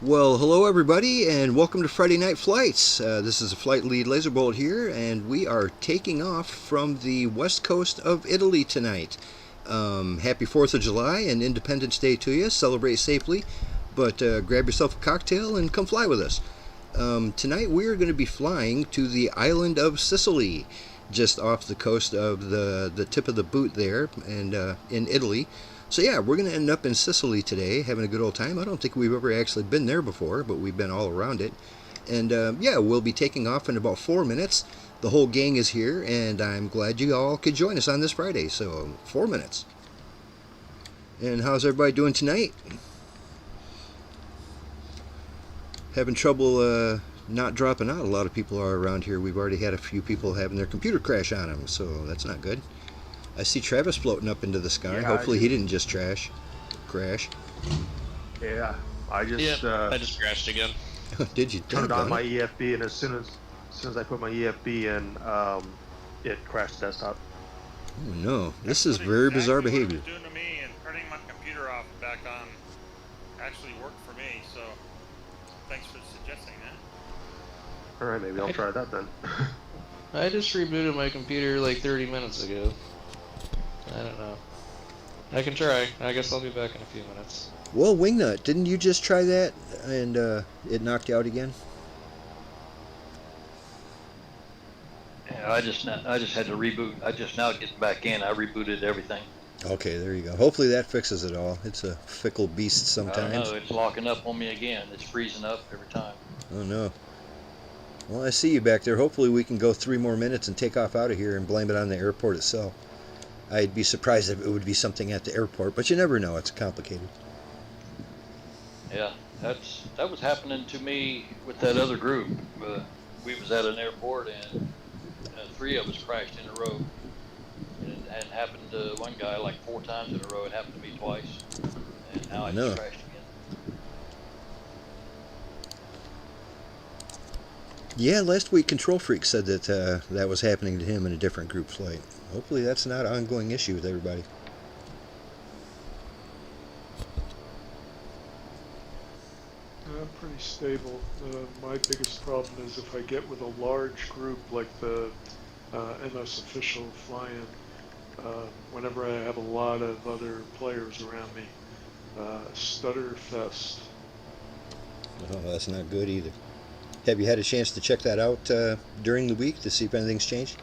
Well, hello everybody, and welcome to Friday Night Flights. This is a flight lead Lazerbolt here, and we are taking off from the west coast of Italy tonight. Happy 4th of July and Independence Day to you. Celebrate safely, but grab yourself a cocktail and come fly with us. Tonight we are going to be flying to the Island of Sicily, just off the coast of the tip of the boot there, and in Italy. So yeah, we're going to end up in Sicily today, having a good old time. I don't think we've ever actually been there before, but we've been all around it. And yeah, we'll be taking off in about 4 minutes. The whole gang is here, and I'm glad you all could join us on this Friday. So 4 minutes. And how's everybody doing tonight? Having trouble not dropping out. A lot of people are around here. We've already had a few people having their computer crash on them, so that's not good. I see Travis floating up into the sky. Yeah, hopefully he didn't just crash. Yeah, I just crashed again. Did you? turned on my EFB, and as soon as I put my EFB in, it crashed desktop. Oh no, this is very bizarre behavior. What it was doing to me and turning my computer off and back on actually worked for me, so thanks for suggesting that. Alright, maybe I'll try that then. I just rebooted my computer like 30 minutes ago. I don't know. I can try. I guess I'll be back in a few minutes. Well, Wingnut, didn't you just try that and it knocked you out again? Yeah, I just had to reboot. I just now getting back in. I rebooted everything. Okay, there you go. Hopefully that fixes it all. It's a fickle beast sometimes. No, it's locking up on me again. It's freezing up every time. Oh no. Well, I see you back there. Hopefully we can go 3 more minutes and take off out of here and blame it on the airport itself. I'd be surprised if it would be something at the airport, but you never know. It's complicated. Yeah, that was happening to me with that other group. We was at an airport and 3 of us crashed in a row. And happened to one guy like 4 times in a row. It happened to me twice. And now I just crashed again. Yeah, last week Control Freak said that that was happening to him in a different group flight. Hopefully that's not an ongoing issue with everybody. Pretty stable. My biggest problem is if I get with a large group like the MS official fly-in, whenever I have a lot of other players around me, stutter fest. Oh, that's not good either. Have you had a chance to check that out during the week to see if anything's changed?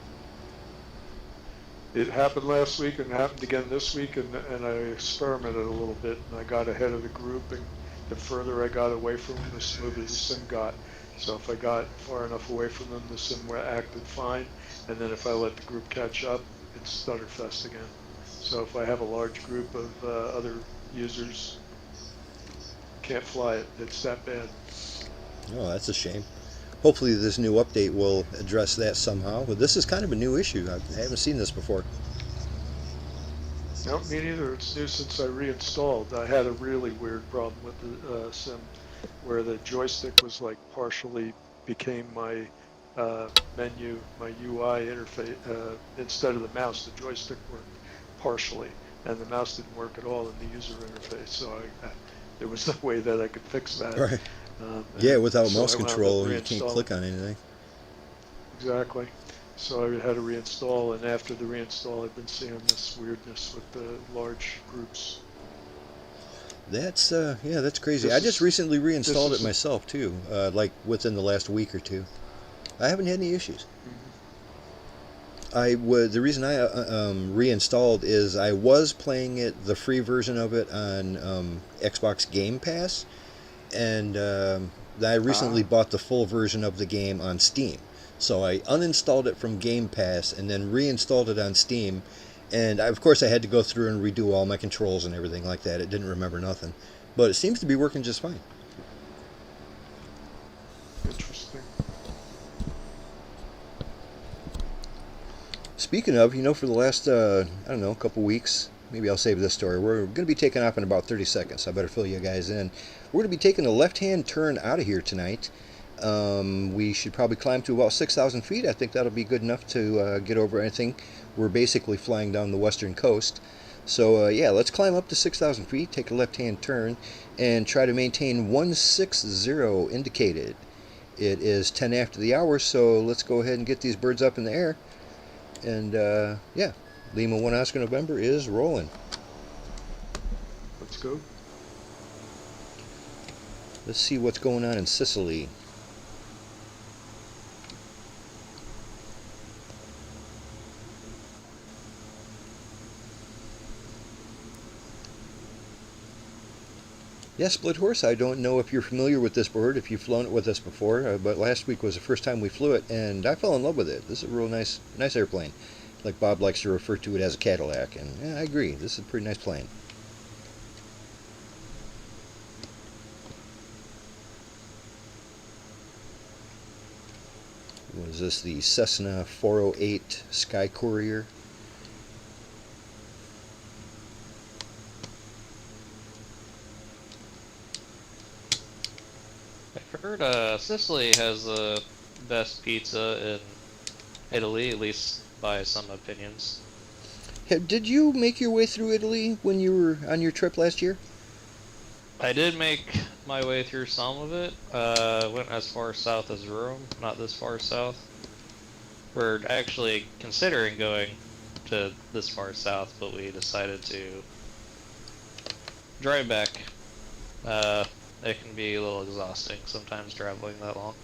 It happened last week and happened again this week, and I experimented a little bit, and I got ahead of the group, and the further I got away from them, the smoother the sim got. So if I got far enough away from them, the sim acted fine, and then if I let the group catch up, it's stutterfest again. So if I have a large group of other users, can't fly it. It's that bad. Oh, that's a shame. Hopefully this new update will address that somehow. But this is kind of a new issue. I haven't seen this before. No, me neither. It's new since I reinstalled. I had a really weird problem with the sim where the joystick was like partially became my menu, my UI interface. Instead of the mouse, the joystick worked partially, and the mouse didn't work at all in the user interface. So there was no way that I could fix that. Right. Yeah, without so mouse control, you can't click on anything. Exactly. So I had to reinstall, and after the reinstall, I've been seeing this weirdness with the large groups. That's yeah, that's crazy. I just recently reinstalled it myself too, like within the last week or 2. I haven't had any issues. The reason I reinstalled is I was playing it, the free version of it, on Xbox GamePass, and I recently bought the full version of the game on Steam. So I uninstalled it from Game Pass and then reinstalled it on Steam. And of course I had to go through and redo all my controls and everything like that. It didn't remember nothing. But it seems to be working just fine. Interesting. Speaking of, for the last, I don't know, couple weeks, maybe I'll save this story. We're going to be taking off in about 30 seconds. So I better fill you guys in. We're going to be taking a left-hand turn out of here tonight. We should probably climb to about 6,000 feet. I think that'll be good enough to get over anything. We're basically flying down the western coast. So yeah, let's climb up to 6,000 feet, take a left-hand turn, and try to maintain 160 indicated. It is 10 after the hour, so let's go ahead and get these birds up in the air. And yeah, Lima 1 Oscar November is rolling. Let's go. Let's see what's going on in Sicily. Yeah, Split Horse, I don't know if you're familiar with this bird, if you've flown it with us before, but last week was the first time we flew it, and I fell in love with it. This is a real nice airplane. Like Bob likes to refer to it as a Cadillac, and yeah, I agree. This is a pretty nice plane. Was this the Cessna 408 Skycourier? I've heard Sicily has the best pizza in Italy, at least by some opinions. Did you make your way through Italy when you were on your trip last year? I did make my way through some of it. Went as far south as Rome, not this far south. We're actually considering going to this far south, but we decided to drive back. It can be a little exhausting sometimes traveling that long.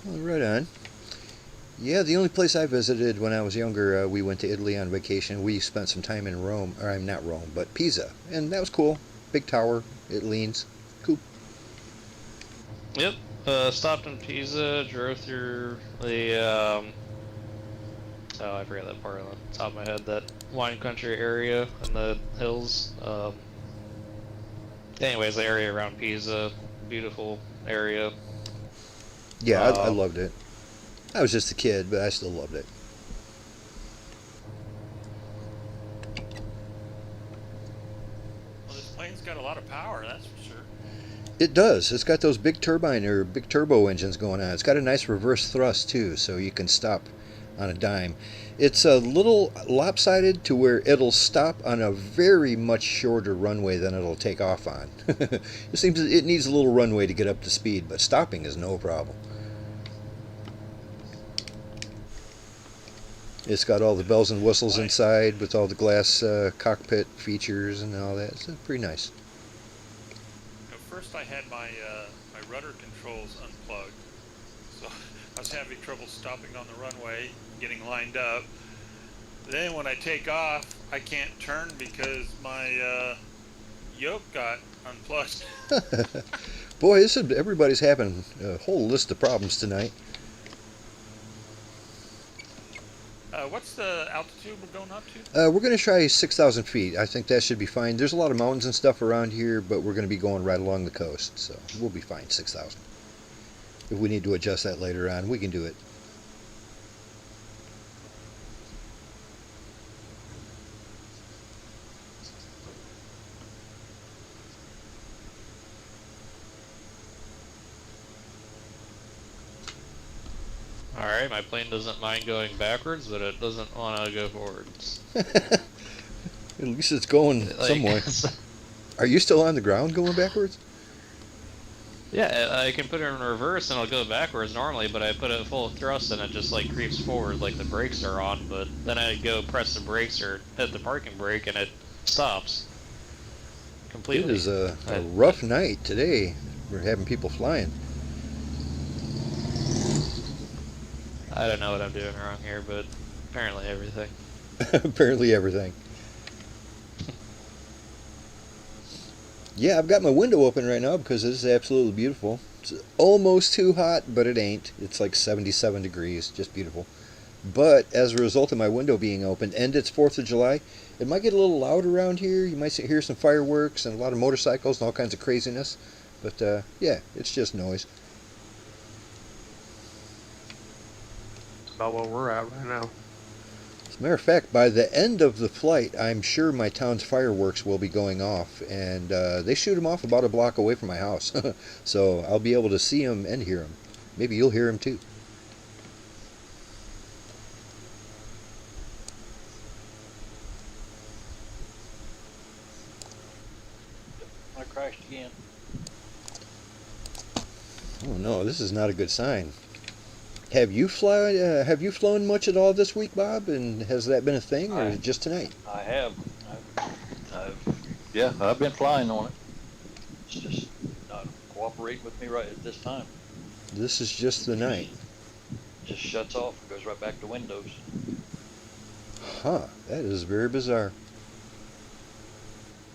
Well, right on. Yeah, the only place I visited when I was younger, we went to Italy on vacation. We spent some time in Rome, or I'm not Rome, but Pisa, and that was cool. Big tower, it leans. Cool. Yep. Stopped in Pisa, drove through the, oh, I forgot that part on the top of my head, that wine country area in the hills. Anyways, the area around Pisa, beautiful area. Yeah, I loved it. I was just a kid, but I still loved it. Well, this plane's got a lot of power, that's for sure. It does. It's got those big turbine or big turbo engines going on. It's got a nice reverse thrust too, so you can stop on a dime. It's a little lopsided to where it'll stop on a very much shorter runway than it'll take off on. It seems it needs a little runway to get up to speed, but stopping is no problem. It's got all the bells and whistles inside with all the glass cockpit features and all that. It's pretty nice. First I had my rudder controls unplugged, so I was having trouble stopping on the runway, getting lined up. Then when I take off, I can't turn because my yoke got unplugged. Boy, everybody's having a whole list of problems tonight. What's the altitude we're going up to? We're going to try 6,000 feet. I think that should be fine. There's a lot of mountains and stuff around here, but we're going to be going right along the coast, so we'll be fine, 6,000. If we need to adjust that later on, we can do it. Alright, my plane doesn't mind going backwards, but it doesn't want to go forwards. At least it's going somewhere. Are you still on the ground going backwards? Yeah, I can put it in reverse and it'll go backwards normally, but I put it full thrust and it just like creeps forward like the brakes are on, but then I go press the brakes or hit the parking brake and it stops completely. It is a rough night today. We're having people flying. I don't know what I'm doing wrong here, but apparently everything. Apparently everything. Yeah, I've got my window open right now because this is absolutely beautiful. It's almost too hot, but it ain't. It's like 77 degrees, just beautiful. But as a result of my window being open, and it's 4th of July, it might get a little loud around here. You might hear some fireworks and a lot of motorcycles and all kinds of craziness. But yeah, it's just noise. About where we're at right now. As a matter of fact, by the end of the flight, I'm sure my town's fireworks will be going off, and they shoot them off about a block away from my house. So I'll be able to see them and hear them. Maybe you'll hear them too. crashed again. Oh no, this is not a good sign. Have you flown much at all this week, Bob? And has that been a thing, or is it just tonight? I have. Yeah, I've been flying on it. It's just not cooperating with me right at this time. This is just the night. Just shuts off and goes right back to Windows. Huh, that is very bizarre.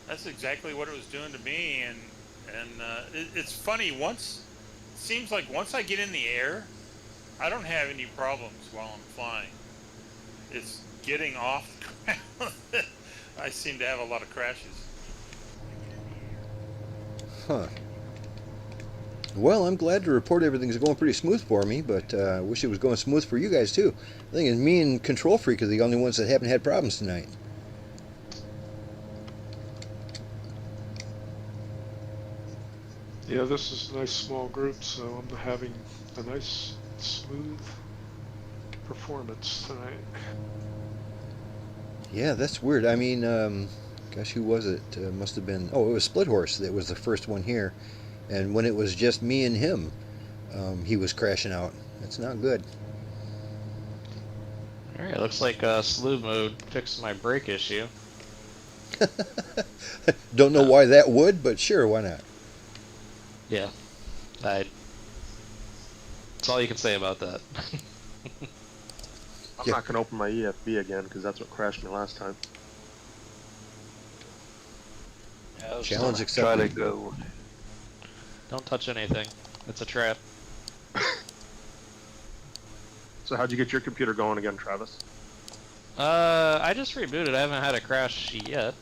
That's exactly what it was doing to me, and it's funny. It seems like once I get in the air, I don't have any problems while I'm flying. It's getting off the ground that I seem to have a lot of crashes. Huh. Well, I'm glad to report everything's going pretty smooth for me, but I wish it was going smooth for you guys too. I think me and Control Freak are the only ones that haven't had problems tonight. Yeah, this is a nice small group, so I'm having a nice smooth performance tonight. Yeah, that's weird. I mean, gosh, who was it? Must have been, it was Split Horse that was the first one here. And when it was just me and him, he was crashing out. That's not good. Alright, looks like slew mode fixed my brake issue. Don't know why that would, but sure, why not? Yeah. That's all you can say about that. I'm not going to open my EFB again because that's what crashed me last time. Yeah, Challenge try accepted. to go. Don't touch anything. It's a trap. So how'd you get your computer going again, Travis? I just rebooted. I haven't had a crash yet.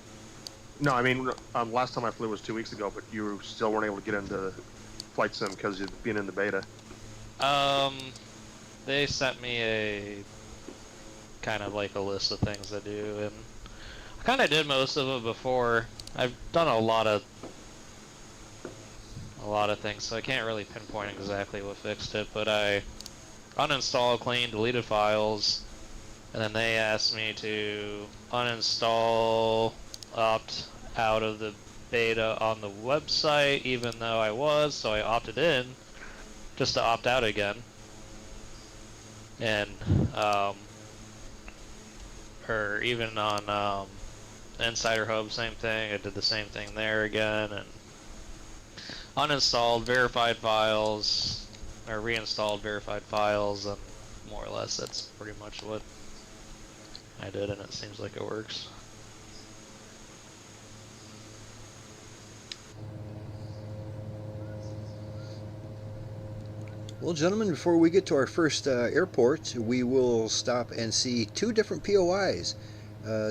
No, I mean, last time I flew was 2 weeks ago, but you still weren't able to get into Flight Sim because you'd been in the beta. They sent me a kind of like a list of things to do, and I kind of did most of it before. I've done a lot of things, so I can't really pinpoint exactly what fixed it, but I uninstalled, cleaned, deleted files, and then they asked me to uninstall, opt out of the beta on the website, even though I was, so I opted in just to opt out again. And or even on Insider Hub, same thing. I did the same thing there again, and uninstalled verified files, or reinstalled verified files, and more or less that's pretty much what I did, and it seems like it works. Well, gentlemen, before we get to our first airport, we will stop and see two different POIs.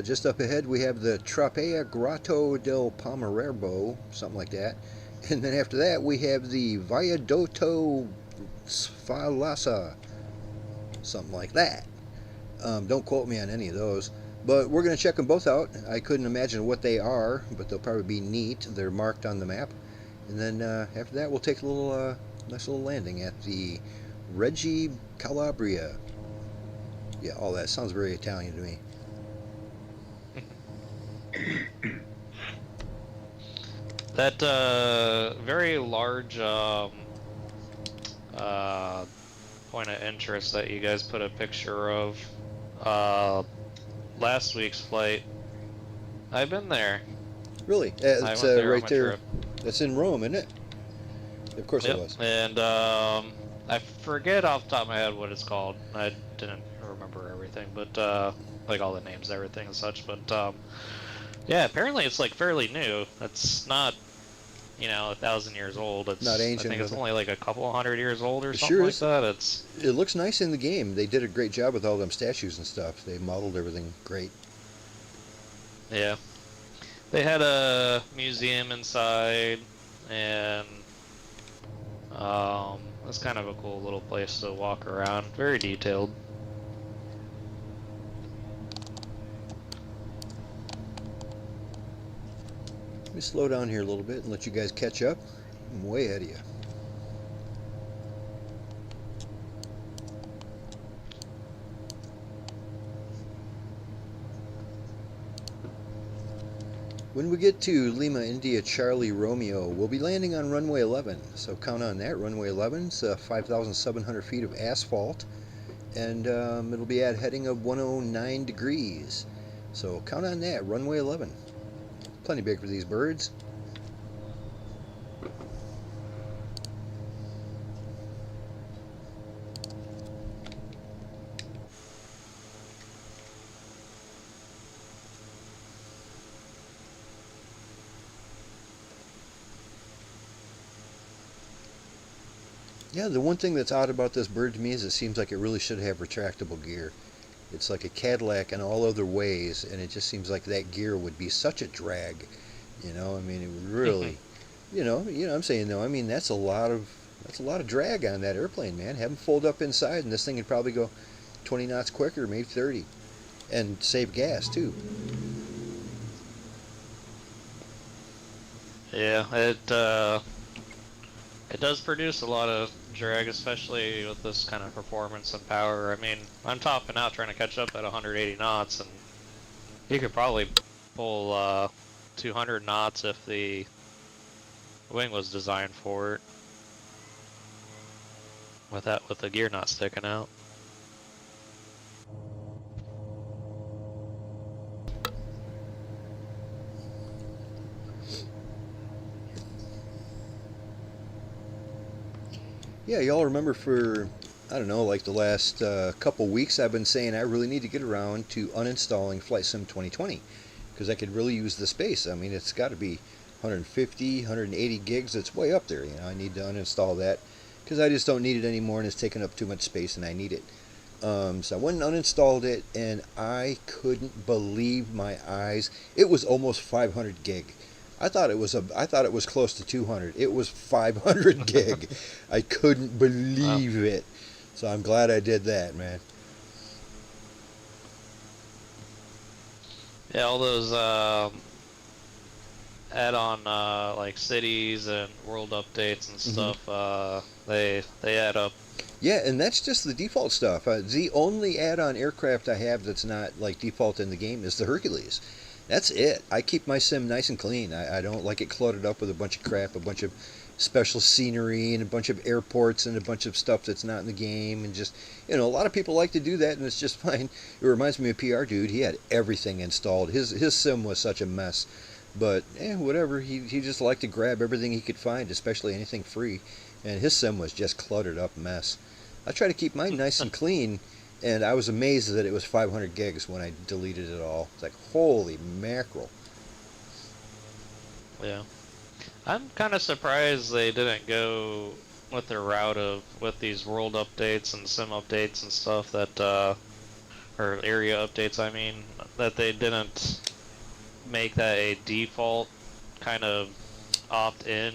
Just up ahead, we have the Tropea Grotto del Pomererbo, something like that. And then after that, we have the Viadotto Sfalasa, something like that. Don't quote me on any of those. But we're going to check them both out. I couldn't imagine what they are, but they'll probably be neat. They're marked on the map. And then after that, we'll take a little nice little landing at the Reggio, Calabria. Yeah, all that sounds very Italian to me. That very large point of interest that you guys put a picture of last week's flight, I've been there. Really? I It's went there on right my there. trip. That's in Rome, isn't it? Of course Yep. it was. And I forget off the top of my head what it's called. I didn't remember everything, but like all the names, everything and such. But yeah, apparently it's like fairly new. It's not, 1,000 years old. It's Not ancient, I think it's is it? only like a couple 100 years old or It something sure like is. that. It looks nice in the game. They did a great job with all them statues and stuff. They modeled everything great. Yeah. They had a museum inside, and it's kind of a cool little place to walk around. Very detailed. Let me slow down here a little bit and let you guys catch up. I'm way ahead of you. When we get to Lima India Charlie Romeo, we'll be landing on runway 11. So count on that. Runway 11 is 5,700 feet of asphalt, and it'll be at heading of 109 degrees. So count on that. Runway 11. Plenty big for these birds. Yeah, the one thing that's odd about this bird to me is it seems like it really should have retractable gear. It's like a Cadillac in all other ways, and it just seems like that gear would be such a drag. You know, I mean, it would really, you know, I'm saying though, I mean, that's a lot of drag on that airplane, man. Have them fold up inside, and this thing could probably go 20 knots quicker, maybe 30, and save gas too. Yeah, it does produce a lot of drag, especially with this kind of performance and power. I mean, I'm topping out trying to catch up at 180 knots, and you could probably pull 200 knots if the wing was designed for it, with the gear not sticking out. Yeah, y'all remember for, I don't know, like the last couple weeks I've been saying I really need to get around to uninstalling Flight Sim 2020 because I could really use the space. I mean, it's got to be 150, 180 gigs. It's way up there. You know, I need to uninstall that because I just don't need it anymore and it's taking up too much space and I need it. So I went and uninstalled it and I couldn't believe my eyes. It was almost 500 gig. I thought it was close to 200. It was 500 gig. I couldn't believe it. So I'm glad I did that, man. Yeah, all those add-on like cities and world updates and stuff, they add up. Yeah, and that's just the default stuff. The only add-on aircraft I have that's not like default in the game is the Hercules. That's it. I keep my sim nice and clean. I don't like it cluttered up with a bunch of crap, a bunch of special scenery and a bunch of airports and a bunch of stuff that's not in the game, and just, you know, a lot of people like to do that and it's just fine. It reminds me of PR dude. He had everything installed. His sim was such a mess. But whatever, he just liked to grab everything he could find, especially anything free, and his sim was just cluttered up mess. I try to keep mine nice and clean. And I was amazed that it was 500 gigs when I deleted it all. It's like, holy mackerel. Yeah. I'm kind of surprised they didn't go with the route of, with these world updates and sim updates and stuff that, or area updates, I mean, that they didn't make that a default kind of opt-in,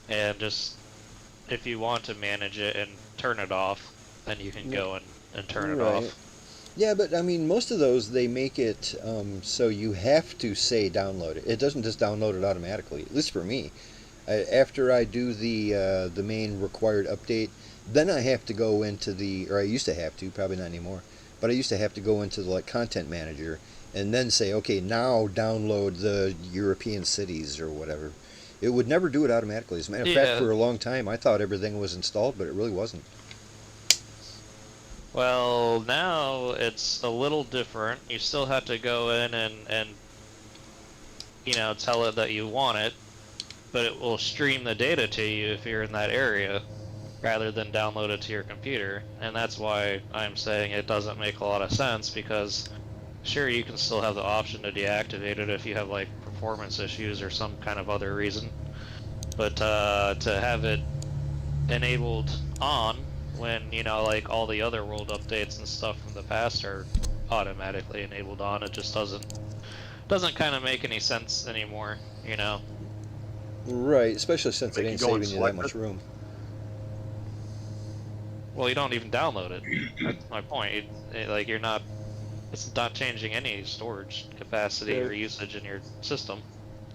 and just, if you want to manage it and turn it off, then you can go and turn it off. Yeah, but I mean, most of those, they make it so you have to say download it. It doesn't just download it automatically, at least for me. After I do the main required update, then I have to go into the, or I used to have to, probably not anymore, but I used to have to go into the like content manager and then say, okay, now download the European cities or whatever. It would never do it automatically. As a matter of fact, for a long time, I thought everything was installed, but it really wasn't. Well, now it's a little different. You still have to go in and you know, tell it that you want it, but it will stream the data to you if you're in that area, rather than download it to your computer. And that's why I'm saying it doesn't make a lot of sense, because sure, you can still have the option to deactivate it if you have like performance issues or some kind of other reason, but to have it enabled on when, you know, like all the other world updates and stuff from the past are automatically enabled on, it just doesn't kind of make any sense anymore, you know. Right, especially since it ain't saving you that much room. Well, you don't even download it. That's my point. Like, you're not, it's not changing any storage capacity or usage in your system.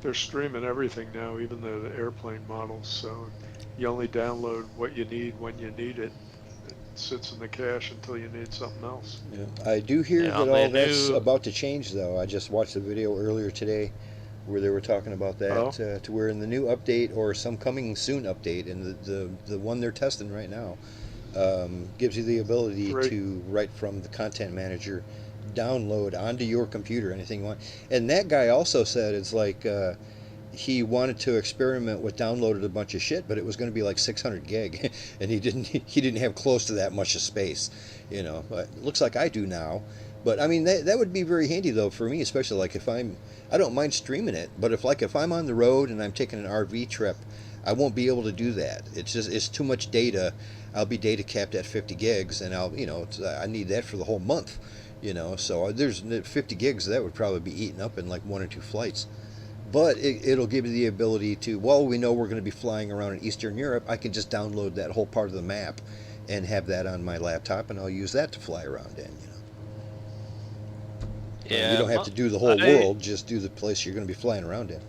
They're streaming everything now, even the airplane models, so you only download what you need when you need it. It sits in the cache until you need something else. Yeah. I do hear that all that's about to change, though. I just watched a video earlier today where they were talking about that, Oh. to where in the new update or some coming soon update, and the one they're testing right now, gives you the ability Right. to, right from the content manager, download onto your computer anything you want. And that guy also said it's like, he wanted to experiment with downloaded a bunch of shit, but it was going to be like 600 gig, and he didn't have close to that much of space, you know. But it looks like I do now. But I mean, that would be very handy though for me, especially like if I don't mind streaming it, but if I'm on the road and I'm taking an RV trip, I won't be able to do that. It's too much data. I'll be data capped at 50 gigs, and I need that for the whole month, you know. So there's 50 gigs that would probably be eaten up in like 1 or 2 flights. But it'll give you the ability to, well, we know we're going to be flying around in Eastern Europe. I can just download that whole part of the map and have that on my laptop, and I'll use that to fly around in, you know. Yeah, You don't have to do the whole world, just do the place you're going to be flying around in.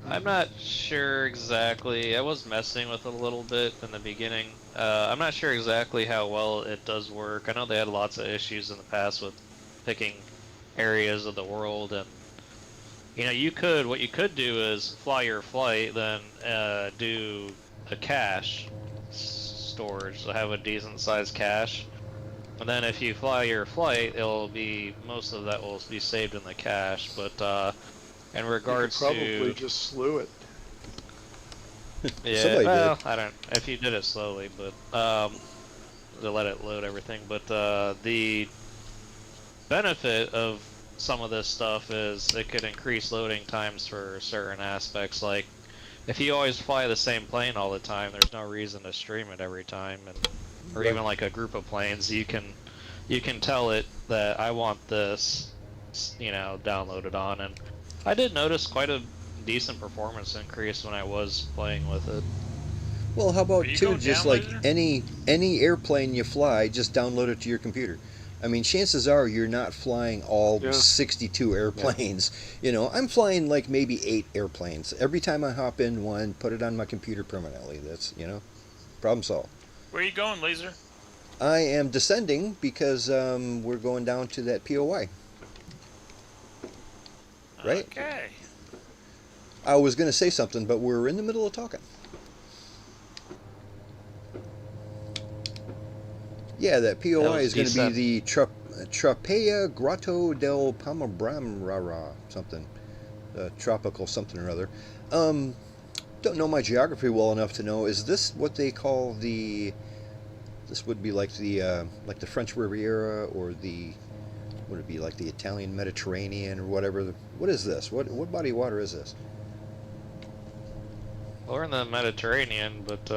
I'm not sure exactly. I was messing with it a little bit in the beginning. I'm not sure exactly how well it does work. I know they had lots of issues in the past with picking areas of the world, and you know, what you could do is fly your flight, then do a cache storage, so have a decent sized cache. And then if you fly your flight, most of that will be saved in the cache. But in regards you could probably to just slew it. yeah, Somebody well, did. I don't if you did it slowly, but to let it load everything. But the benefit of some of this stuff is it could increase loading times for certain aspects. Like if you always fly the same plane all the time, there's no reason to stream it every time, or even like a group of planes, you can tell it that I want this, you know, downloaded on. And I did notice quite a decent performance increase when I was playing with it. Well, how about you too, go just down, like Laser? any airplane you fly, just download it to your computer. I mean, chances are you're not flying all Yeah. 62 airplanes. You know, I'm flying like maybe 8 airplanes. Every time I hop in one, put it on my computer permanently. That's, you know, problem solved. Where are you going, Laser? I am descending because we're going down to that POI. Right? Okay. I was going to say something, but we're in the middle of talking. Yeah, that POI was is going to decent. be the Tropea Grotto del Palmabramrara, something. Tropical something or other. Don't know my geography well enough to know. Is this what they call the... This would be like the French Riviera, or would it be like the Italian Mediterranean or whatever? What is this? What body of water is this? Well, we're in the Mediterranean, but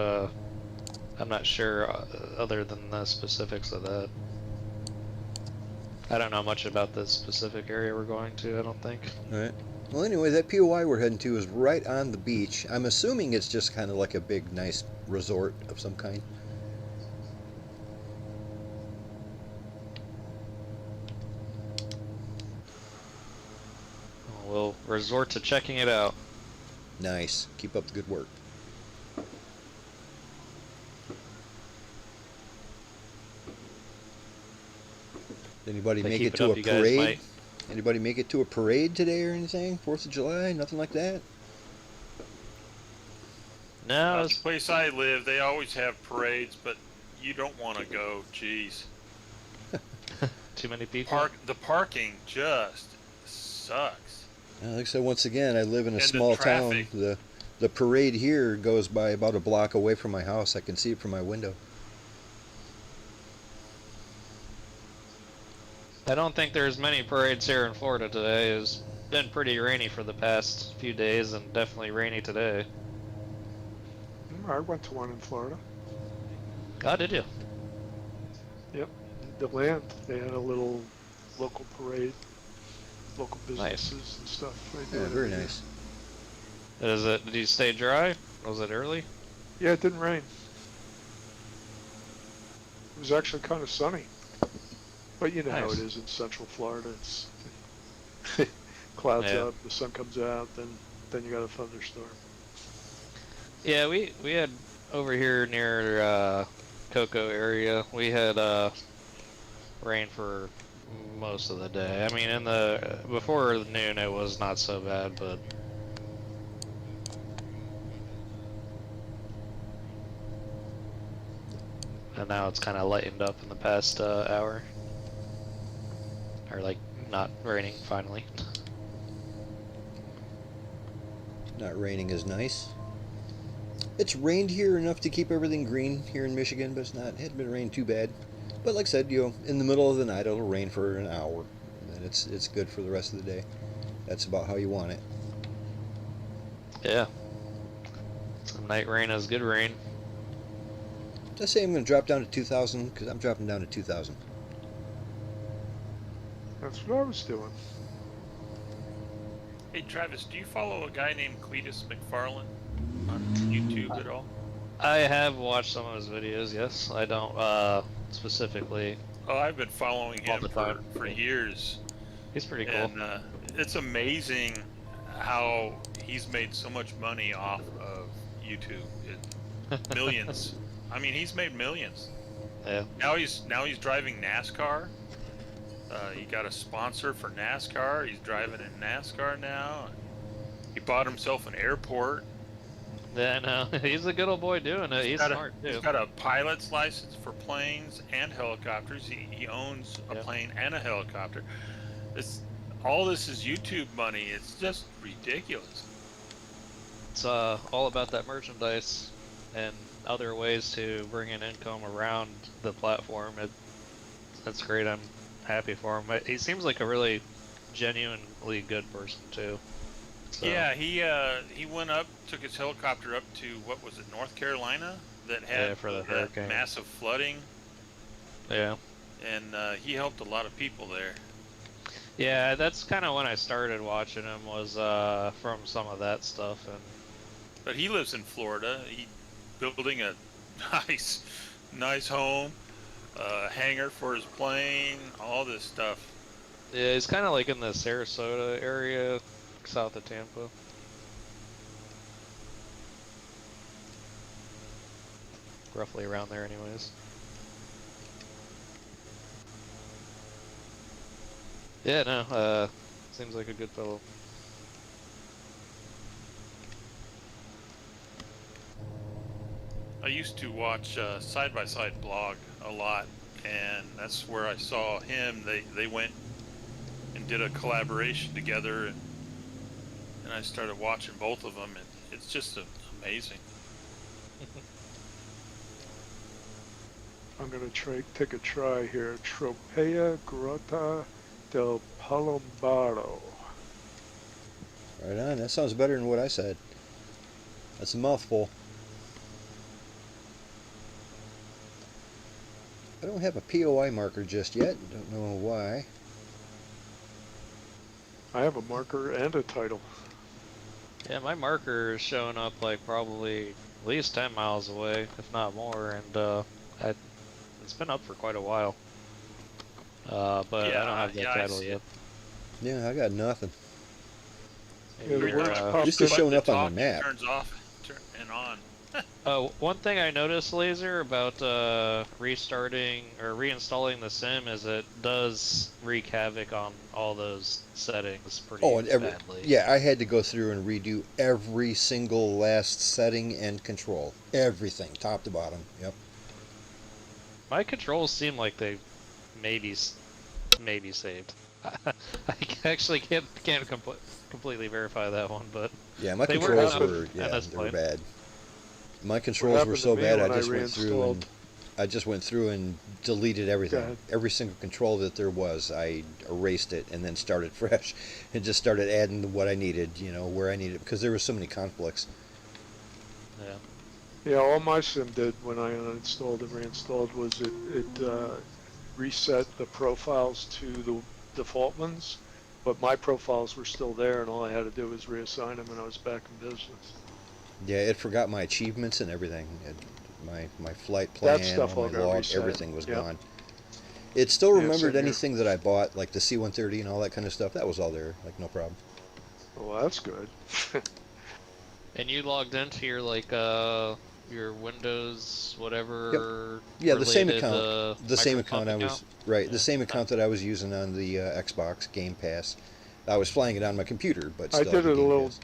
I'm not sure other than the specifics of that. I don't know much about this specific area we're going to, I don't think. All right. Well, anyway, that POI we're heading to is right on the beach. I'm assuming it's just kind of like a big, nice resort of some kind. We'll resort to checking it out. Nice. Keep up the good work. Anybody If I make keep it it to up, a you guys parade? might- Anybody make it to a parade today or anything? 4th of July? Nothing like that? No, The place I live, they always have parades, but you don't want to go. Jeez, too many people. the parking just sucks. Like I said, once again, I live in a And the small town. traffic. The parade here goes by about a block away from my house. I can see it from my window. I don't think there's many parades here in Florida today. It's been pretty rainy for the past few days, and definitely rainy today. I went to one in Florida. Oh, did you? Yep. The land, they had a little local parade, local Nice. businesses and stuff. They do Yeah, it very every year. nice. Did you stay dry? Was it early? Yeah, it didn't rain. It was actually kind of sunny. But you know how Nice. it is in Central Florida. It's clouds Yeah. up, the sun comes out, then you got a thunderstorm. Yeah, we had over here near Cocoa area. We had rain for most of the day. I mean, before noon it was not so bad, but and now it's kind of lightened up in the past hour, or like not raining finally. Not raining is nice. It's rained here enough to keep everything green here in Michigan, but it hadn't been raining too bad. But like I said, in the middle of the night it'll rain for an hour, and then it's good for the rest of the day. That's about how you want it. Yeah. Some night rain is good rain. Just say I'm going to drop down to 2,000 because I'm dropping down to 2,000. That's what I was doing. Hey Travis, do you follow a guy named Cletus McFarlane on YouTube at all? I have watched some of his videos, yes. I don't specifically. Oh, I've been following All him the time. for years. He's pretty cool. And it's amazing how he's made so much money off of YouTube. Millions. I mean, he's made millions. Yeah. Now he's driving NASCAR. He got a sponsor for NASCAR. He's driving in NASCAR now. He bought himself an airport. Yeah, no, he's a good old boy doing it. He's smart too. He's got a pilot's license for planes and helicopters. He owns a plane and a helicopter. All this is YouTube money. It's just ridiculous. It's all about that merchandise and other ways to bring in income around the platform. That's great. I'm happy for him. He seems like a really genuinely good person too. So. Yeah, he went up, took his helicopter up to, what was it, North Carolina, that had for the that hurricane. massive flooding. Yeah. And he helped a lot of people there. Yeah, that's kind of when I started watching him, was from some of that stuff. But he lives in Florida. He's building a nice home, hangar for his plane, all this stuff. Yeah, he's kind of like in the Sarasota area, south of Tampa. Roughly around there anyways. Yeah, no, seems like a good fellow. I used to watch Side by Side blog a lot, and that's where I saw him. They went and did a collaboration together, and I started watching both of them, and it's just amazing. I'm going to take a try here. Tropea Grotta del Palombaro. Right on. That sounds better than what I said. That's a mouthful. I don't have a POI marker just yet. Don't know why. I have a marker and a title. Yeah, my marker is showing up like probably at least 10 miles away, if not more, and it's been up for quite a while. But Yeah, I don't have that title yet. Yeah, I got nothing. Yeah, the words popped Just showing up on Talk the map. turns off and on. One thing I noticed, Laser, about restarting or reinstalling the sim is it does wreak havoc on all those settings pretty badly. Yeah, I had to go through and redo every single last setting and control. Everything, top to bottom. Yep. My controls seem like they maybe saved. I actually can't completely verify that one, but Yeah, my they controls were were bad. My controls were so bad, I just went through and deleted everything. Every single control that there was, I erased it and then started fresh and just started adding what I needed, where I needed, because there were so many conflicts. Yeah. Yeah, all my sim did when I uninstalled and reinstalled was it reset the profiles to the default ones, but my profiles were still there, and all I had to do was reassign them, and I was back in business. Yeah, it forgot my achievements and everything. My flight plan, stuff all all my got log, reset. everything was Yep. gone. It still remembered same here. anything that I bought, like the C-130 and all that kind of stuff. That was all there, like no problem. Well, that's good. And you logged into your your Windows whatever. Yeah, the same related, account. The same Microsoft account I was account? right. Yeah. The same account that I was using on the Xbox GamePass. I was flying it on my computer, but I still did the it a Game little. Pass.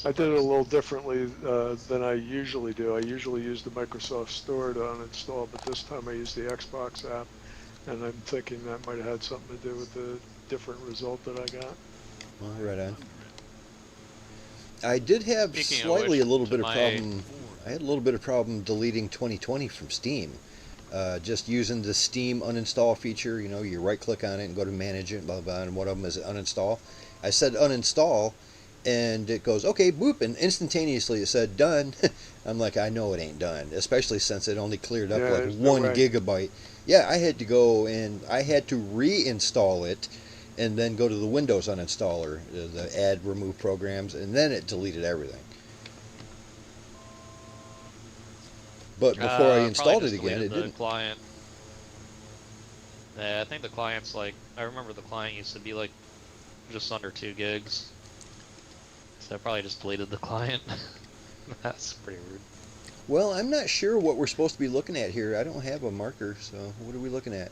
I did it a little differently than I usually do. I usually use the Microsoft Store to uninstall, but this time I used the Xbox app, and I'm thinking that might have had something to do with the different result that I got. Well, right on. I did have Speaking of slightly which, a little to bit of my- problem. I had a little bit of problem deleting 2020 from Steam. Just using the Steam uninstall feature, you know, you right click on it and go to manage it, blah, blah, blah, and one of them is uninstall. I said uninstall, and it goes, okay, boop, and instantaneously it said done. I'm like, I know it ain't done, especially since it only cleared up Yeah, like there's no 1 way. gigabyte. Yeah, I had to go and I had to reinstall it and then go to the Windows uninstaller, the add remove programs, and then it deleted everything. But before I Probably installed just it again, deleted it the didn't. client. Yeah, I think the client's like, I remember the client used to be like just under 2 gigs. So I probably just deleted the client. That's pretty rude. Well, I'm not sure what we're supposed to be looking at here. I don't have a marker, so what are we looking at?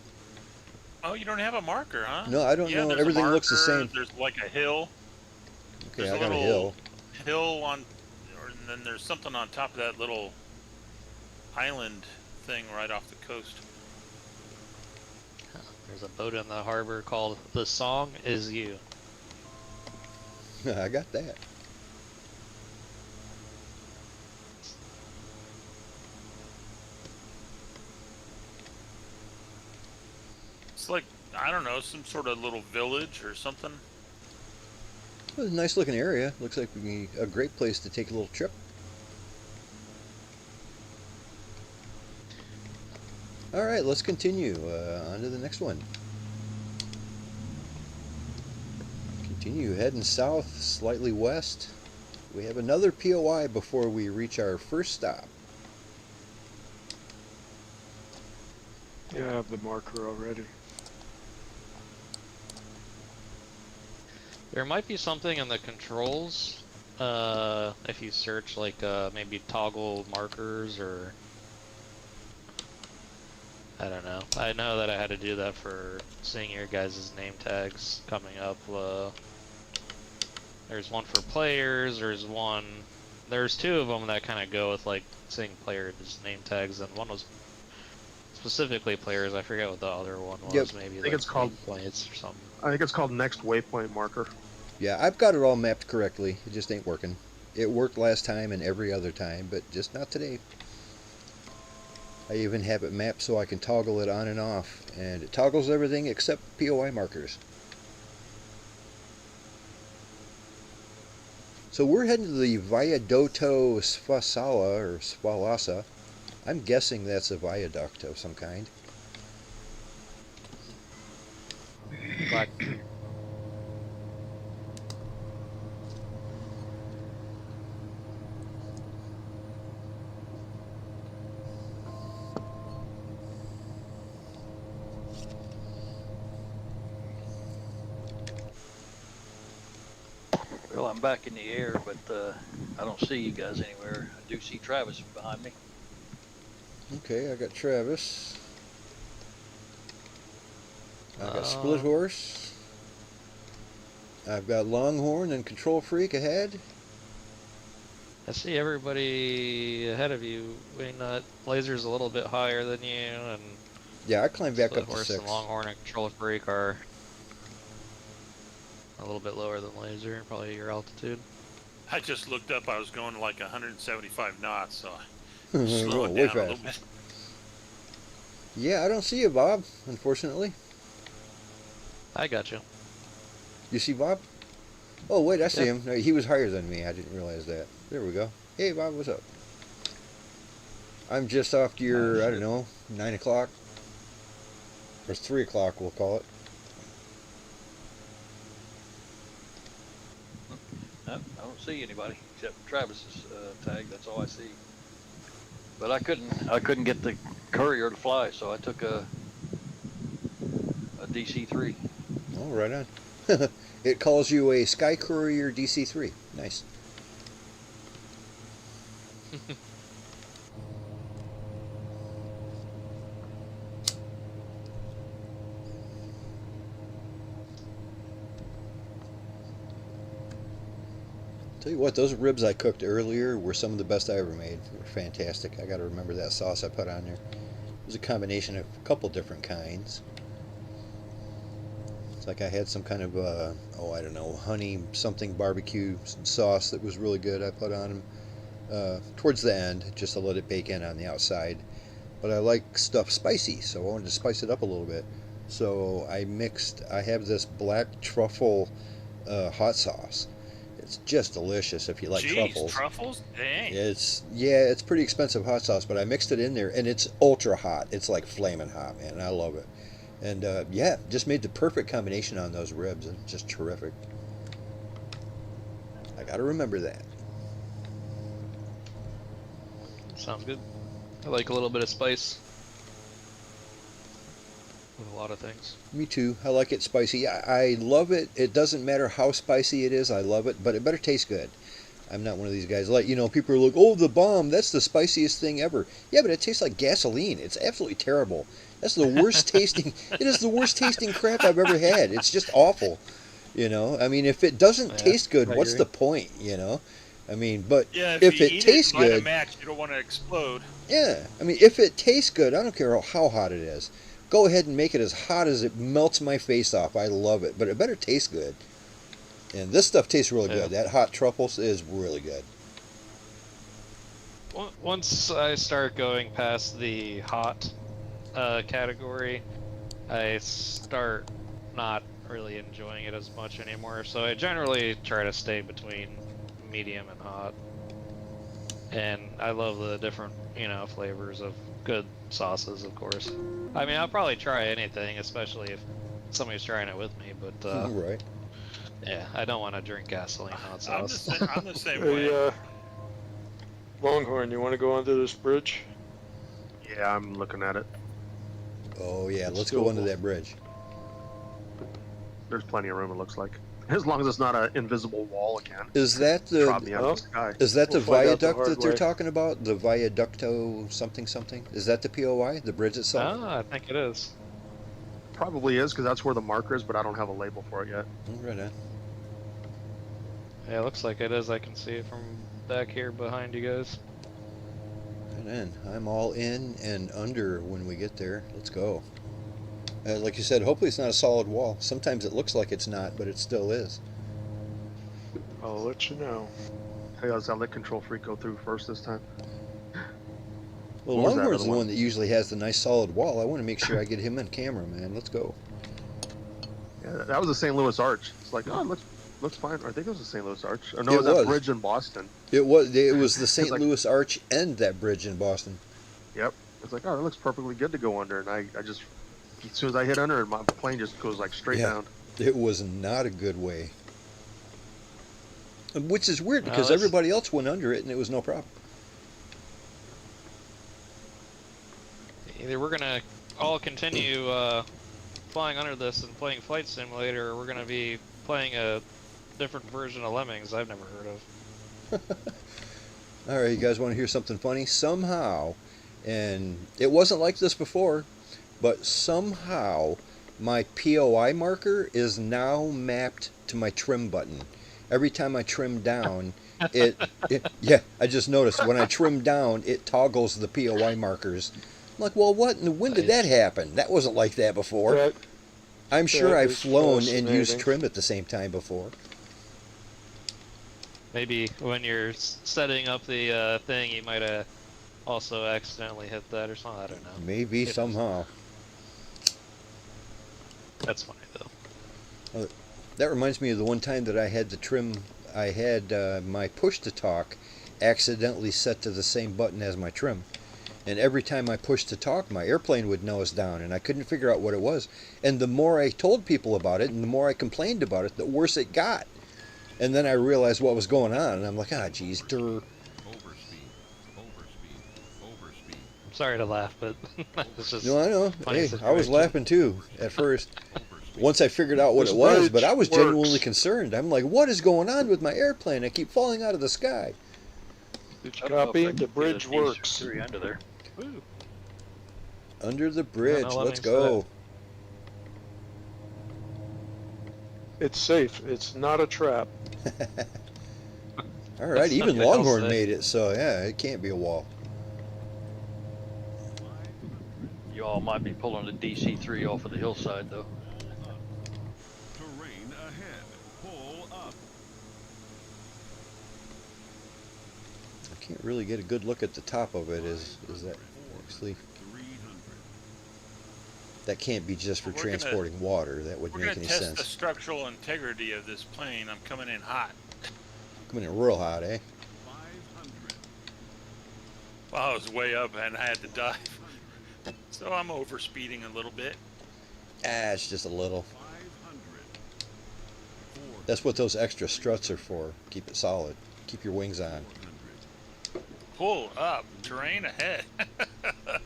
Oh, you don't have a marker, huh? No, I don't Yeah, know. there's a Everything looks the marker, same. There's like a hill. Okay, There's I a got a little hill. hill on, and then there's something on top of that little island thing right off the coast. There's a boat in the harbor called The Song Is You. I got that. It's like, I don't know, some sort of little village or something. Well, it's a nice looking area. Looks like a great place to take a little trip. All right, let's continue on to the next one. Continue heading south, slightly west. We have another POI before we reach our first stop. Yeah, I have the marker already. There might be something in the controls, if you search like maybe toggle markers or I don't know. I know that I had to do that for seeing your guys' name tags coming up. There's one for players, there's 2 of them that kind of go with like seeing players' name tags, and one was specifically players. I forget what the other one was. Yep. Maybe I think like it's called points or something. I think it's called next waypoint marker. Yeah, I've got it all mapped correctly. It just ain't working. It worked last time and every other time, but just not today. I even have it mapped so I can toggle it on and off, and it toggles everything except POI markers. So we're heading to the Viadotto Sfasala, or Sfalasa. I'm guessing that's a viaduct of some kind. Black. Well, I'm back in the air, but I don't see you guys anywhere. I do see Travis behind me. Okay, I got Travis. I've got Split Horse. I've got Longhorn and Control Freak ahead. I see everybody ahead of you. Wingnut, Laser's a little bit higher than you, and Yeah, I climbed back Split up to Horse 6. and Longhorn and Control Freak are a little bit lower than Laser, probably your altitude. I just looked up, I was going like 175 knots, so I Oh, slowed way down a little fast. bit. Yeah, I don't see you, Bob, unfortunately. I got you. You see Bob? Oh, wait, I see Yep. him. No, he was higher than me. I didn't realize that. There we go. Hey, Bob, what's up? I'm just off to your, I don't know, 9 o'clock. Or 3 o'clock, we'll call it. No, I don't see anybody except Travis's tag. That's all I see. But I couldn't get the courier to fly, so I took a DC-3. Oh, right on. It calls you a Skycourier DC-3. Nice. Tell you what, those ribs I cooked earlier were some of the best I ever made. They were fantastic. I got to remember that sauce I put on there. It was a combination of a couple different kinds. It's like I had some kind of, I don't know, honey something barbecue sauce that was really good. I put on them towards the end, just to let it bake in on the outside. But I like stuff spicy, so I wanted to spice it up a little bit. So I have this black truffle hot sauce. It's just delicious if you like truffles. Truffles? Dang. It's pretty expensive hot sauce, but I mixed it in there, and it's ultra hot. It's like flaming hot, man. I love it. And just made the perfect combination on those ribs. It's just terrific. I got to remember that. Sounds good. I like a little bit of spice with a lot of things. Me too. I like it spicy. I love it. It doesn't matter how spicy it is. I love it, but it better taste good. I'm not one of these guys. Like, people are like, oh, the bomb, that's the spiciest thing ever. Yeah, but it tastes like gasoline. It's absolutely terrible. That's the worst tasting. It is the worst tasting crap I've ever had. It's just awful. I mean, if it doesn't taste good, what's the point? I mean, but if it tastes good, match, you don't want to explode. Yeah, I mean, if it tastes good, I don't care how hot it is. Go ahead and make it as hot as it melts my face off. I love it, but it better taste good. And this stuff tastes really good. That hot truffles is really good. Once I start going past the hot category, I start not really enjoying it as much anymore. So I generally try to stay between medium and hot. And I love the different, flavors of good sauces, of course. I mean, I'll probably try anything, especially if somebody's trying it with me, but right. Yeah, I don't want to drink gasoline hot sauce. I'm the same way. Longhorn, you want to go onto this bridge? Yeah, I'm looking at it. Oh yeah, let's go under that bridge. There's plenty of room, it looks like. As long as it's not an invisible wall again. Is that Drop me out of the sky. Is that the We'll find out the viaduct hard that they're way. talking about? The viaducto something? Is that the POI? The bridge itself? I think it is. Probably is, because that's where the marker is, but I don't have a label for it yet. Oh, right on. Yeah, it looks like it is. I can see it from back here behind you guys. Right on. I'm all in and under when we get there. Let's go. Like you said, hopefully it's not a solid wall. Sometimes it looks like it's not, but it still is. I'll let you know. Hey, does that let Control Freak go through first this time? Well, What was that Longhorn's other the one? one that usually has the nice solid wall. I want to make sure I get him on camera, man. Let's go. Yeah, that was the St. Louis Arch. It's like, oh, looks fine. I think it was the St. Louis Arch. Or no, It it was that was. bridge in Boston. It was the St. like- Louis Arch and that bridge in Boston. Yep. It's like, oh, that looks perfectly good to go under. And I just, as soon as I hit under, my plane just goes like straight Yeah. down. It was not a good way. Which is weird No, because that's- everybody else went under it and it was no problem. Either we're gonna all continue flying under this and playing Flight Simulator, or we're gonna be playing a different version of Lemmings I've never heard of. All right, you guys want to hear something funny? Somehow, and it wasn't like this before, but somehow my POI marker is now mapped to my trim button. Every time I trim down, yeah, I just noticed when I trim down, it toggles the POI markers. I'm like, well, when did that happen? That wasn't like that before. That, I'm sure that I've is flown and used fascinating. trim at the same time before. Maybe when you're setting up the thing, you might have also accidentally hit that or something. I don't know. Maybe It- somehow. That's funny though. That reminds me of the one time that I had to trim. I had my push to talk accidentally set to the same button as my trim. And every time I pushed to talk, my airplane would nose down, and I couldn't figure out what it was. And the more I told people about it, and the more I complained about it, the worse it got. And then I realized what was going on, and I'm like, geez, Overspeed. I'm sorry to laugh, but it's just No, I know. funny Hey, I situation. was laughing too at first. Once I figured out what This it was, bridge but I was genuinely works. concerned. I'm like, what is going on with my airplane? I keep falling out of the sky. Did I you don't know if copy? I The could get bridge a works. D63 under there. Woo. Under the bridge. no, let Let's me go. It's safe. It's not a trap. All right, even Something else Longhorn there. made it, so yeah, it can't be a wall. You all might be pulling a DC3 off of the hillside, though. Terrain ahead. Pull up. I can't really get a good look at the top of it. Is that actually? 300. That can't be just for We're gonna- transporting water. That wouldn't We're make gonna any test the sense. structural integrity of this plane. I'm coming in hot. Coming in real hot, eh? 500. Well, I was way up and I had to dive. So I'm over speeding a little bit. Ah, it's just a little. 500. That's what those extra struts are for. Keep it solid. Keep your wings on. 400. Pull up. Terrain ahead. 500.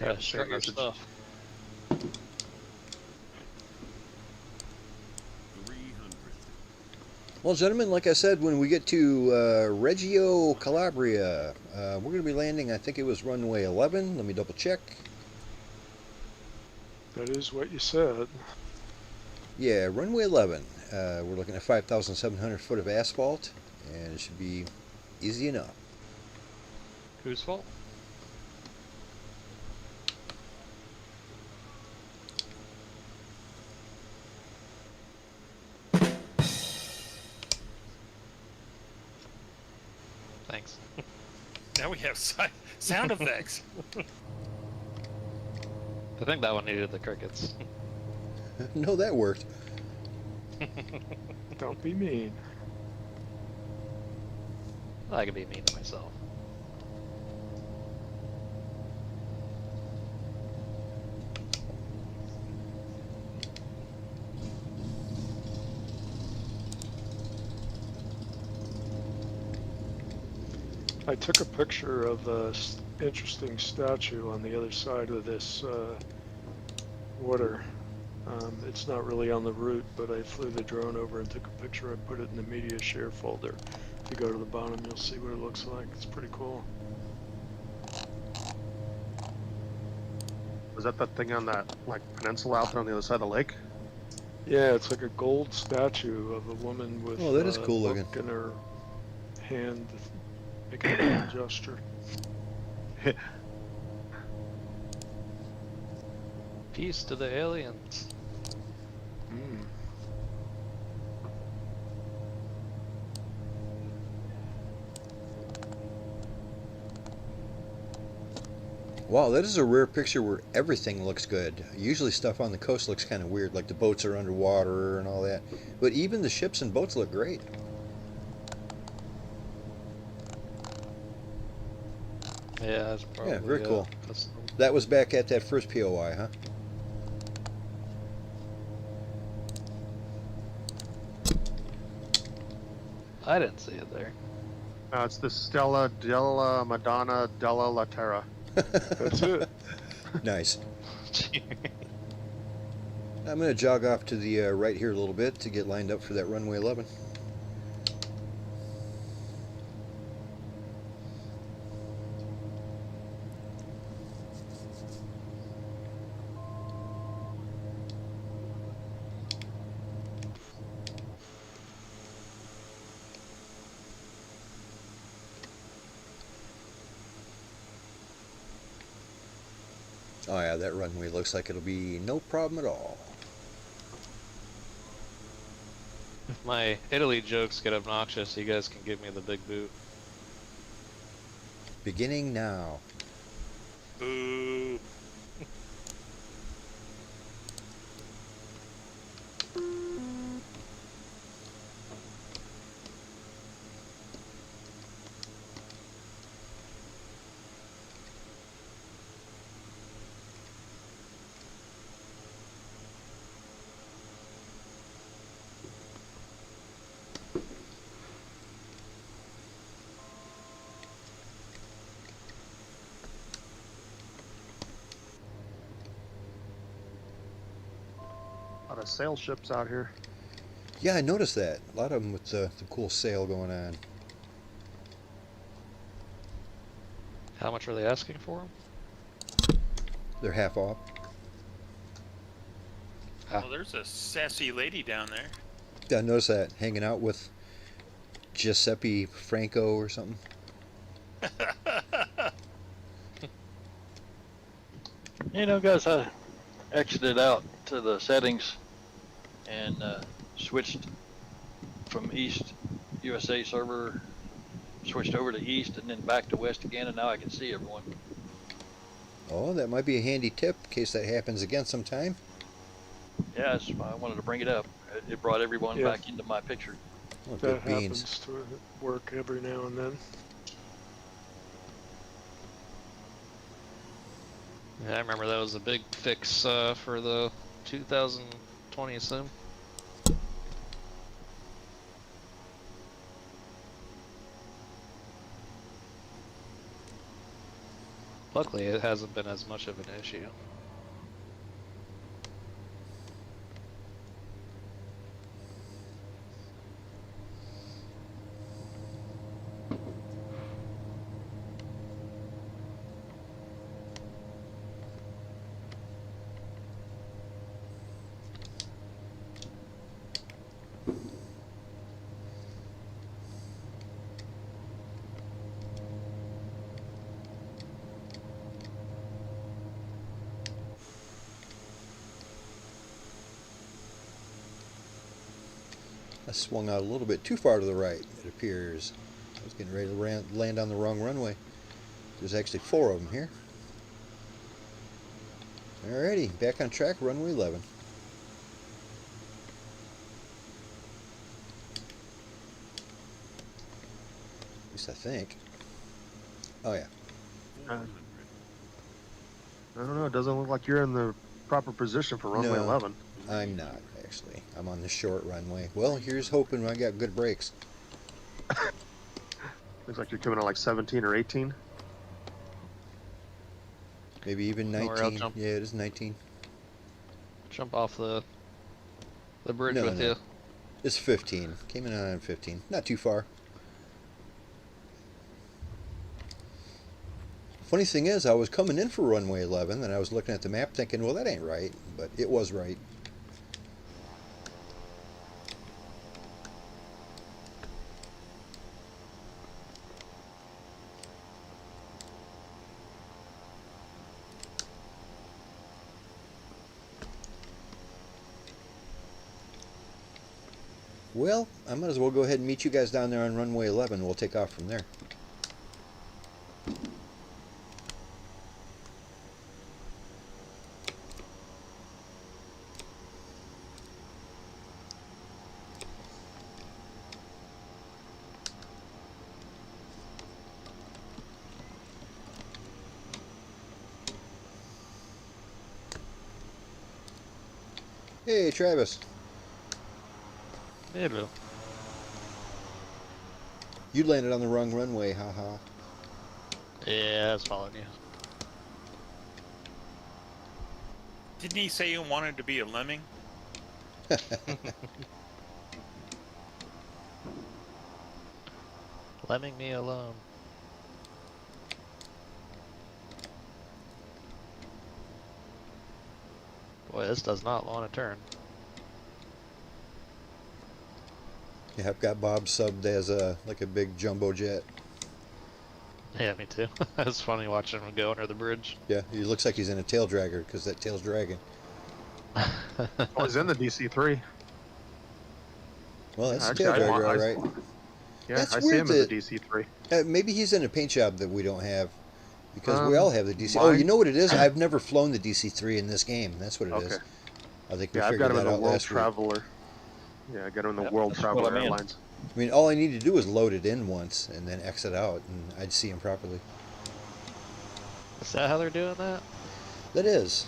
Yeah, strut your stuff. 300. Well, gentlemen, like I said, when we get to Reggio, Calabria, we're going to be landing, I think it was runway 11. Let me double check. That is what you said. Yeah, runway 11. We're looking at 5,700 foot of asphalt, and it should be easy enough. Whose fault? Thanks. Now we have sound effects. I think that one needed the crickets. No, that worked. Don't be mean. I can be mean to myself. I took a picture of a interesting statue on the other side of this water. It's not really on the route, but I flew the drone over and took a picture. I put it in the media share folder. If you go to the bottom, you'll see what it looks like. It's pretty cool. Was that thing on that like peninsula out there on the other side of the lake? Yeah, it's like a gold statue of a woman with Oh, that is cool a book looking. in her hand, making a hand gesture. Peace to the aliens. Mm. Wow, that is a rare picture where everything looks good. Usually stuff on the coast looks kind of weird, like the boats are underwater and all that. But even the ships and boats look great. Yeah, that's probably very cool. custom. That was back at that first POI, huh? I didn't see it there. It's the Stella della Madonna della Laterra. That's it. Nice. I'm going to jog off to the right here a little bit to get lined up for that runway 11. Oh yeah, that runway looks like it'll be no problem at all. If my Italy jokes get obnoxious, you guys can give me the big boot. Beginning now. Boo. A lot of sail ships out here. Yeah, I noticed that. A lot of them with the cool sale going on. How much are they asking for them? They're half off. Ah. Well, there's a sassy lady down there. Yeah, I noticed that. Hanging out with Giuseppe Franco or something. You know, guys, I exited out to the settings and switched from East USA server, switched over to East and then back to West again, and now I can see everyone. Oh, that might be a handy tip in case that happens again sometime. Yeah, that's why I wanted to bring it up. It brought everyone Yeah. back into my picture. Oh, That good beans. happens to work every now and then. Yeah, I remember that was a big fix for the 2020 sim. Luckily, it hasn't been as much of an issue. I swung out a little bit too far to the right, it appears. I was getting ready to land on the wrong runway. There's actually 4 of them here. Alrighty, back on track, runway 11. At least I think. Oh yeah. 400. I don't know. It doesn't look like you're in the proper position for runway No. 11. I'm not, actually. I'm on the short runway. Well, here's hoping I got good brakes. Looks like you're coming on like 17 or 18. Maybe even Don't worry, I'll 19. jump. Yeah, it is 19. Jump off the bridge No, with no. you. It's 15. Came in on 15. Not too far. Funny thing is, I was coming in for runway 11, and I was looking at the map thinking, well, that ain't right. But it was right. Well, I might as well go ahead and meet you guys down there on runway 11. We'll take off from there. Hey, Travis. Hello. You landed on the wrong runway, haha. Yeah, I was following you. Didn't he say he wanted to be a lemming? Lemming me alone. Boy, this does not want to turn. Yeah, I've got Bob subbed as like a big jumbo jet. Yeah, me too. It's funny watching him go under the bridge. Yeah, he looks like he's in a tail dragger because that tail's dragging. Oh, he's in the DC3. Well, that's Actually, a tail I dragger, want- all I- right. Yeah, That's I see weird him in the that- DC3. Maybe he's in a paint job that we don't have. Because we Um, all have the DC. Oh, mine- you know what it is? I've never flown the DC3 in this game. That's what it is. Okay. I think we Yeah, I've figured got him that in the out World last week. Traveler. Yeah, I got him in the Yep, World that's Traveler what I mean. Airlines. I mean, all I need to do is load it in once and then exit out, and I'd see him properly. Is that how they're doing that? That is.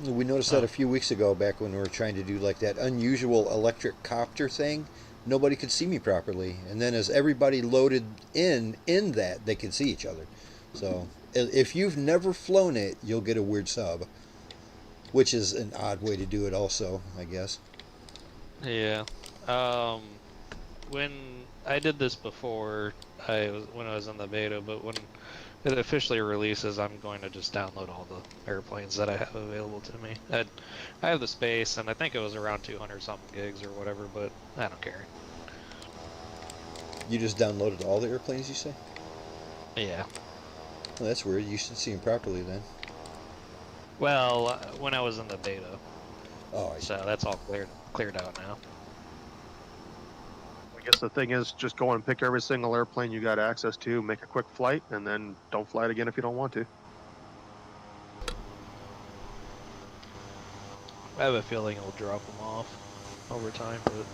We noticed that a few weeks ago back when we were trying to do like that unusual electric copter thing. Nobody could see me properly. And then as everybody loaded in that, they could see each other. So if you've never flown it, you'll get a weird sub. Which is an odd way to do it also, I guess. Yeah. When I did this before, when I was in the beta, but when it officially releases, I'm going to just download all the airplanes that I have available to me. I have the space, and I think it was around 200 something gigs or whatever, but I don't care. You just downloaded all the airplanes, you say? Yeah. Well, that's weird. You should see them properly then. Well, when I was in the beta, Oh, I see. so that's all cleared out now. I guess the thing is just go and pick every single airplane you got access to, make a quick flight, and then don't fly it again if you don't want to. I have a feeling it'll drop them off over time, but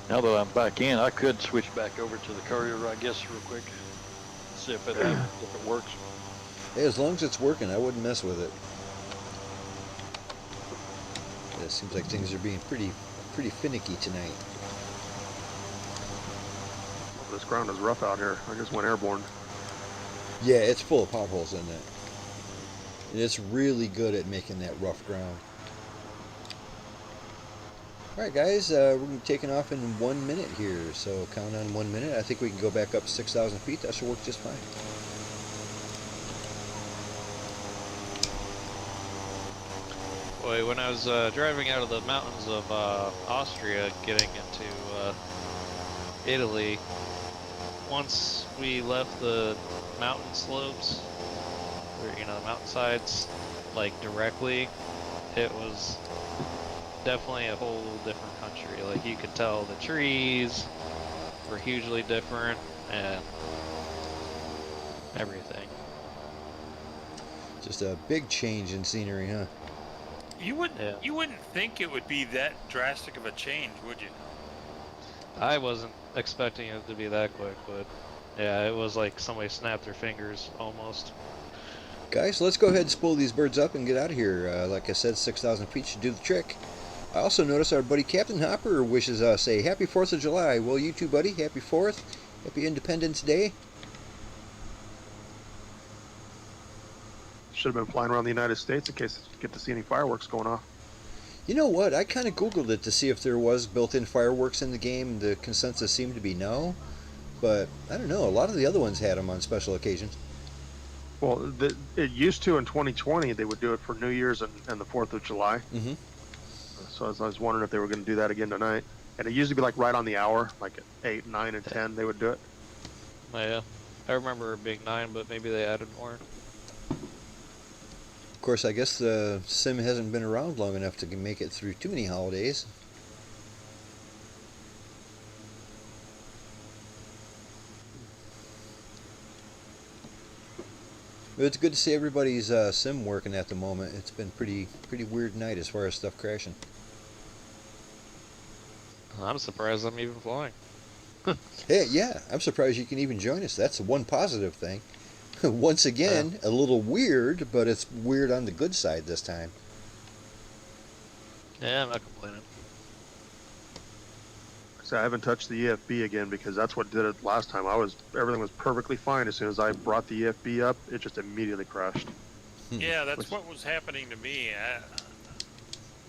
Now that I'm back in, I could switch back over to the courier, I guess, real quick. See if it works. Hey, as long as it's working, I wouldn't mess with it. It seems like things are being pretty finicky tonight. This ground is rough out here. I just went airborne. Yeah, it's full of potholes in it. And it's really good at making that rough ground. Alright guys, we're going to be taking off in 1 minute here, so count on 1 minute. I think we can go back up 6,000 feet. That should work just fine. boy, when I was driving out of the mountains of Austria, getting into Italy, once we left the mountain slopes, or the mountainsides, like directly, it was definitely a whole different country. Like you could tell the trees were hugely different and everything. Just a big change in scenery, huh? You wouldn't think it would be that drastic of a change, would you? I wasn't expecting it to be that quick, but yeah, it was like somebody snapped their fingers almost. Guys, let's go ahead and spool these birds up and get out of here. Like I said, 6,000 feet should do the trick. I also noticed our buddy Captain Hopper wishes us a happy 4th of July. Well, you too, buddy. Happy 4th. Happy Independence Day. Should have been flying around the United States in case you get to see any fireworks going off. You know what? I kind of Googled it to see if there was built-in fireworks in the game. The consensus seemed to be no. But, I don't know. A lot of the other ones had them on special occasions. Well, it used to in 2020. They would do it for New Year's and the 4th of July. Mm-hmm. So I was wondering if they were going to do that again tonight. And it used to be like right on the hour, like at 8, 9, and 10 they would do it. Yeah, I remember it being 9, but maybe they added more. Of course, I guess the sim hasn't been around long enough to make it through too many holidays. But it's good to see everybody's sim working at the moment. It's been pretty weird night as far as stuff crashing. I'm surprised I'm even flying. Hey, yeah, I'm surprised you can even join us. That's the one positive thing. Once again, a little weird, but it's weird on the good side this time. Yeah, I'm not complaining. So I haven't touched the EFB again because that's what did it last time. Everything was perfectly fine. As soon as I brought the EFB up, it just immediately crashed. Yeah, that's what was happening to me.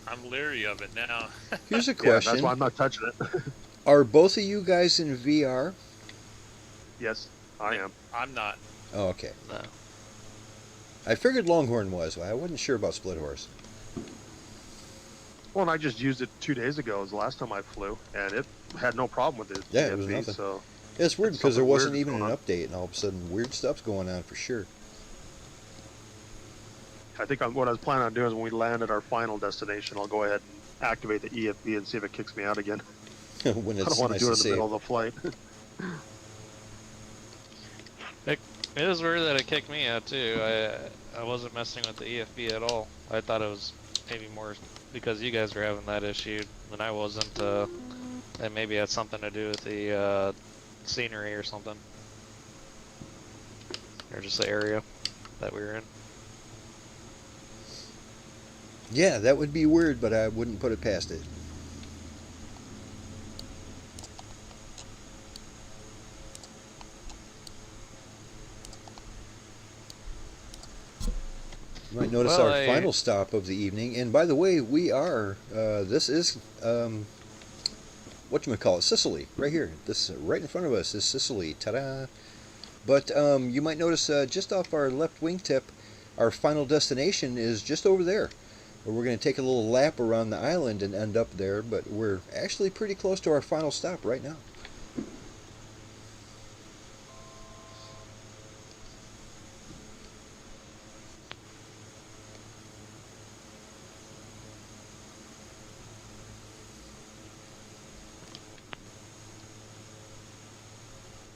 I'm leery of it now. Here's a Yeah, question. that's why I'm not touching it. Are both of you guys in VR? Yes, I am. I'm not. Oh, okay. No. I figured Longhorn was. I wasn't sure about Split Horse. Well, and I just used it 2 days ago. It was the last time I flew, and it had no problem with it. Yeah, it was nothing. So It's weird because there something wasn't weird even an going on. update, and all of a sudden weird stuff's going on for sure. I think what I was planning on doing is when we land at our final destination, I'll go ahead and activate the EFB and see if it kicks me out again. When I it's don't want to nice do it to in the see. middle of the flight. It is weird that it kicked me out too. I wasn't messing with the EFB at all. I thought it was maybe more because you guys were having that issue and I wasn't. And maybe it had something to do with the scenery or something, or just the area that we were in. Yeah, that would be weird, but I wouldn't put it past it. You might notice Well, our final stop of the evening. And by the way, we are, this is, whatchamacallit, Sicily, right here. This, right in front of us is Sicily. Ta-da! But you might notice just off our left wingtip, our final destination is just over there. We're going to take a little lap around the island and end up there, but we're actually pretty close to our final stop right now.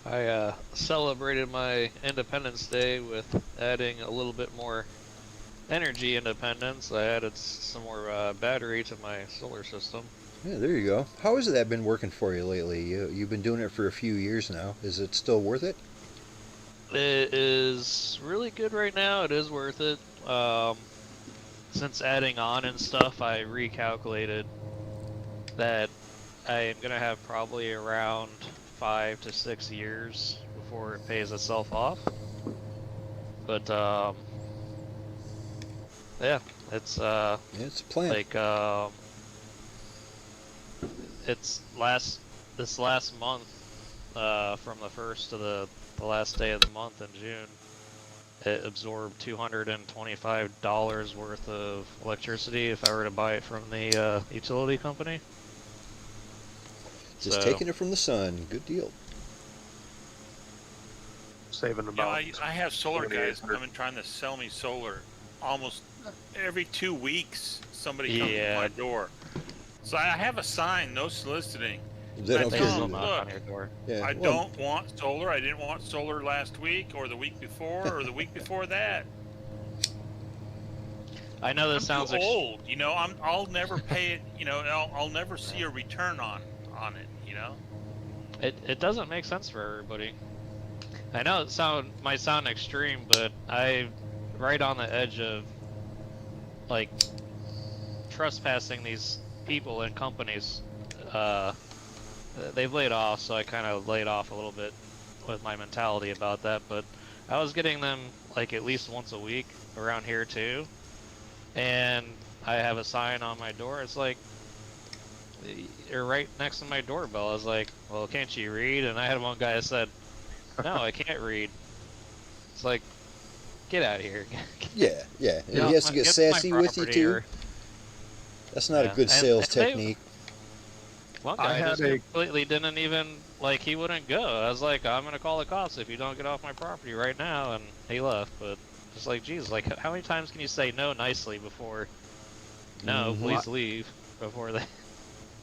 I celebrated my Independence Day with adding a little bit more energy independence. I added some more battery to my solar system. Yeah, there you go. How has that been working for you lately? You've been doing it for a few years now. Is it still worth it? It is really good right now. It is worth it. Since adding on and stuff, I recalculated that I am going to have probably around 5 to 6 years before it pays itself off. But yeah, it's Yeah, it's a plan. like it's this last month, from the first to the last day of the month in June, it absorbed $225 worth of electricity if I were to buy it from the utility company. Just So- taking it from the sun. Good deal. Saving You know, about. I have solar guys 2,800. coming trying to sell me solar almost every 2 weeks. Somebody comes to Yeah. my door. So I have a sign, no soliciting. They I don't tell care. They'll them, knock look, on your door. Yeah, I well, don't want solar. I didn't want solar last week or the week before or the week before that. I know this I'm sounds too old, you know. I'll never pay it. You know, I'll never see a return on it. You know. it doesn't make sense for everybody. I know it might sound extreme, but I'm right on the edge of like trespassing these people and companies. They've laid off, so I kind of laid off a little bit with my mentality about that. But I was getting them like at least once a week around here too, and I have a sign on my door. It's like, you're right next to my doorbell. I was like, well, can't you read? And I had one guy that said, no, I can't read. It's like, get out of here. yeah, yeah. And Get he has to off get my sassy with you property, too. or- That's not a Yeah. good sales And they- technique. One I guy had just a- completely didn't even, like, he wouldn't go. I was like, I'm gonna call the cops if you don't get off my property right now, and he left. But just like, geez, like, how many times can you say no nicely before, no, Mhm. please leave, before they...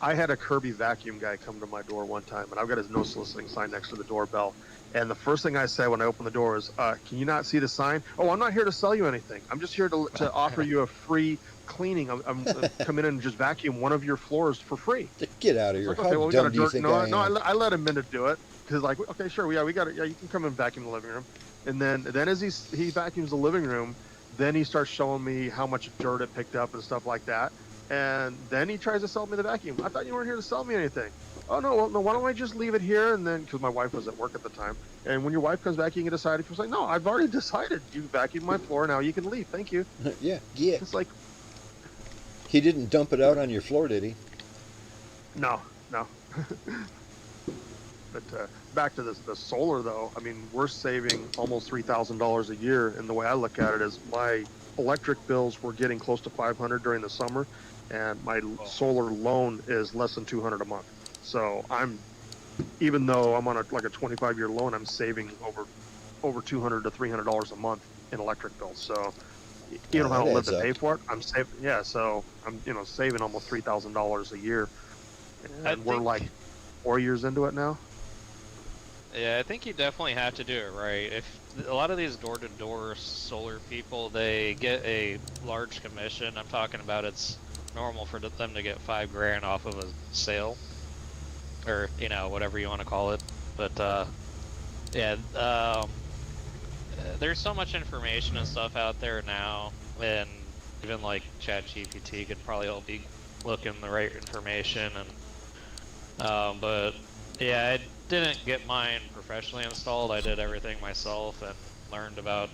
I had a Kirby vacuum guy come to my door one time, and I've got his no soliciting sign next to the doorbell. And the first thing I said when I opened the door is, "Can you not see the sign? Oh, I'm not here to sell you anything. I'm just here to offer you a free cleaning. I'm come in and just vacuum one of your floors for free." Get out of here. Like, How okay, well, we got dumb a do you dirt. think No, I no, am? I let him in to do it because, like, okay, sure, yeah, we got it. Yeah, you can come and vacuum the living room. And then as he vacuums the living room, then he starts showing me how much dirt it picked up and stuff like that. And then he tries to sell me the vacuum. I thought you weren't here to sell me anything. Oh no, well, no. Why don't I just leave it here? And then, because my wife was at work at the time, and when your wife comes back, you can decide if you're like, no, I've already decided. You vacuumed my floor. Now you can leave. Thank you. Yeah, yeah. It's like, He didn't dump it out on your floor, did he? no. But back to the solar though. I mean, we're saving almost $3,000 a year, and the way I look at it is my electric bills were getting close to $500 during the summer, and my solar loan is less than $200 a month. So even though I'm on a 25-year loan, I'm saving over $200 to $300 a month in electric bills. So you know Yeah, how that to live adds to up. pay for it. I'm saving, yeah. So I'm saving almost $3,000 a year, I and we're think- like 4 years into it now. Yeah, I think you definitely have to do it right. If a lot of these door-to-door solar people, they get a large commission. I'm talking about it's normal for them to get $5,000 off of a sale, or whatever you want to call it. But yeah, there's so much information and stuff out there now, and even like ChatGPT could probably help you look in the right information. And but yeah, I didn't get mine professionally installed. I did everything myself and learned about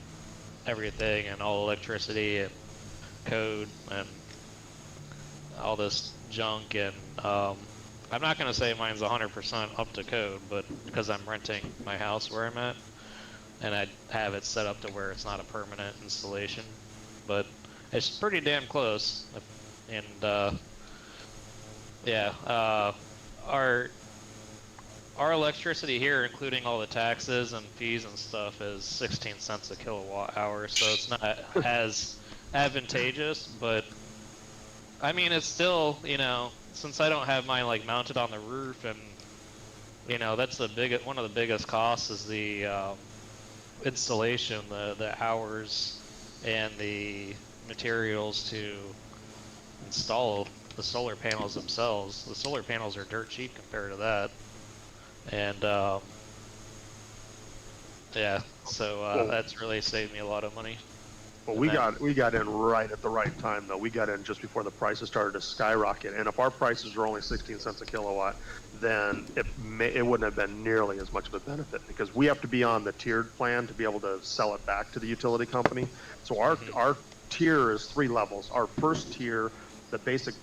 everything and all electricity and code and all this junk. And I'm not gonna say mine's 100% up to code, but because I'm renting my house where I'm at, and I have it set up to where it's not a permanent installation, but it's pretty damn close. And yeah, our electricity here, including all the taxes and fees and stuff, is 16 cents a kilowatt hour, so it's not as advantageous, but I mean, it's still, you know, since I don't have mine like mounted on the roof, and you know, that's one of the biggest costs is the installation, the hours and the materials to install the solar panels themselves. The solar panels are dirt cheap compared to that. And yeah, so that's really saved me a lot of money. Well, we got in right at the right time though. We got in just before the prices started to skyrocket. And if our prices were only 16 cents a kilowatt, then it wouldn't have been nearly as much of a benefit, because we have to be on the tiered plan to be able to sell it back to the utility company. So our tier is 3 levels. Our first tier, the basic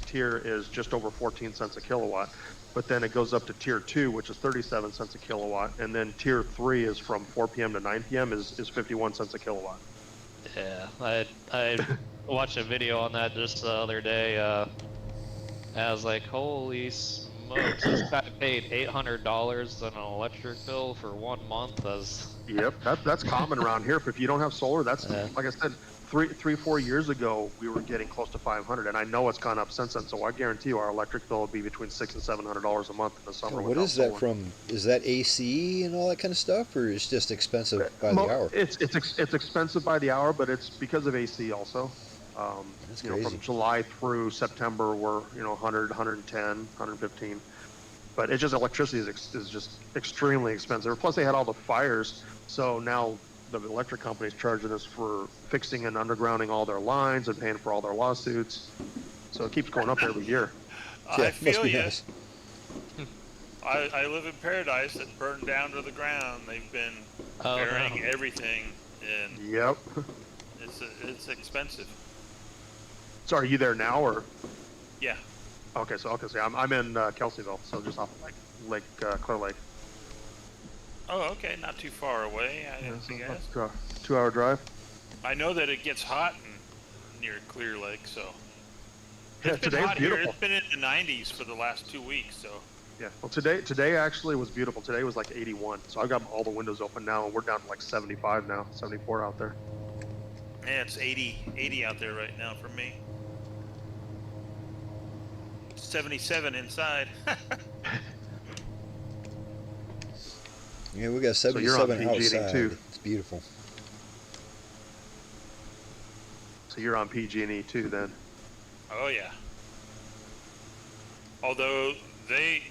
tier, is just over 14 cents a kilowatt. But then it goes up to tier 2, which is 37 cents a kilowatt, and then tier 3 is from 4 p.m. to 9 p.m. is 51 cents a kilowatt. Yeah, I watched a video on that just the other day. I was like, holy smokes, this guy paid $800 on an electric bill for 1 month. Yep, that's common around here. If you don't have solar, that's like I said, 4 years ago we were getting close to 500, and I know it's gone up since then. So I guarantee you, our electric bill will be between $600 and $700 a month in the summer. What is that from? Is that AC and all that kind of stuff, or is it just expensive by the hour? It's expensive by the hour, but it's because of AC also. That's you know, crazy. from July through September, we're 100, 110, 115. But it's just electricity is just extremely expensive. Plus, they had all the fires, so now the electric company's charging us for fixing and undergrounding all their lines and paying for all their lawsuits. So it keeps going up every year. I feel you. Nice. I live in Paradise that burned down to the ground. They've been burying everything, and Yep. it's expensive. So are you there now, or? Yeah. Okay, so I'm in Kelseyville, so just off of Clear Lake. Oh, okay, not too far away. I didn't think it was. 2-hour drive. I know that it gets hot near Clear Lake, so Yeah, it's been today's hot beautiful. here. It's been in the 90s for the last 2 weeks, so Yeah. Well, today actually was beautiful. Today was like 81, so I've got all the windows open now, and we're down to like 75 now, 74 out there. yeah, it's 80 out there right now for me. 77 inside. Yeah, we got So you're on 77 PG&E outside. too. It's beautiful. So you're on PG&E too, then. Oh yeah. Although they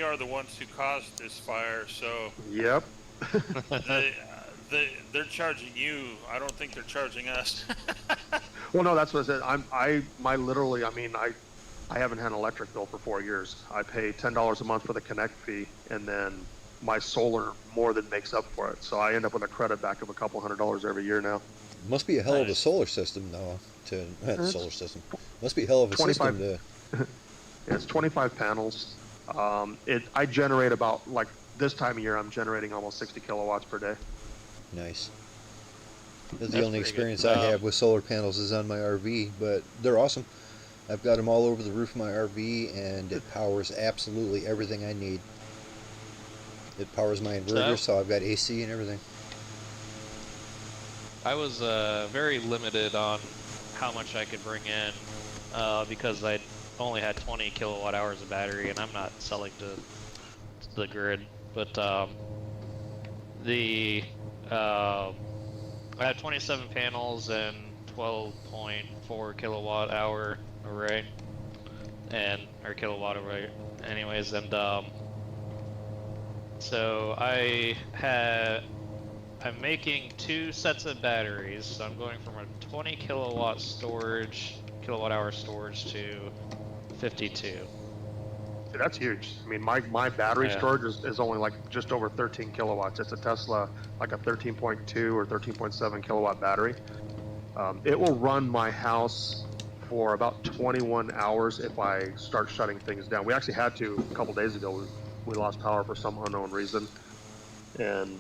are the ones who caused this fire, so Yep. they're charging you. I don't think they're charging us. Well, no, that's what I said. I haven't had an electric bill for 4 years. I pay $10 a month for the connect fee, and then my solar more than makes up for it. So I end up with a credit back of a couple $100 every year now. Must be a hell of a Nice. solar system, though. It's Solar system. Must be a hell of a 25 system to. Yeah, it's 25 panels. I generate about, like this time of year, I'm generating almost 60 kilowatts per day. Nice. That's the That's only pretty experience good. I have with solar panels is on my RV, but they're awesome. I've got them all over the roof of my RV, and it powers absolutely everything I need. It powers my inverter, so I've got AC and everything. I was very limited on how much I could bring in because I only had 20 kilowatt hours of battery, and I'm not selling to the grid. But I have 27 panels and 12.4 kilowatt hour array, or kilowatt array, anyways, and so I'm making 2 sets of batteries, so I'm going from a 20 kilowatt hour storage to 52. That's huge. I mean, my battery Yeah. storage is only like just over 13 kilowatts. It's a Tesla, like a 13.2 or 13.7 kilowatt battery. It will run my house for about 21 hours if I start shutting things down. We actually had to a couple days ago. We lost power for some unknown reason, and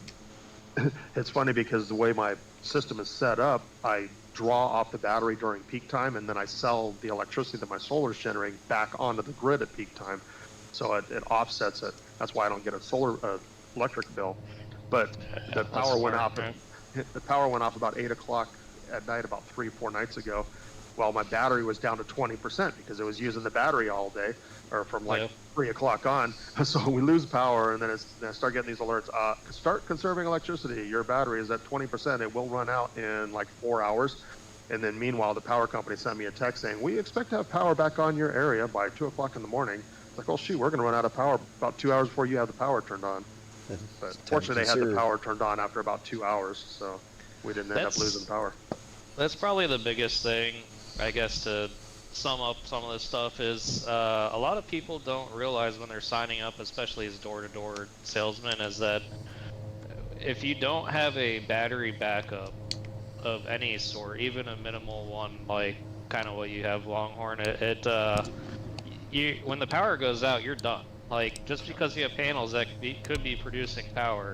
it's funny because the way my system is set up, I draw off the battery during peak time, and then I sell the electricity that my solar is generating back onto the grid at peak time. So it offsets it. That's why I don't get a solar electric bill. But the power went off. The power went off about 8 o'clock at night, about 4 nights ago. Well, my battery was down to 20% because it was using the battery all day, or from like 3 o'clock on. So we lose power, and then I start getting these alerts. Start conserving electricity. Your battery is at 20%. It will run out in like 4 hours. And then meanwhile, the power company sent me a text saying, we expect to have power back on your area by 2 o'clock in the morning. It's like, oh, shoot, we're going to run out of power about 2 hours before you have the power turned on. But fortunately, they had the power turned on after about 2 hours, so we didn't end up losing power. That's probably the biggest thing, I guess, to sum up some of this stuff is a lot of people don't realize when they're signing up, especially as door-to-door salesmen, is that if you don't have a battery backup of any sort, even a minimal one, like kind of what you have Longhorn, when the power goes out, you're done. Like, just because you have panels that could be producing power,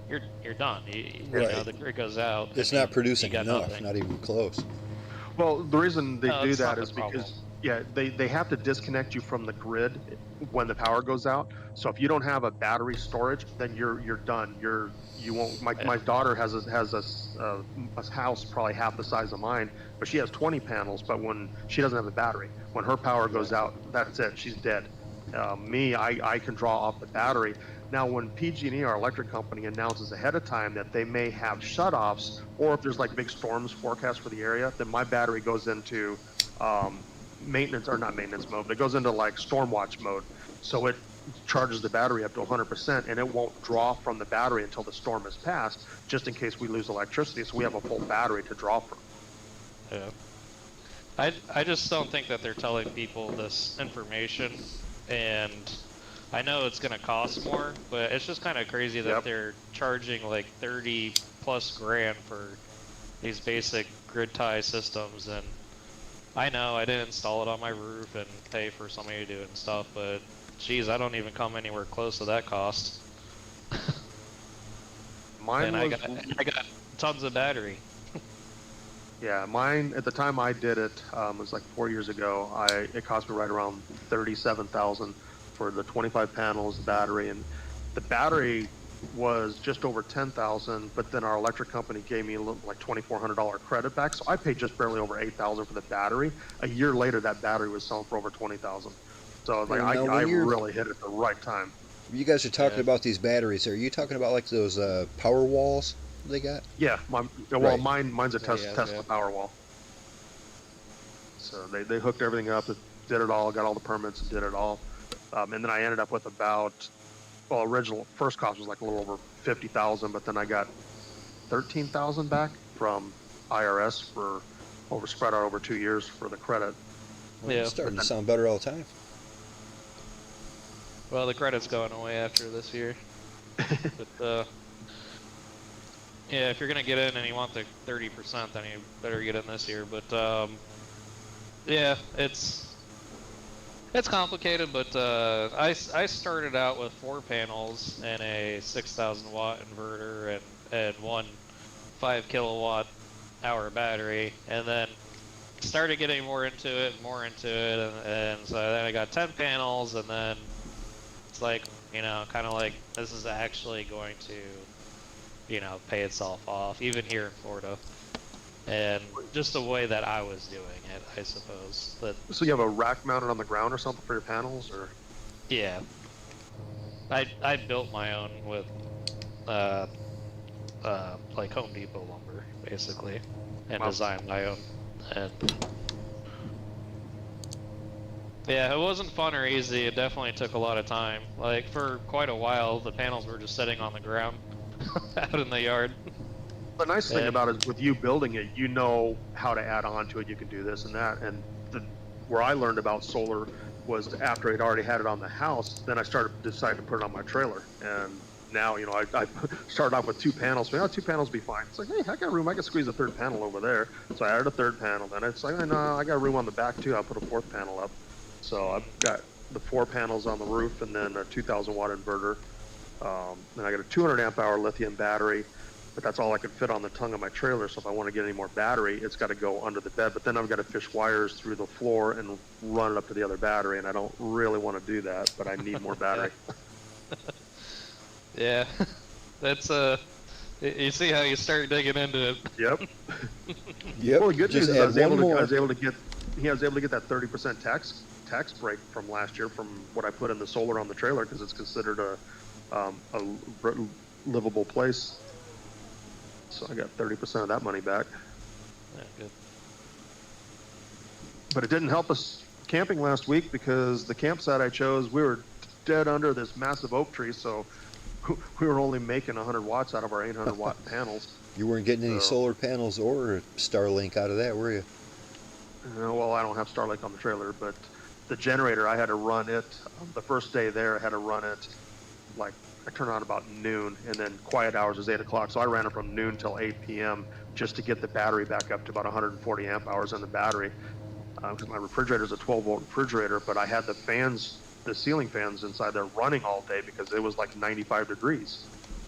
you're done. You know, the grid goes out. It's not producing enough, nothing. not even close. Well, the reason they do that is problem. because, they have to disconnect you from the grid when the power goes out. So if you don't have a battery storage, then you're done. You won't. My daughter has a house probably half the size of mine, but she has 20 panels. But when she doesn't have a battery, when her power goes out, that's it. She's dead. I can draw off the battery. Now, when PG&E, our electric company, announces ahead of time that they may have shutoffs, or if there's like big storms forecast for the area, then my battery goes into maintenance, or not maintenance mode, but it goes into like storm watch mode. So it charges the battery up to 100%, and it won't draw from the battery until the storm has passed, just in case we lose electricity. So we have a full battery to draw from. Yeah. I just don't think that they're telling people this information, and I know it's going to cost more, but it's just kind of crazy that they're charging like 30 plus grand for these basic grid tie systems. And I know I didn't install it on my roof and pay for somebody to do it and stuff, but geez, I don't even come anywhere close to that cost. Mine and I got tons of battery. Yeah, mine at the time I did it was like 4 years ago. It cost me right around $37,000 for the 25 panels, the battery, and the battery was just over $10,000. But then our electric company gave me like $2,400 credit back, so I paid just barely over $8,000 for the battery. A year later, that battery was selling for over $20,000. So like I really hit it at the right time. You guys are talking about these batteries. Are you talking about like those power walls they got? Yeah, mine's a Tesla Powerwall. So they hooked everything up, did it all, got all the permits, and did it all. And then I ended up with original first cost was like a little over $50,000, but then I got $13,000 back from IRS spread out over 2 years for the credit. Well, it's starting to sound better all the time. Well, the credit's going away after this year. But yeah, if you're gonna get in and you want the 30%, then you better get in this year. But yeah, it's complicated. But I started out with 4 panels and a 6,000 watt inverter and one 5 kilowatt hour battery, and then started getting more into it, and so then I got 10 panels, and then it's like, you know, kind of like this is actually going to, you know, pay itself off, even here in Florida. And just the way that I was doing it, I suppose. So you have a rack mounted on the ground or something for your panels, or? Yeah. I built my own with like Home Depot lumber, basically, and designed my own. And yeah, it wasn't fun or easy. It definitely took a lot of time. Like, for quite a while, the panels were just sitting on the ground out in the yard. The nice thing about it is with you building it, you know how to add on to it. You can do this and that. And where I learned about solar was after I'd already had it on the house, then I decided to put it on my trailer. And now, I started off with 2 panels. So, 2 panels would be fine. It's like, hey, I got room. I can squeeze a 3rd panel over there. So I added a 3rd panel. Then it's like, no, I got room on the back too. I'll put a 4th panel up. So I've got the 4 panels on the roof and then a 2,000 watt inverter. Then I got a 200 amp hour lithium battery, but that's all I could fit on the tongue of my trailer. So if I want to get any more battery, it's got to go under the bed. But then I've got to fish wires through the floor and run it up to the other battery. And I don't really want to do that, but I need more battery. Yeah, that's you see how you start digging into it. Yep. Yep. Well, the good news Just is I was add one able more. to get that 30% tax break from last year from what I put in the solar on the trailer because it's considered a livable place. So I got 30% of that money back. Yeah, good. But it didn't help us camping last week because the campsite I chose, we were dead under this massive oak tree, so we were only making 100 watts out of our 800 watt panels. You weren't getting any So- solar panels or Starlink out of that, were you? Well, I don't have Starlink on the trailer, but the generator, I had to run it. The first day there, I had to run it like I turned on about noon, and then quiet hours is 8 o'clock. So I ran it from noon till 8 p.m. just to get the battery back up to about 140 amp hours in the battery. Because my refrigerator is a 12-volt refrigerator, but I had the fans, the ceiling fans inside there running all day because it was like 95 degrees.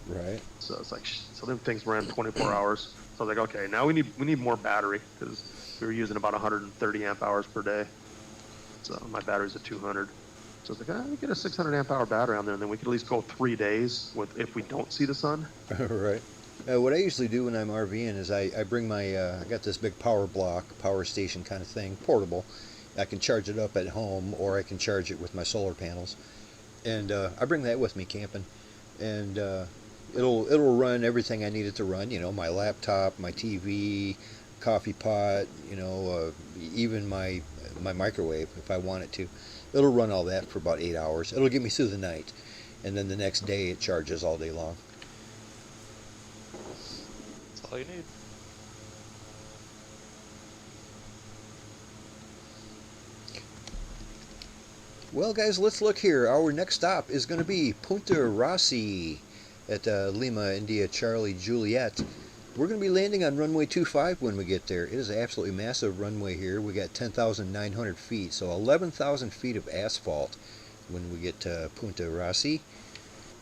Right. So it's like, so them things ran 24 hours. So I was like, okay, now we need more battery because we were using about 130 amp hours per day. So my battery's at 200. So it's like, we get a 600 amp hour battery on there, and then we could at least go 3 days with if we don't see the sun. Right. What I usually do when I'm RVing is I bring my, I got this big power block, power station kind of thing, portable. I can charge it up at home or I can charge it with my solar panels. And I bring that with me camping. And it'll run everything I need it to run, my laptop, my TV, coffee pot, even my microwave if I want it to. It'll run all that for about 8 hours. It'll get me through the night. And then the next day it charges all day long. That's all you need. Well, guys, let's look here. Our next stop is going to be Punta Raisi at Lima, India, Charlie, Juliet. We're going to be landing on runway 25 when we get there. It is an absolutely massive runway here. We got 10,900 feet, so 11,000 feet of asphalt when we get to Punta Raisi.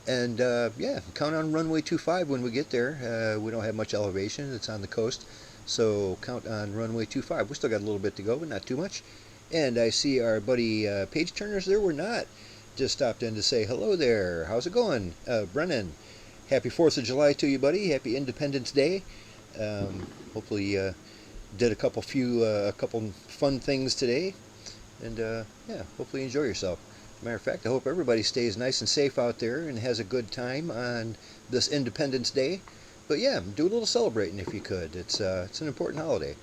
And yeah, count on runway 25 when we get there. We don't have much elevation. It's on the coast, so count on runway 25. We still got a little bit to go, but not too much. And I see our buddy Page Turners there. We're not. Just stopped in to say hello there. How's it going? Brennan, happy 4th of July to you, buddy. Happy Independence Day. Hopefully you did a couple fun things today. And yeah, hopefully you enjoy yourself. Matter of fact, I hope everybody stays nice and safe out there and has a good time on this Independence Day. But yeah, do a little celebrating if you could. It's an important holiday.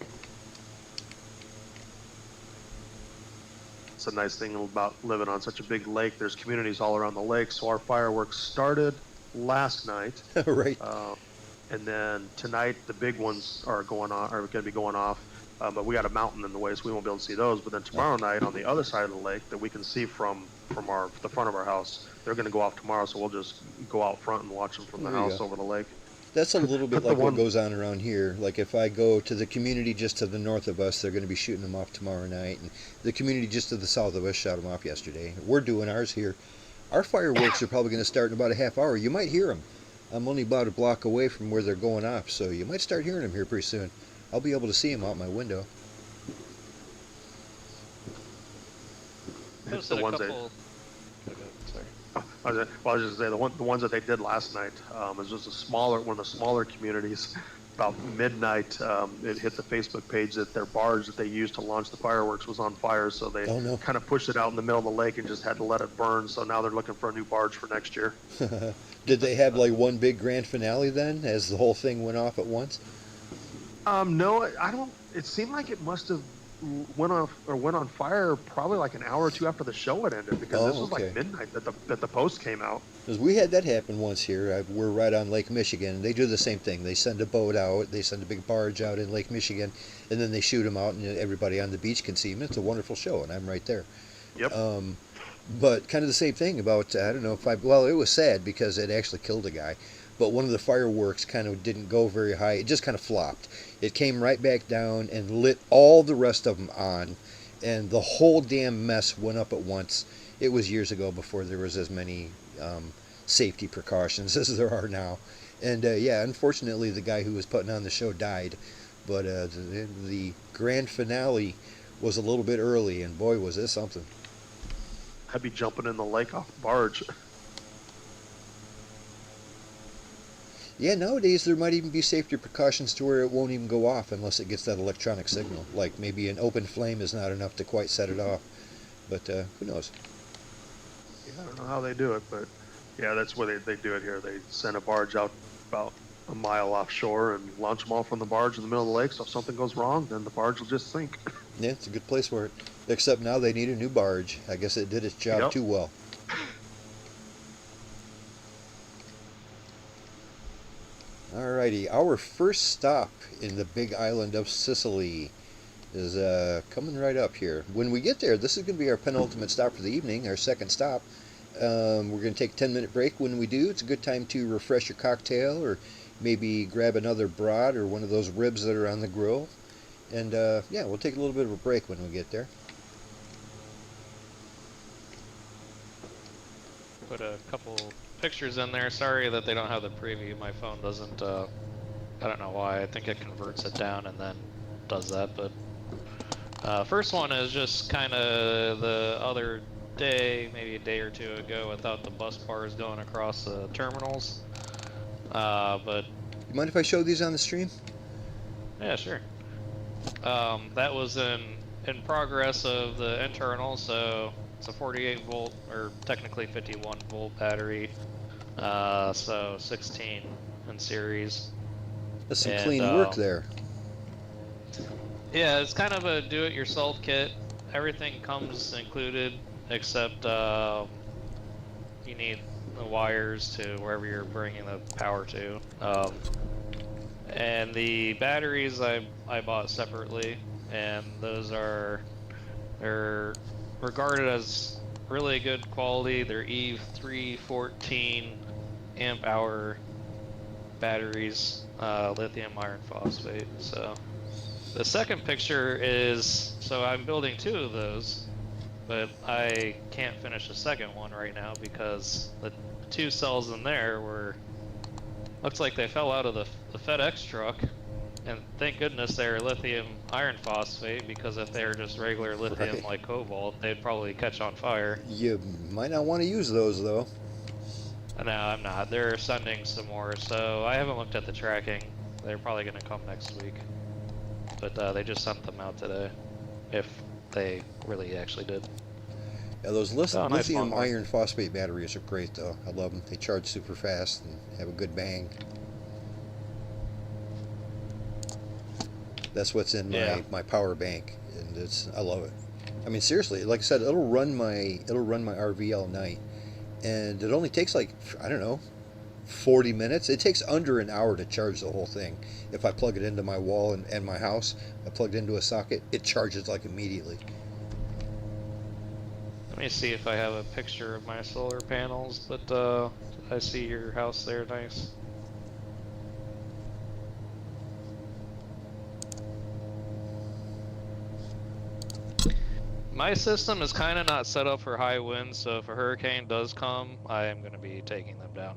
It's a nice thing about living on such a big lake. There's communities all around the lake. So our fireworks started last night. Right. And then tonight the big ones are going to be going off. But we got a mountain in the way, so we won't be able to see those. But then tomorrow night on the other side of the lake that we can see from the front of our house, they're going to go off tomorrow. So we'll just go out front and watch them from the There you house go. over the lake. That's a little bit The like what one- goes on around here. Like if I go to the community just to the north of us, they're going to be shooting them off tomorrow night. And the community just to the south of us shot them off yesterday. We're doing ours here. Our fireworks are probably going to start in about a half hour. You might hear them. I'm only about a block away from where they're going off, so you might start hearing them here pretty soon. I'll be able to see them out my window. Noticed The that a ones that- couple. Okay, sorry. I was just going to say the ones that they did last night is just one of the smaller communities. About midnight, it hit the Facebook page that their barge that they used to launch the fireworks was on fire, so they Oh, no. kind of pushed it out in the middle of the lake and just had to let it burn. So now they're looking for a new barge for next year. Did they have like one big grand finale then, as the whole thing went off at once? No, I don't. It seemed like it must have went on fire probably like an hour or two after the show had ended because this was okay. like midnight that the post came out. Because we had that happen once here. We're right on Lake Michigan, and they do the same thing. They send a boat out, they send a big barge out in Lake Michigan, and then they shoot them out, and everybody on the beach can see them. It's a wonderful show, and I'm right there. Yep. But kind of the same thing about, I don't know if well, it was sad because it actually killed a guy. But one of the fireworks kind of didn't go very high. It just kind of flopped. It came right back down and lit all the rest of them on. And the whole damn mess went up at once. It was years ago before there was as many safety precautions as there are now. And yeah, unfortunately, the guy who was putting on the show died. But the grand finale was a little bit early, and boy, was this something. I'd be jumping in the lake off the barge. Yeah, nowadays there might even be safety precautions to where it won't even go off unless it gets that electronic signal. Like maybe an open flame is not enough to quite set it off. But who knows? Yeah, I don't know how they do it, but yeah, that's where they do it here. They send a barge out about a mile offshore and launch them all from the barge in the middle of the lake. So if something goes wrong, then the barge will just sink. Yeah, it's a good place for it. Except now they need a new barge. I guess it did its job Yep. too well. Alrighty, our first stop in the big island of Sicily is coming right up here. When we get there, this is going to be our penultimate stop for the evening, our second stop. We're going to take a 10-minute break. When we do, it's a good time to refresh your cocktail or maybe grab another brat or one of those ribs that are on the grill. And yeah, we'll take a little bit of a break when we get there. Put a couple pictures in there. Sorry that they don't have the preview. My phone doesn't, I don't know why. I think it converts it down and then does that. But first one is just kind of the other day, maybe a day or two ago, without the bus bars going across the terminals. But You mind if I show these on the stream? yeah, sure. That was in progress of the internal, so it's a 48 volt, or technically 51 volt battery, so 16 in series. That's some And, clean work there. Yeah, it's kind of a do-it-yourself kit. Everything comes included, except you need the wires to wherever you're bringing the power to. And the batteries I bought separately, and those they're regarded as really good quality. They're EVE 314 amp hour batteries, lithium iron phosphate. So the second picture is, so I'm building 2 of those, but I can't finish the second one right now because the 2 cells in there looks like they fell out of the FedEx truck, and thank goodness they're lithium iron phosphate, because if they were just regular lithium Right. like cobalt, they'd probably catch on fire. You might not want to use those though. No, I'm not. They're sending some more, so I haven't looked at the tracking. They're probably going to come next week. But they just sent them out today, if they really actually did. Yeah, those Oh, nice lithium one. iron phosphate batteries are great though. I love them. They charge super fast and have a good bang. That's what's in Yeah. my power bank, and I love it. I mean, seriously, like I said, it'll run my RV all night, and it only takes like, I don't know, 40 minutes. It takes under an hour to charge the whole thing. If I plug it into my wall and my house, I plug it into a socket, it charges like immediately. Let me see if I have a picture of my solar panels, but I see your house there, nice. My system is kind of not set up for high winds, so if a hurricane does come, I am going to be taking them down.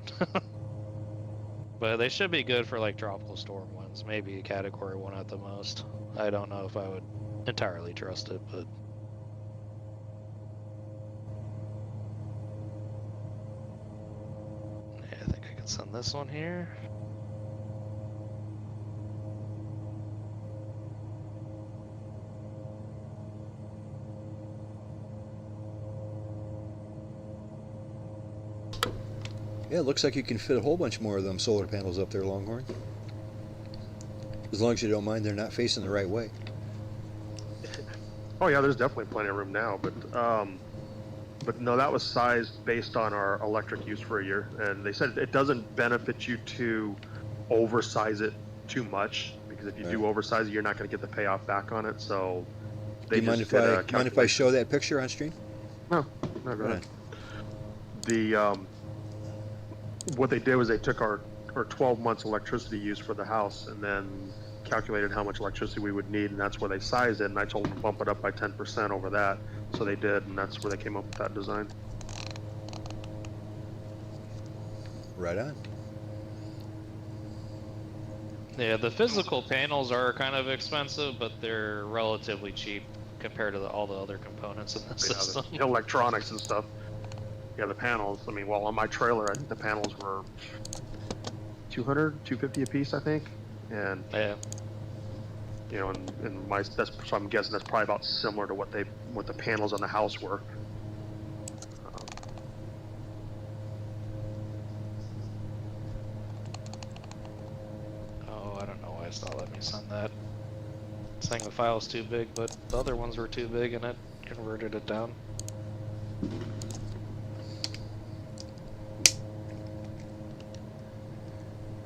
But they should be good for like tropical storm winds, maybe a category 1 at the most. I don't know if I would entirely trust it, but... yeah, I think I can send this one here. Yeah, it looks like you can fit a whole bunch more of them solar panels up there, Longhorn. As long as you don't mind they're not facing the right way. Oh yeah, there's definitely plenty of room now, but no, that was sized based on our electric use for a year, and they said it doesn't benefit you to oversize it too much, because if you do oversize it, you're not going to get the payoff back on it. So Do you mind if I show that picture on stream? No, no, go Right. ahead. The what they did was they took our 12 months electricity use for the house and then calculated how much electricity we would need, and that's where they sized it. And I told them to bump it up by 10% over that, so they did, and that's where they came up with that design. Right on. Yeah, the physical panels are kind of expensive, but they're relatively cheap compared to all the other components in the system. The electronics and stuff. Yeah, the panels. I mean, well, on my trailer, I think the panels were 200, 250 a piece, I think, and Yeah. you know, and my so I'm guessing that's probably about similar to what the panels on the house were. Oh, I don't know why it's not letting me send that. It's saying the file's too big, but the other ones were too big and it converted it down.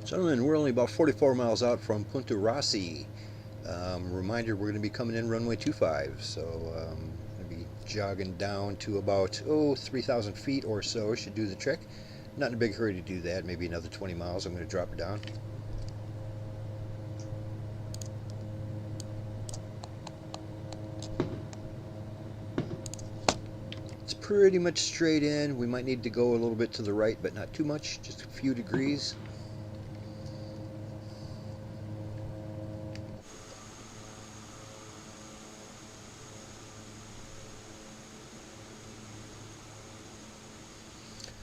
Gentlemen, we're only about 44 miles out from Punta Raisi. Reminder, we're going to be coming in runway 25, so going to be jogging down to about 3,000 feet or so. Should do the trick. Not in a big hurry to do that. Maybe another 20 miles. I'm going to drop it down. It's pretty much straight in. We might need to go a little bit to the right, but not too much. Just a few degrees.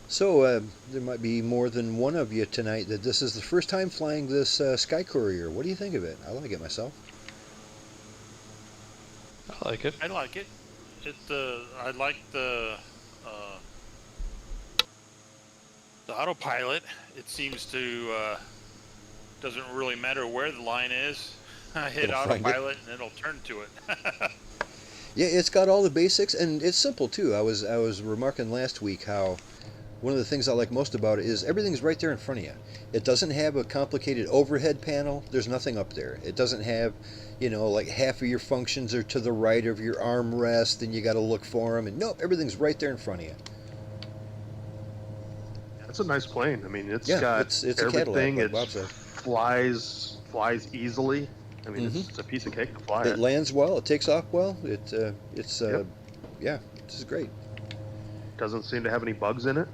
So, there might be more than one of you tonight that this is the first time flying this Skycourier. What do you think of it? I like it myself. I like it. I like it. I like the autopilot. It seems to doesn't really matter where the line is. I hit It'll find it. autopilot and it'll turn to it. Yeah, it's got all the basics, and it's simple too. I was remarking last week how one of the things I like most about it is everything's right there in front of you. It doesn't have a complicated overhead panel. There's nothing up there. It doesn't have, like half of your functions are to the right of your armrest, and you got to look for them. And nope, everything's right there in front of you. It's a nice plane. I mean, it's Yeah, got it's a everything. Cadillac, like Bob It said. flies easily. I mean, Mhm. it's a piece of cake to fly It it. lands well. It takes off well. Yep. Yeah, this is great. Doesn't seem to have any bugs in it.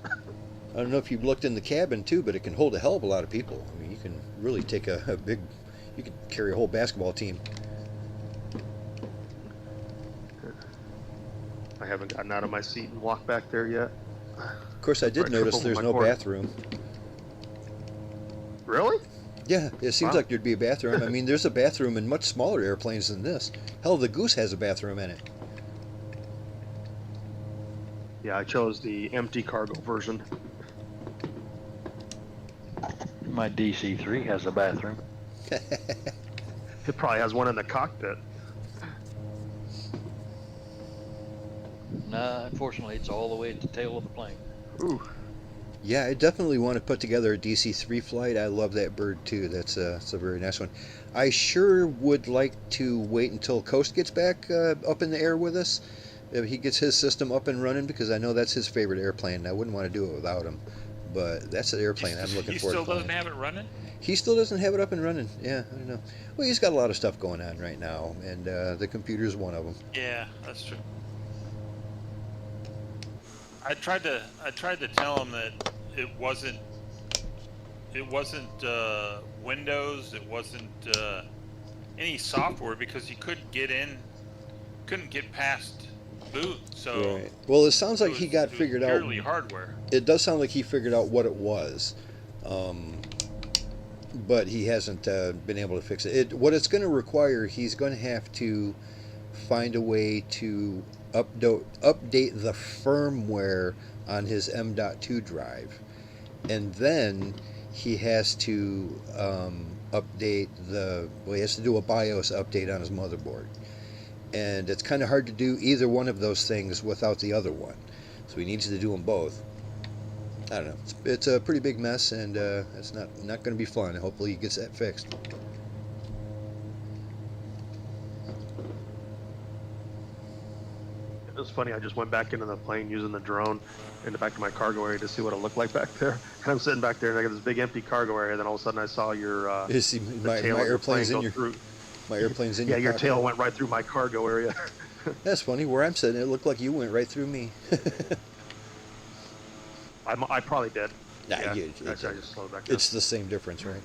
I don't know if you've looked in the cabin too, but it can hold a hell of a lot of people. I mean, you can really take a big, you can carry a whole basketball team. I haven't gotten out of my seat and walked back there yet. Of course, I did Right, notice triple there's my no cord. bathroom. Really? Yeah, it seems Wow. like there'd be a bathroom. I mean, there's a bathroom in much smaller airplanes than this. Hell, the Goose has a bathroom in it. Yeah, I chose the empty cargo version. My DC-3 has a bathroom. It probably has one in the cockpit. Nah, unfortunately, it's all the way at the tail of the plane. Ooh. Yeah, I definitely want to put together a DC-3 flight. I love that bird too. That's a very nice one. I sure would like to wait until Coast gets back up in the air with us. If he gets his system up and running, because I know that's his favorite airplane. I wouldn't want to do it without him. But that's an airplane I'm looking He forward to still doesn't flying. have it running? He still doesn't have it up and running. Yeah, I don't know. Well, he's got a lot of stuff going on right now, and the computer's one of them. Yeah, that's true. I tried to tell him that it wasn't Windows, it wasn't any software, because he couldn't get past boot. So Right. Well, it sounds like he got it was figured out. purely hardware. It does sound like he figured out what it was, but he hasn't been able to fix it. What it's going to require, he's going to have to find a way to update the firmware on his M.2 drive, and then he has to he has to do a BIOS update on his motherboard. And it's kind of hard to do either one of those things without the other one. So he needs to do them both. I don't know. It's a pretty big mess, and it's not going to be fun. Hopefully he gets that fixed. It's funny. I just went back into the plane using the drone in the back of my cargo area to see what it looked like back there. And I'm sitting back there, and I got this big empty cargo area. And then all of a sudden, I saw your You see, the my tail of your plane airplane's in go your through. my airplane's in Yeah, your your cockpit. tail went right through my cargo area. That's funny. Where I'm sitting, it looked like you went right through me. I probably did. Nah, Yeah, you- I just slowed back down. It's the same difference, right?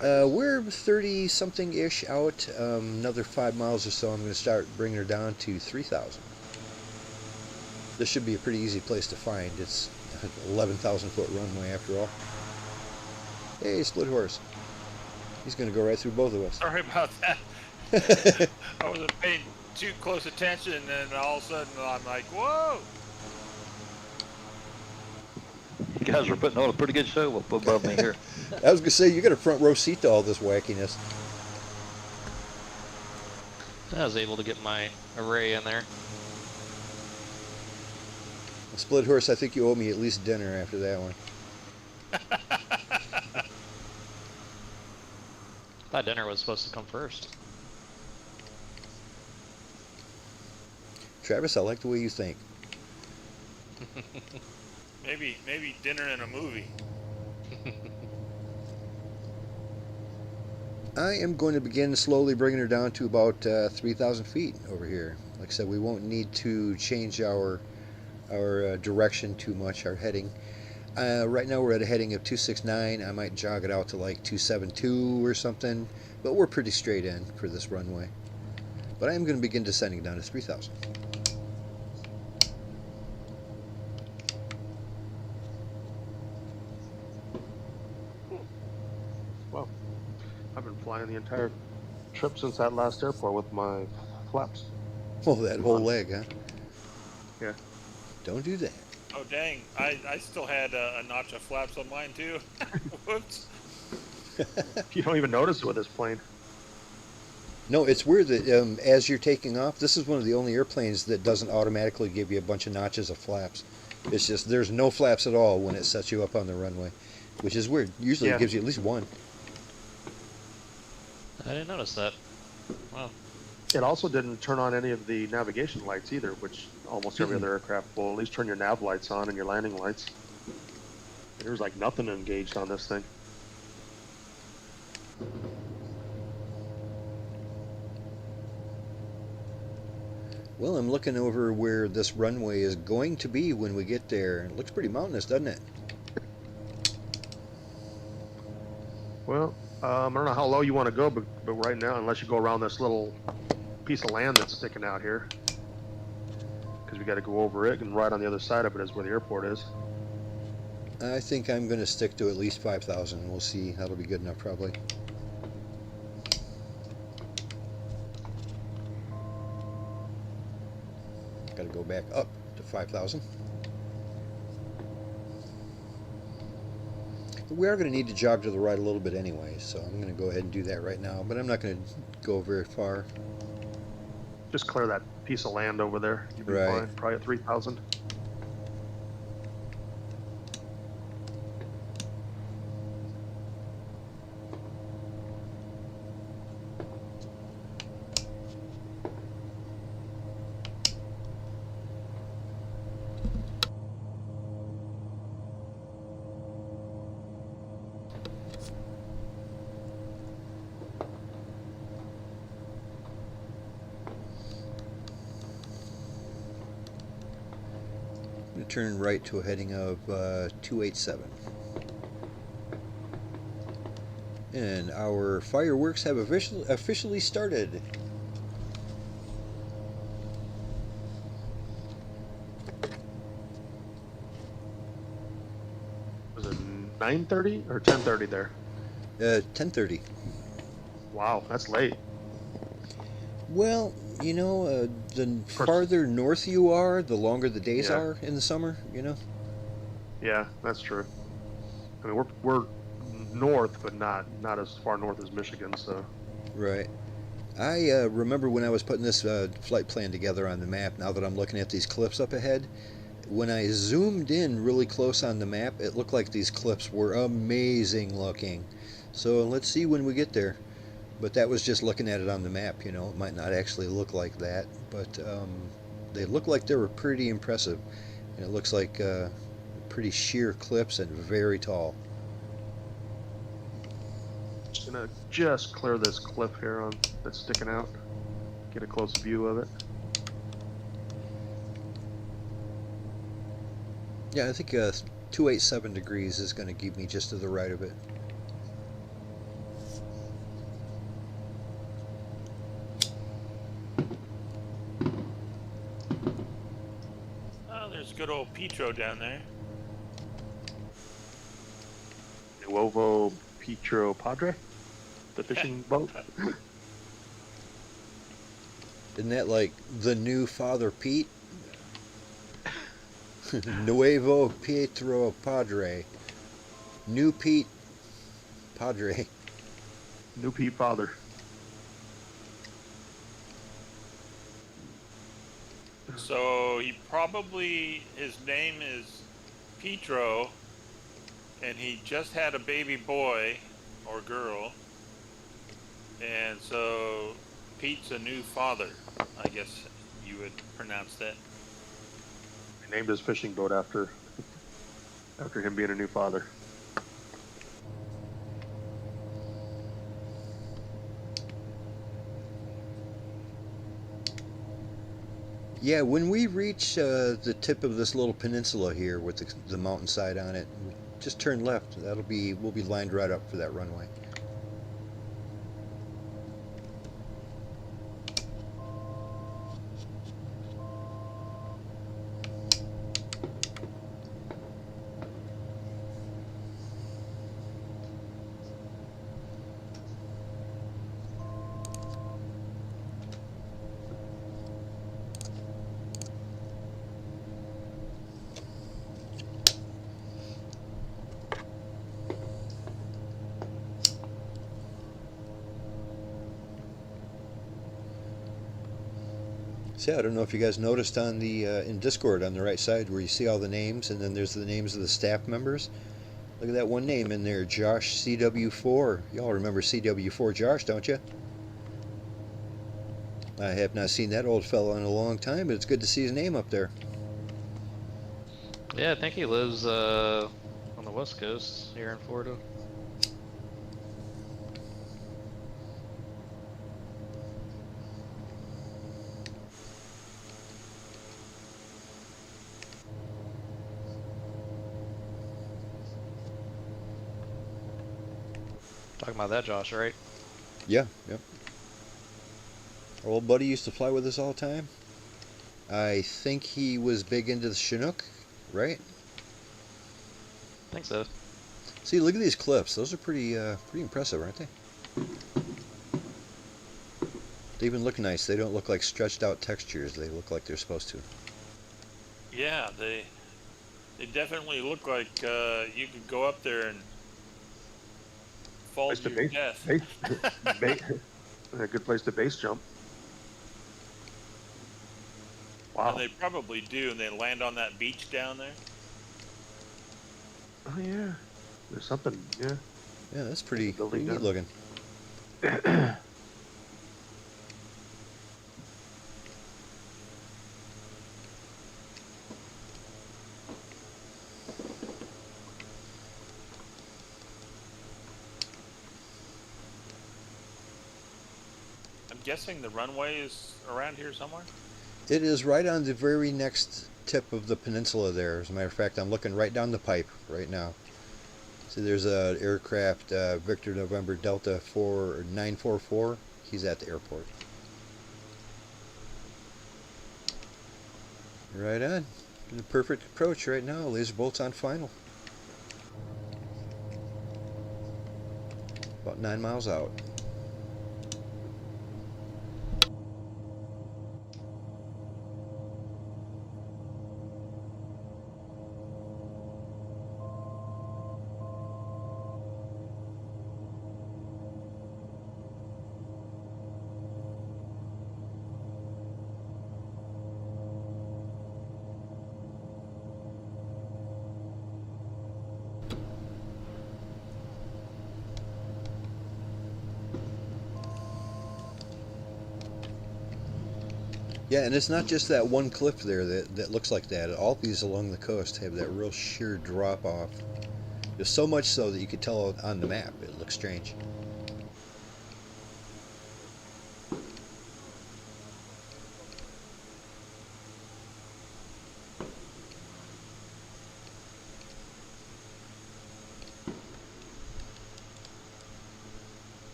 Yeah. We're 30 something ish out. Another 5 miles or so. I'm going to start bringing her down to 3,000. This should be a pretty easy place to find. It's an 11,000 foot runway after all. Hey, split horse. He's going to go right through both of us. Sorry about that. I wasn't paying too close attention, and then all of a sudden I'm like, whoa! You guys are putting on a pretty good show up above me here. I was going to say, you got a front row seat to all this wackiness. I was able to get my array in there. Split horse, I think you owe me at least dinner after that one. Thought dinner was supposed to come first. Travis, I like the way you think. Maybe dinner and a movie. I am going to begin slowly bringing her down to about 3,000 feet over here. Like I said, we won't need to change our direction too much, our heading. Right now we're at a heading of 269. I might jog it out to like 272 or something, but we're pretty straight in for this runway. But I am going to begin descending down to 3,000. Well, I've been flying the entire trip since that last airport with my flaps. Oh, that whole leg, huh? Yeah. Don't do that. Oh dang! I still had a notch of flaps on mine too. Whoops. You don't even notice it with this plane. No, it's weird that as you're taking off, this is one of the only airplanes that doesn't automatically give you a bunch of notches of flaps. It's just there's no flaps at all when it sets you up on the runway, which is weird. Usually Yeah. it gives you at least one. I didn't notice that. Wow. It also didn't turn on any of the navigation lights either, which almost every other aircraft will at least turn your nav lights on and your landing lights. There's like nothing engaged on this thing. Well, I'm looking over where this runway is going to be when we get there. It looks pretty mountainous, doesn't it? Well, I don't know how low you want to go, but right now, unless you go around this little piece of land that's sticking out here, because we got to go over it, and right on the other side of it is where the airport is. I think I'm going to stick to at least 5,000. We'll see. That'll be good enough, probably. Got to go back up to 5,000. We are going to need to jog to the right a little bit anyway, so I'm going to go ahead and do that right now, but I'm not going to go very far. Just clear that piece of land over there. You'll be Right. fine. Probably at 3,000. I'm going to turn right to a heading of 287. And our fireworks have officially started. Was it 9:30 or 10:30 there? 10:30. Wow, that's late. Well, you know, the course. farther north you are, the longer the days Yeah. are in the summer, you know? Yeah, that's true. I mean, we're north, but not as far north as Michigan, so. Right. I remember when I was putting this flight plan together on the map, now that I'm looking at these cliffs up ahead, when I zoomed in really close on the map, it looked like these cliffs were amazing looking. So let's see when we get there. But that was just looking at it on the map, you know. It might not actually look like that, but they look like they were pretty impressive. And it looks like pretty sheer cliffs and very tall. Just gonna just clear this cliff here on that's sticking out. Get a close view of it. Yeah, I think 287 degrees is going to keep me just to the right of it. Oh, there's good old Petro down there. Nuovo Petro Padre, the fishing boat. Isn't that like the new Father Pete? Nuevo Pietro Padre. New Pete Padre. New Pete Father. So he probably, his name is Petro, and he just had a baby boy or girl, and so Pete's a new father, I guess you would pronounce that. He named his fishing boat after him being a new father. Yeah, when we reach the tip of this little peninsula here with the mountainside on it, just turn left. We'll be lined right up for that runway. So yeah, I don't know if you guys noticed on the in Discord on the right side where you see all the names, and then there's the names of the staff members. Look at that one name in there, Josh CW4. Y'all remember CW4 Josh, don't you? I have not seen that old fellow in a long time, but it's good to see his name up there. Yeah, I think he lives on the west coast here in Florida. Talking about that Josh, right? Yeah, yep. Our old buddy used to fly with us all the time. I think he was big into the Chinook, right? I think so. See, look at these cliffs. Those are pretty impressive, aren't they? They even look nice. They don't look like stretched out textures. They look like they're supposed to. Yeah, they definitely look like you could go up there and fall Place to to your base, death. a good place to base jump. Wow. And they probably do, and they land on that beach down there. Oh yeah. There's something. Yeah. Yeah, that's pretty Building neat down. looking. I'm guessing the runway is around here somewhere. It is right on the very next tip of the peninsula there. As a matter of fact, I'm looking right down the pipe right now. See, there's an aircraft, Victor November Delta 944. He's at the airport. Right on. In a perfect approach right now. Lazerbolt's on final. About 9 miles out. Yeah, and it's not just that one cliff there that looks like that. All these along the coast have that real sheer drop off. There's so much so that you could tell on the map. It looks strange.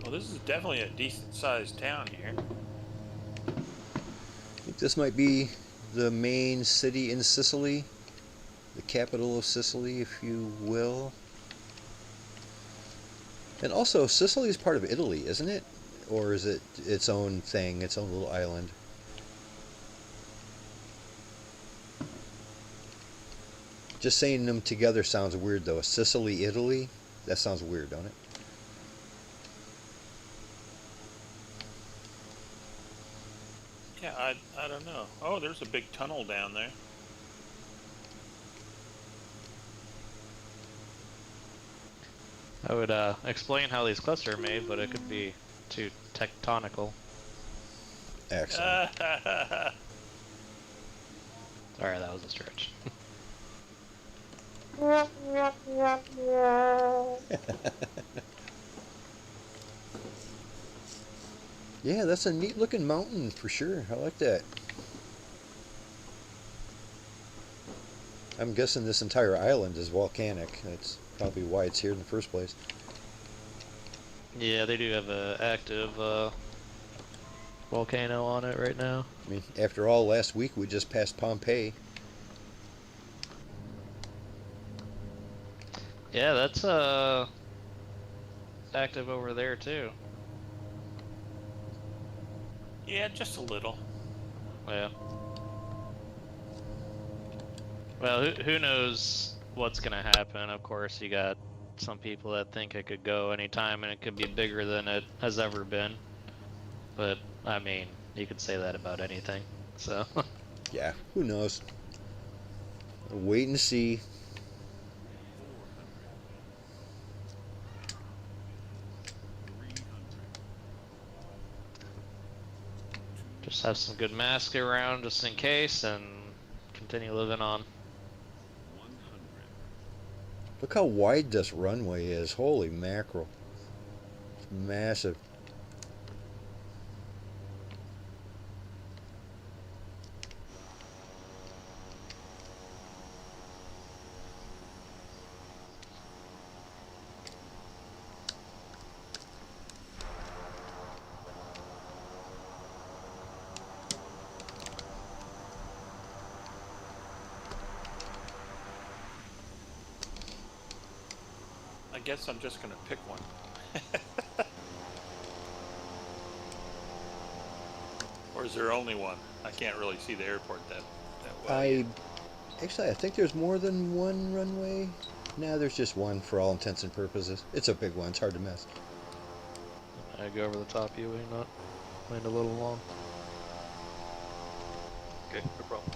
Well, this is definitely a decent-sized town here. I think this might be the main city in Sicily, the capital of Sicily, if you will. And also, Sicily is part of Italy, isn't it? Or is it its own thing, its own little island? Just saying them together sounds weird, though. Sicily, Italy? That sounds weird, don't it? Yeah, I don't know. Oh, there's a big tunnel down there. I would explain how these cliffs are made, but it could be too tectonical. Excellent. Sorry, that was a stretch. Yeah, that's a neat looking mountain for sure. I like that. I'm guessing this entire island is volcanic. That's probably why it's here in the first place. Yeah, they do have a active volcano on it right now. I mean, after all, last week we just passed Pompeii. Yeah, that's active over there too. Yeah, just a little. Yeah. Well, who knows what's gonna happen? Of course, you got some people that think it could go anytime and it could be bigger than it has ever been. But I mean, you could say that about anything. So. Yeah, who knows? Wait and see. Just have some good mask around just in case and continue living on. 100. Look how wide this runway is. Holy mackerel. It's massive. I guess I'm just gonna pick one. Or is there only one? I can't really see the airport that well. Actually, I think there's more than one runway. No, there's just one for all intents and purposes. It's a big one. It's hard to miss. I go over the top of you, not land a little long. Okay, no problem.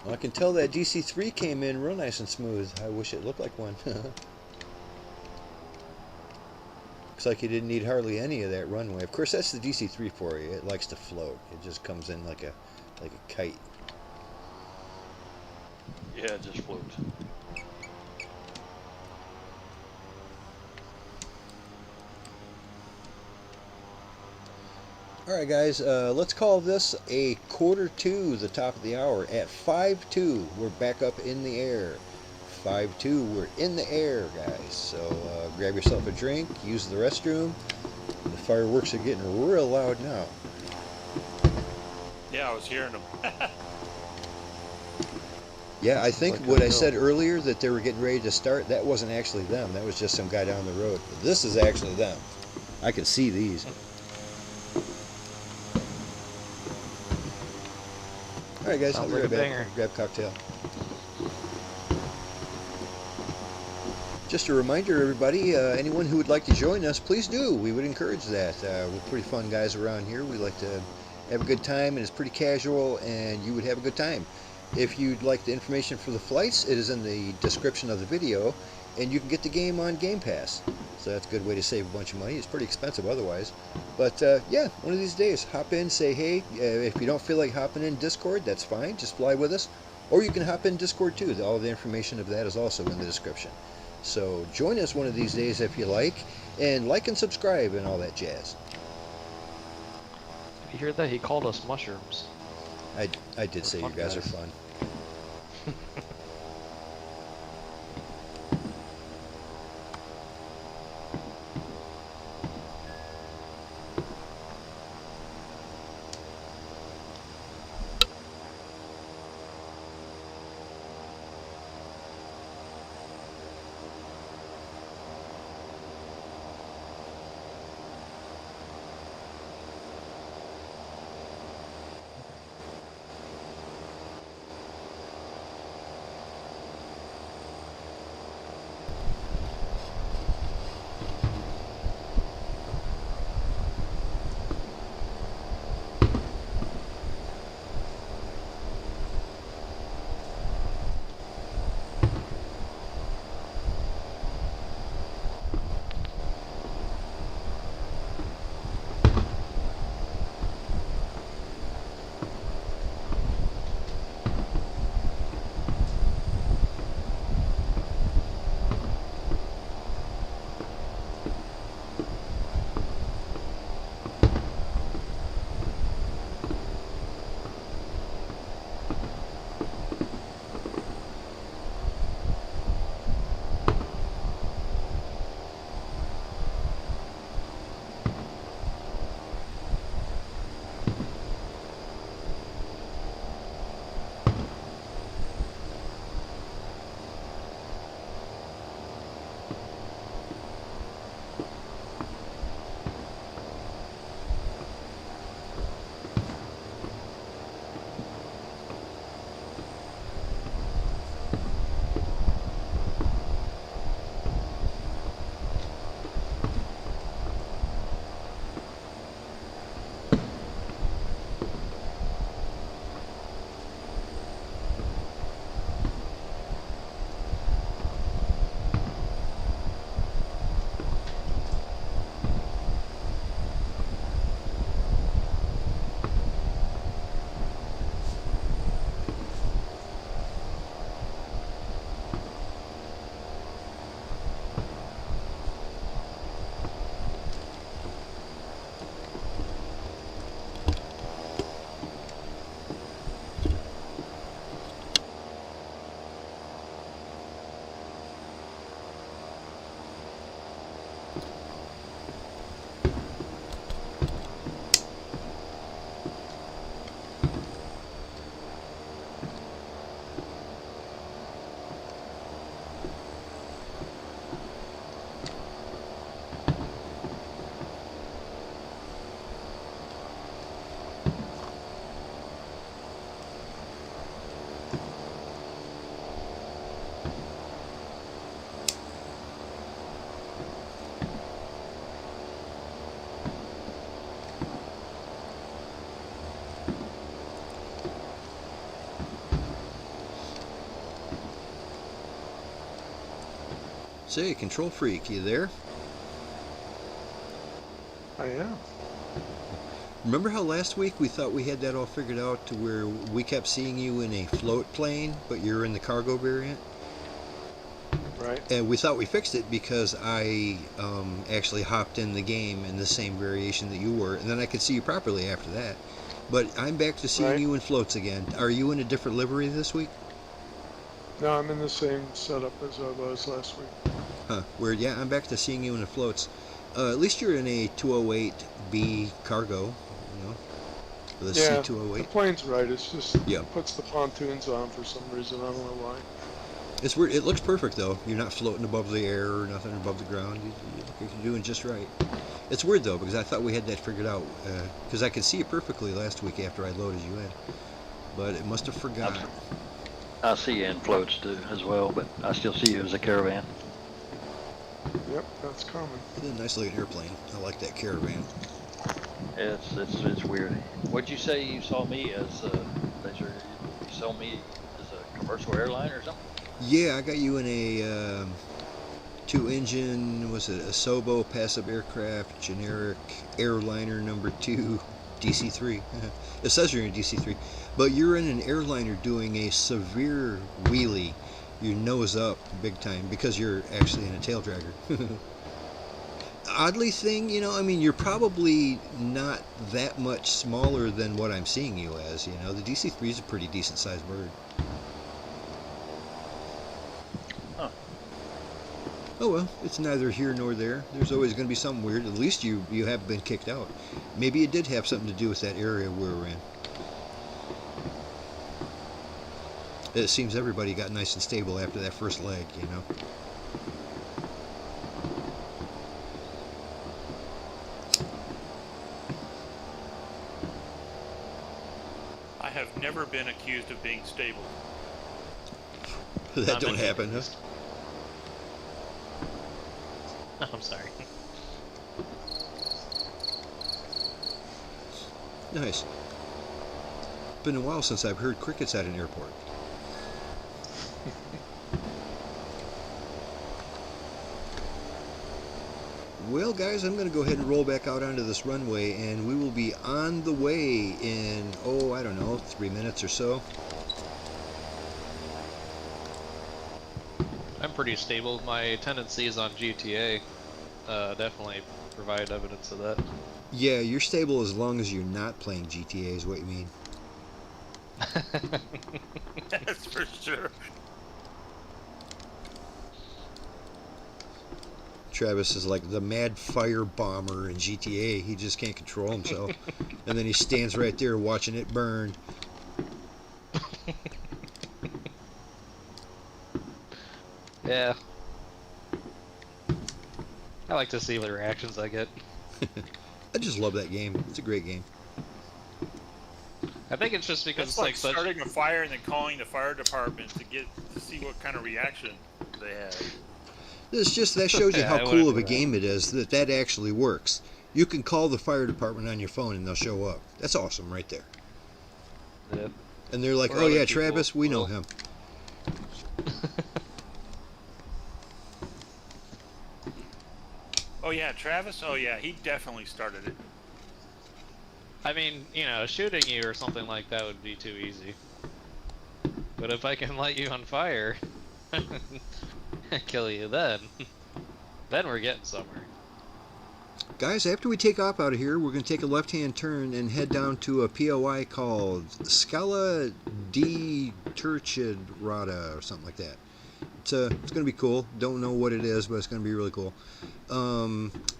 Well, I can tell that DC-3 came in real nice and smooth. I wish it looked like one. Looks like you didn't need hardly any of that runway. Of course, that's the DC-3 for you. It likes to float. It just comes in like a kite. Yeah, it just floats. All right, guys, let's call this a 1:45 the top of the hour. At 5:02, we're back up in the air. 5:02, we're in the air, guys. So grab yourself a drink, use the restroom. The fireworks are getting real loud now. Yeah, I was hearing them. Yeah, I think Like what a I hill. said earlier, that they were getting ready to start, that wasn't actually them. That was just some guy down the road. But this is actually them. I can see these. All right, guys, I'll Sounds be like right a back. banger. Grab cocktail. Just a reminder, everybody, anyone who would like to join us, please do. We would encourage that. We're pretty fun guys around here. We like to have a good time, and it's pretty casual, and you would have a good time. If you'd like the information for the flights, it is in the description of the video, and you can get the game on GamePass. So that's a good way to save a bunch of money. It's pretty expensive otherwise. But yeah, one of these days, hop in, say hey. If you don't feel like hopping in Discord, that's fine. Just fly with us. Or you can hop in Discord too. All the information of that is also in the description. So join us one of these days if you and like and subscribe and all that jazz. Did you hear that? He called us mushrooms. I did say you guys are fun. Say, Control Freak, you there? I am. Remember how last week we thought we had that all figured out to where we kept seeing you in a float plane, but you're in the cargo variant? Right. And we thought we fixed it because I actually hopped in the game in the same variation that you were, and then I could see you properly after that. But I'm back to seeing Right. you in floats again. Are you in a different livery this week? No, I'm in the same setup as I was last week. Huh. Weird. Yeah, I'm back to seeing you in the floats. At least you're in a 208B cargo, you know, the Yeah, the C208. plane's right. It's just Yeah. it puts the pontoons on for some reason. I don't know why. It's weird. It looks perfect though. You're not floating above the air or nothing above the ground. You're doing just right. It's weird though because I thought we had that figured out because I could see it perfectly last week after I loaded you in, but it must have forgot. I see you in floats too as well, but I still see you as a caravan. Yep, that's coming. It's a nice looking airplane. I like that Caravan. It's weird. What'd you say you saw me as? You saw me as a commercial airline or something? Yeah, I got you in a 2-engine, was it a Sobo passive aircraft, generic airliner number 2, DC-3. It says you're in a DC-3, but you're in an airliner doing a severe wheelie, your nose up big time, because you're actually in a tail dragger. Oddly thing, I mean, you're probably not that much smaller than what I'm seeing you as, The DC-3 is a pretty decent sized bird. Huh. Oh well, it's neither here nor there. There's always going to be something weird. At least you haven't been kicked out. Maybe it did have something to do with that area we were in. It seems everybody got nice and stable after that first leg, I have never been accused of being stable. That Not don't many happen, huh? I'm sorry. Nice. Been a while since I've heard crickets at an airport. Well, guys, I'm going to go ahead and roll back out onto this runway, and we will be on the way in, I don't know, 3 minutes or so. I'm pretty stable. My tendencies on GTA definitely provide evidence of that. Yeah, you're stable as long as you're not playing GTA is what you mean. That's for sure. Travis is like the mad fire bomber in GTA. He just can't control himself. And then he stands right there watching it burn. Yeah. I like to see the reactions I get. I just love that game. It's a great game. I think it's just because It's it's like such... starting a fire and then calling the fire department to see what kind of reaction they have. It's just that shows you Yeah, how I cool wouldn't of a do that. game it is that actually works. You can call the fire department on your phone and they'll show up. That's awesome right there. Yeah. And they're like, Or oh other yeah, people Travis, we know will. him. Oh yeah, Travis? Oh yeah, he definitely started it. I mean, shooting you or something like that would be too easy. But if I can light you on fire and kill you then we're getting somewhere. Guys, after we take off out of here, we're going to take a left-hand turn and head down to a POI called Scalea di Turchirada or something like that. It's going to be cool. Don't know what it is, but it's going to be really cool.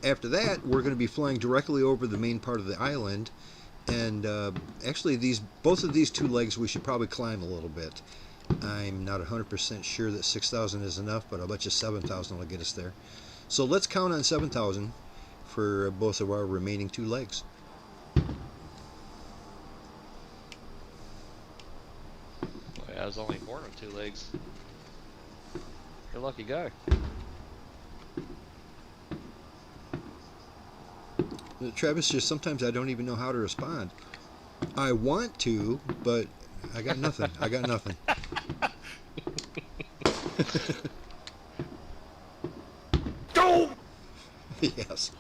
After that, we're going to be flying directly over the main part of the island. And actually, both of these 2 legs we should probably climb a little bit. I'm not 100% sure that 6,000 is enough, but I'll bet you 7,000 will get us there. So let's count on 7,000 for both of our remaining 2 legs. Boy, I was only born with 2 legs. You're a lucky guy. Travis, just sometimes I don't even know how to respond. I want to, but I got nothing. I got nothing. Go! Yes.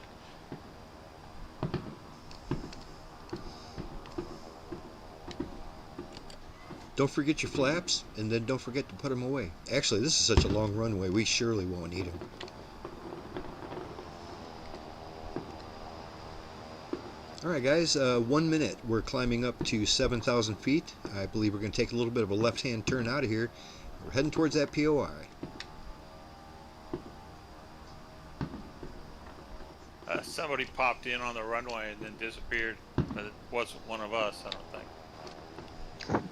Don't forget your flaps, and then don't forget to put them away. Actually, this is such a long runway, we surely won't need them. Alright guys, 1 minute. We're climbing up to 7,000 feet. I believe we're going to take a little bit of a left-hand turn out of here. We're heading towards that POI. Somebody popped in on the runway and then disappeared, but it wasn't one of us, I don't think.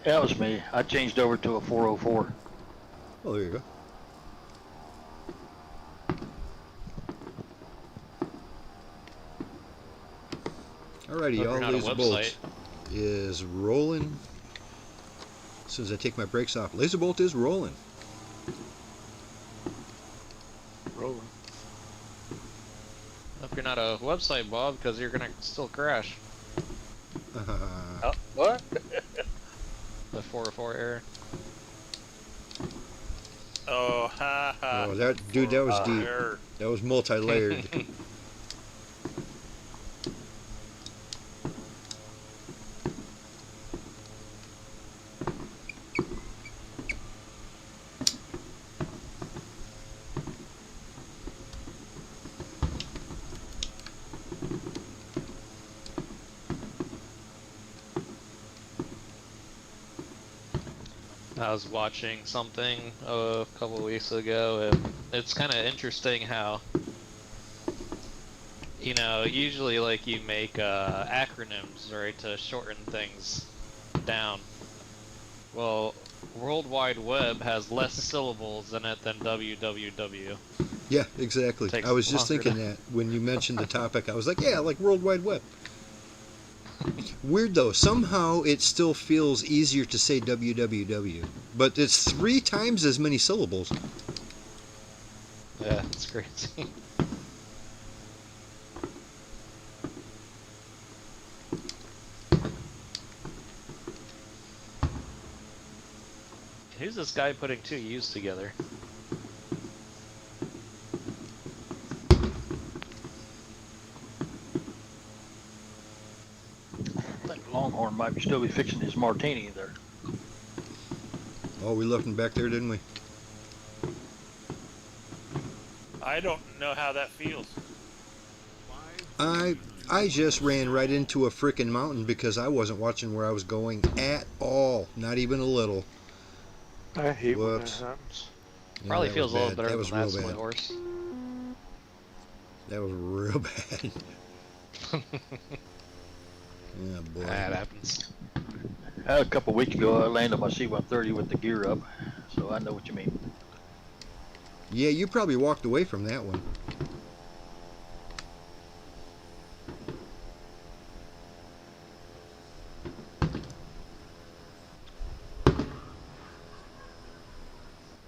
That was me. I changed over to a 404. Oh, there you go. Alrighty, y'all, Looking at a Lazerbolt website. is rolling. As soon as I take my brakes off, Lazerbolt is rolling. Rolling. Hope you're not a website, Bob, because you're gonna still crash. What? The 404 error. Oh, ha ha. Oh, that dude, that was deep. Error. That was multi-layered. I was watching something a couple weeks ago, and it's kind of interesting how, you know, usually like you make acronyms, right, to shorten things down. Well, World Wide Web has less syllables in it than www. Yeah, exactly. Takes I was just longer thinking that when you mentioned the topic. I was like, yeah, like World Wide Web. Weird though, somehow it still feels easier to say www, but it's 3 times as many syllables. Yeah, it's crazy. Who's this guy putting 2 U's together? I think Longhorn might still be fixing his martini there. Oh, we left him back there, didn't we? I don't know how that feels. I just ran right into a frickin' mountain because I wasn't watching where I was going at all, not even a little. I hate when that Whoops. happens. Yeah, Probably that feels was a little bad. better That was than real that, Split bad. Horse. That was real bad. Yeah, boy. That happens. A couple weeks ago, I landed my C-130 with the gear up, so I know what you mean. Yeah, you probably walked away from that one.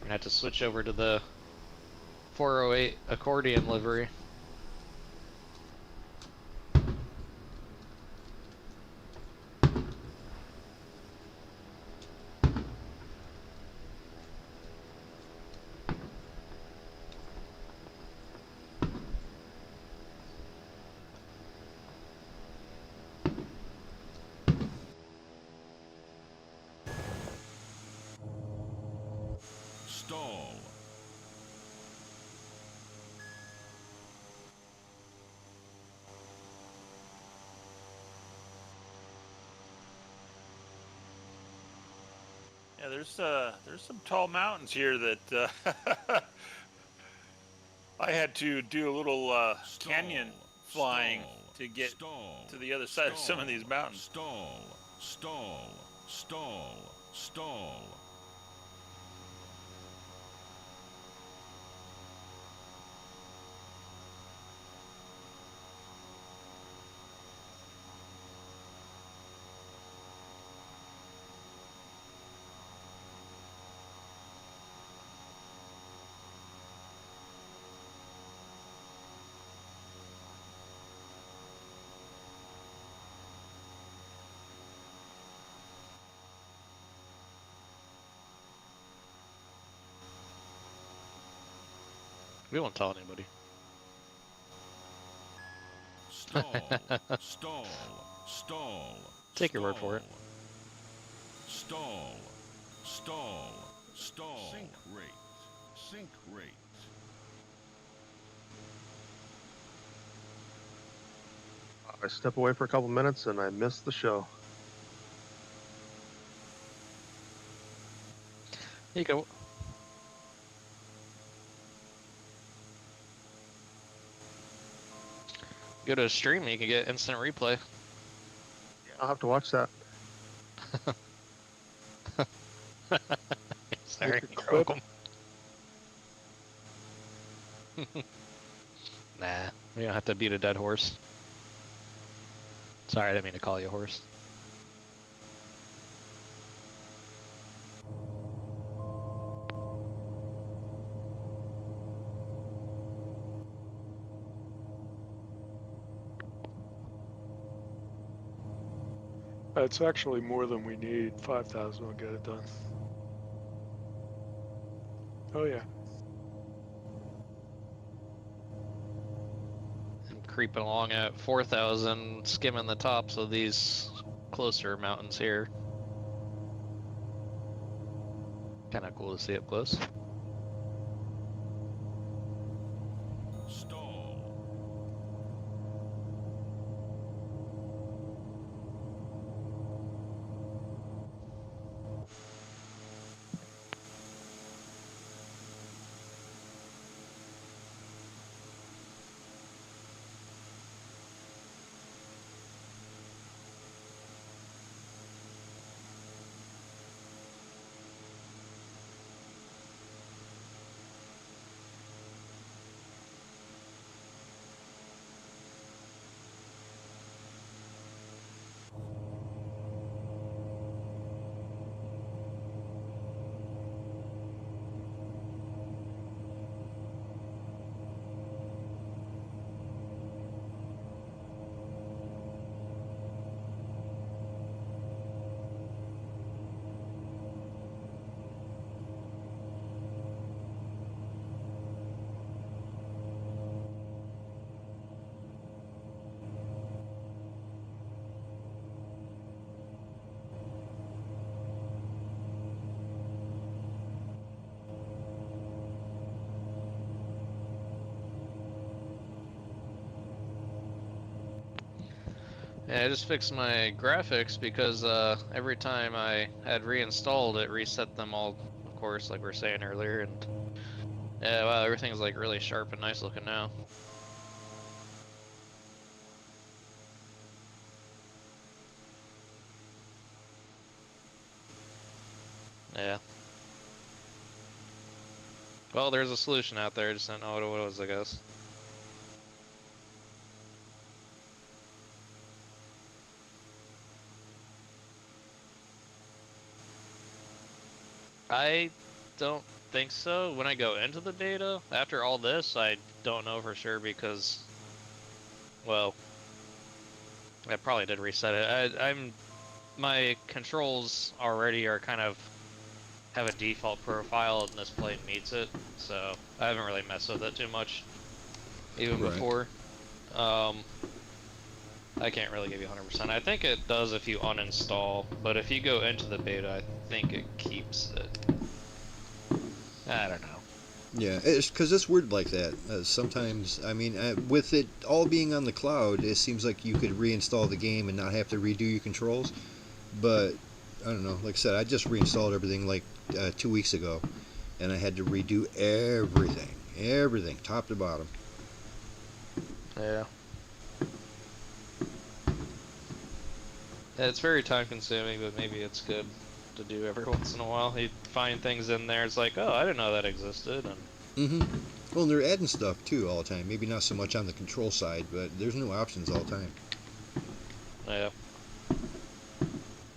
I had to switch over to the 408 accordion livery. Stall. Yeah, there's some tall mountains here that I had to do a little canyon flying to get to the other side of some of these mountains. Stall. Stall. Stall. Stall. We won't tell anybody. Stall. Stall. Stall. Take your word for it. Stall. Stall. Stall. Sink rate. Sink rate. I step away for a couple minutes and I miss the show. You go. Go to a stream, you can get instant replay. I'll have to watch that. Sorry, Make a you're clip. welcome. Nah, we don't have to beat a dead horse. Sorry, I didn't mean to call you a horse. It's actually more than we need. 5,000 will get it done. Oh yeah. And creeping along at 4,000, skimming the tops of these closer mountains here. Kind of cool to see up close. Stall. Yeah, I just fixed my graphics because every time I had reinstalled it, reset them all, of course, like we were saying earlier, and yeah, wow, everything's like really sharp and nice looking now. Yeah. Well, there's a solution out there, I just don't know what it was, I guess. I don't think so. When I go into the data, after all this, I don't know for sure because, well, I probably did reset it. My controls already are kind of have a default profile and this plane meets it, so I haven't really messed with it too much even Right. before. I can't really give you 100%. I think it does if you uninstall, but if you go into the beta, I think it keeps it. I don't know. Yeah, it's because it's weird like that. Sometimes, I mean, with it all being on the cloud, it seems like you could reinstall the game and not have to redo your controls. But I don't know. Like I said, I just reinstalled everything like 2 weeks ago, and I had to redo everything, top to bottom. Yeah. It's very time consuming, but maybe it's good to do every once in a while. You find things in there, it's like, oh, I didn't know that existed. And Well, and they're adding stuff too all the time. Maybe not so much on the control side, but there's new options all the time. yeah.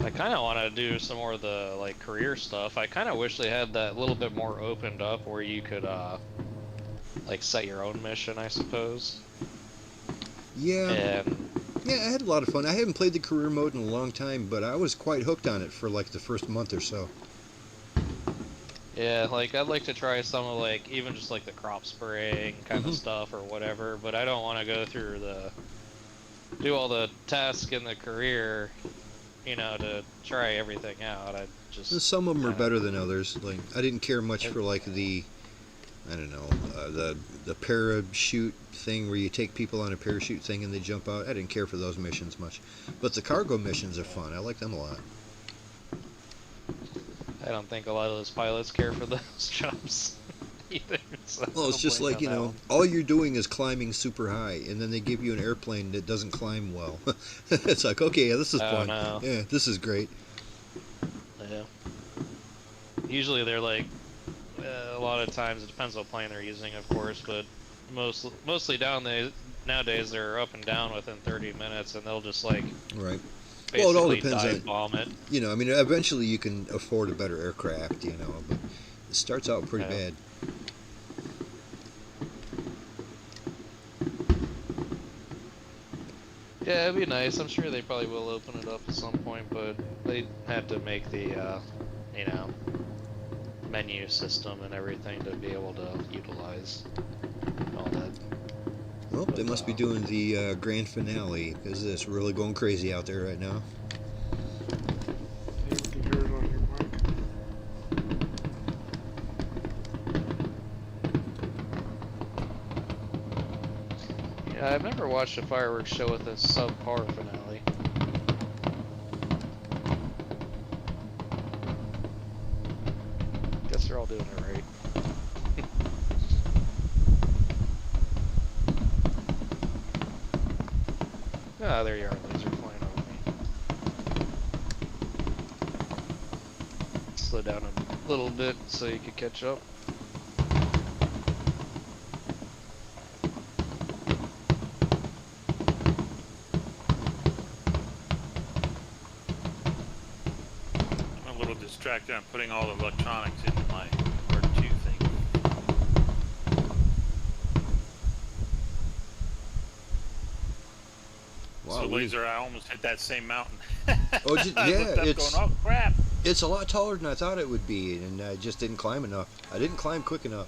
I kind of want to do some more of the like career stuff. I kind of wish they had that little bit more opened up where you could like set your own mission, I suppose. Yeah. And Yeah, I had a lot of fun. I haven't played the career mode in a long time, but I was quite hooked on it for like the first month or so. yeah, like I'd like to try some of like even just like the crop spraying kind of stuff or whatever, but I don't want to go through do all the tasks in the career, you know, to try everything out. I just Some of them are kinda- better than others. Like I didn't care much for like I don't know, the parachute thing where you take people on a parachute thing and they jump out. I didn't care for those missions much, but the cargo missions are fun. I like them a lot. I don't think a lot of those pilots care for those jumps either. So Well, it's don't just blame like, you on that you know, one. all you're doing is climbing super high, and then they give you an airplane that doesn't climb well. It's like, okay, yeah, this is Oh, fun. no. Yeah, this is great. Yeah. Usually they're like, a lot of times it depends what plane they're using, of course, but mostly nowadays they're up and down within 30 minutes, and they'll just like Right. Well, it all basically depends dive on, bomb it. you know, I mean, eventually you can afford a better aircraft, you know, but it starts out pretty Yeah. bad. Yeah, it'd be nice. I'm sure they probably will open it up at some point, but they have to make the, you know, menu system and everything to be able to utilize all that. Well, they But, must be doing the grand finale because it's really going crazy out there right now. Yeah, we can hear it on your mic. Yeah, I've never watched a fireworks show with a subpar finale. Guess they're all doing it right. Ah, there you are, laser flying over me. Slow down a little bit so you can catch up. I'm a little distracted. I'm putting all the electronics into my R2 thing. Wow, So laser, I almost hit that same mountain. Oh, I yeah, looked up it's going, oh crap! it's a lot taller than I thought it would be, and I just didn't climb enough. I didn't climb quick enough.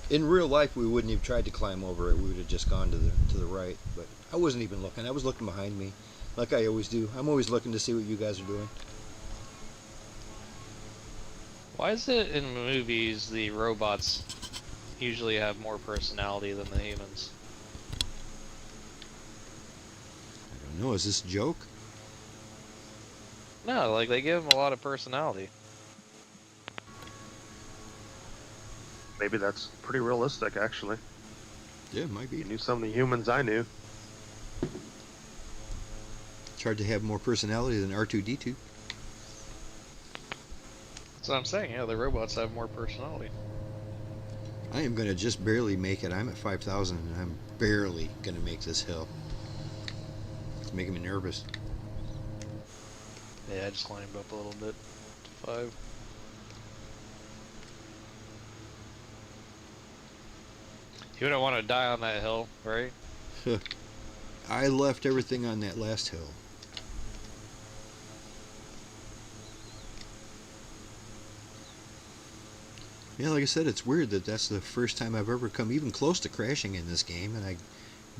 In real life, we wouldn't have tried to climb over it. We would have just gone to the right. But I wasn't even looking. I was looking behind me, like I always do. I'm always looking to see what you guys are doing. Why is it in movies the robots usually have more personality than the humans? I don't know. Is this a joke? No, like they give them a lot of personality. Maybe that's pretty realistic, actually. Yeah, it might be. You knew some of the humans I knew. It's hard to have more personality than R2-D2. That's what I'm saying. Yeah, the robots have more personality. I am going to just barely make it. I'm at 5,000 and I'm barely going to make this hill. It's making me nervous. Yeah, I just climbed up a little bit to 5. You don't want to die on that hill, right? I left everything on that last hill. Yeah, like I said, it's weird that that's the first time I've ever come even close to crashing in this game, and I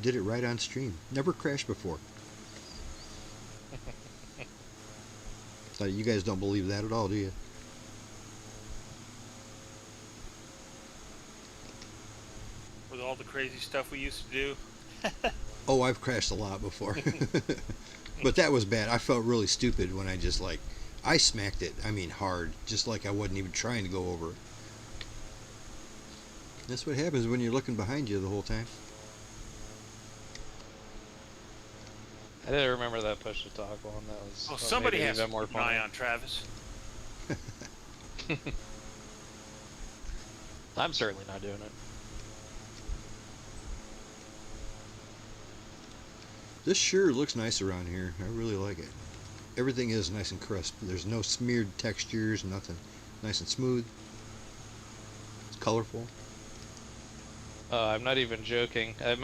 did it right on stream. Never crashed before. So you guys don't believe that at all, do you? With all the crazy stuff we used to do. Oh, I've crashed a lot before. But that was bad. I felt really stupid when I just I smacked it, I mean hard, just like I wasn't even trying to go over it. That's what happens when you're looking behind you the whole time. I didn't remember that push to talk one. That was Well, somebody maybe has even to more keep an eye fun. on Travis. I'm certainly not doing it. This sure looks nice around here. I really like it. Everything is nice and crisp. There's no smeared textures, nothing. Nice and smooth. It's colorful. I'm not even joking. I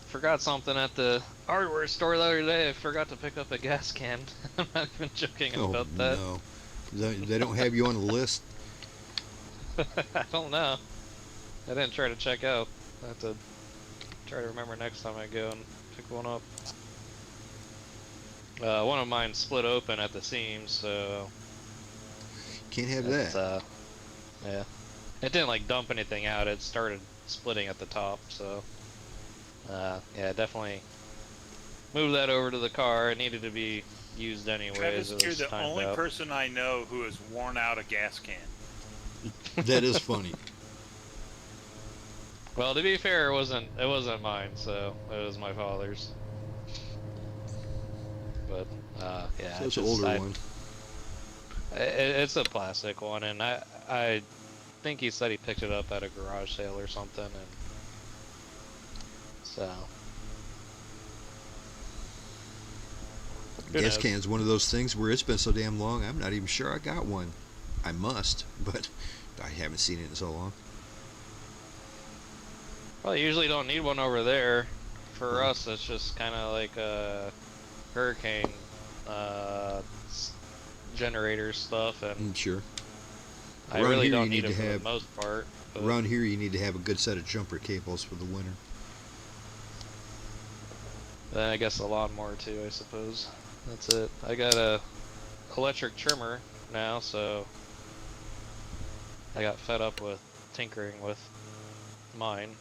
forgot something at the hardware store the other day. I forgot to pick up a gas can. I'm not even joking about that. No. They don't have you on the list. I don't know. I didn't try to check out. I have to try to remember next time I go and pick one up. One of mine split open at the seams, so Can't have it's, that. yeah. It didn't like dump anything out. It started splitting at the top, so yeah, definitely move that over to the car. It needed to be used anyways. Travis, It you're was the timed only out. person I know who has worn out a gas can. That is funny. Well, to be fair, it wasn't mine, so it was my father's. But yeah, So it's an older one. It's a plastic one, and I think he said he picked it up at a garage sale or something, and so. Who Gas knows? can's one of those things where it's been so damn long, I'm not even sure I got one. I must, but I haven't seen it in so long. Well, you usually don't need one over there. for us, it's just kind of like a hurricane generator stuff, and Sure. I Around really here, don't you need need it to for have- the most part. But Around here, you need to have a good set of jumper cables for the winter. then I guess a lawnmower too, I suppose. That's it. I got a electric trimmer now, so I got fed up with tinkering with mine.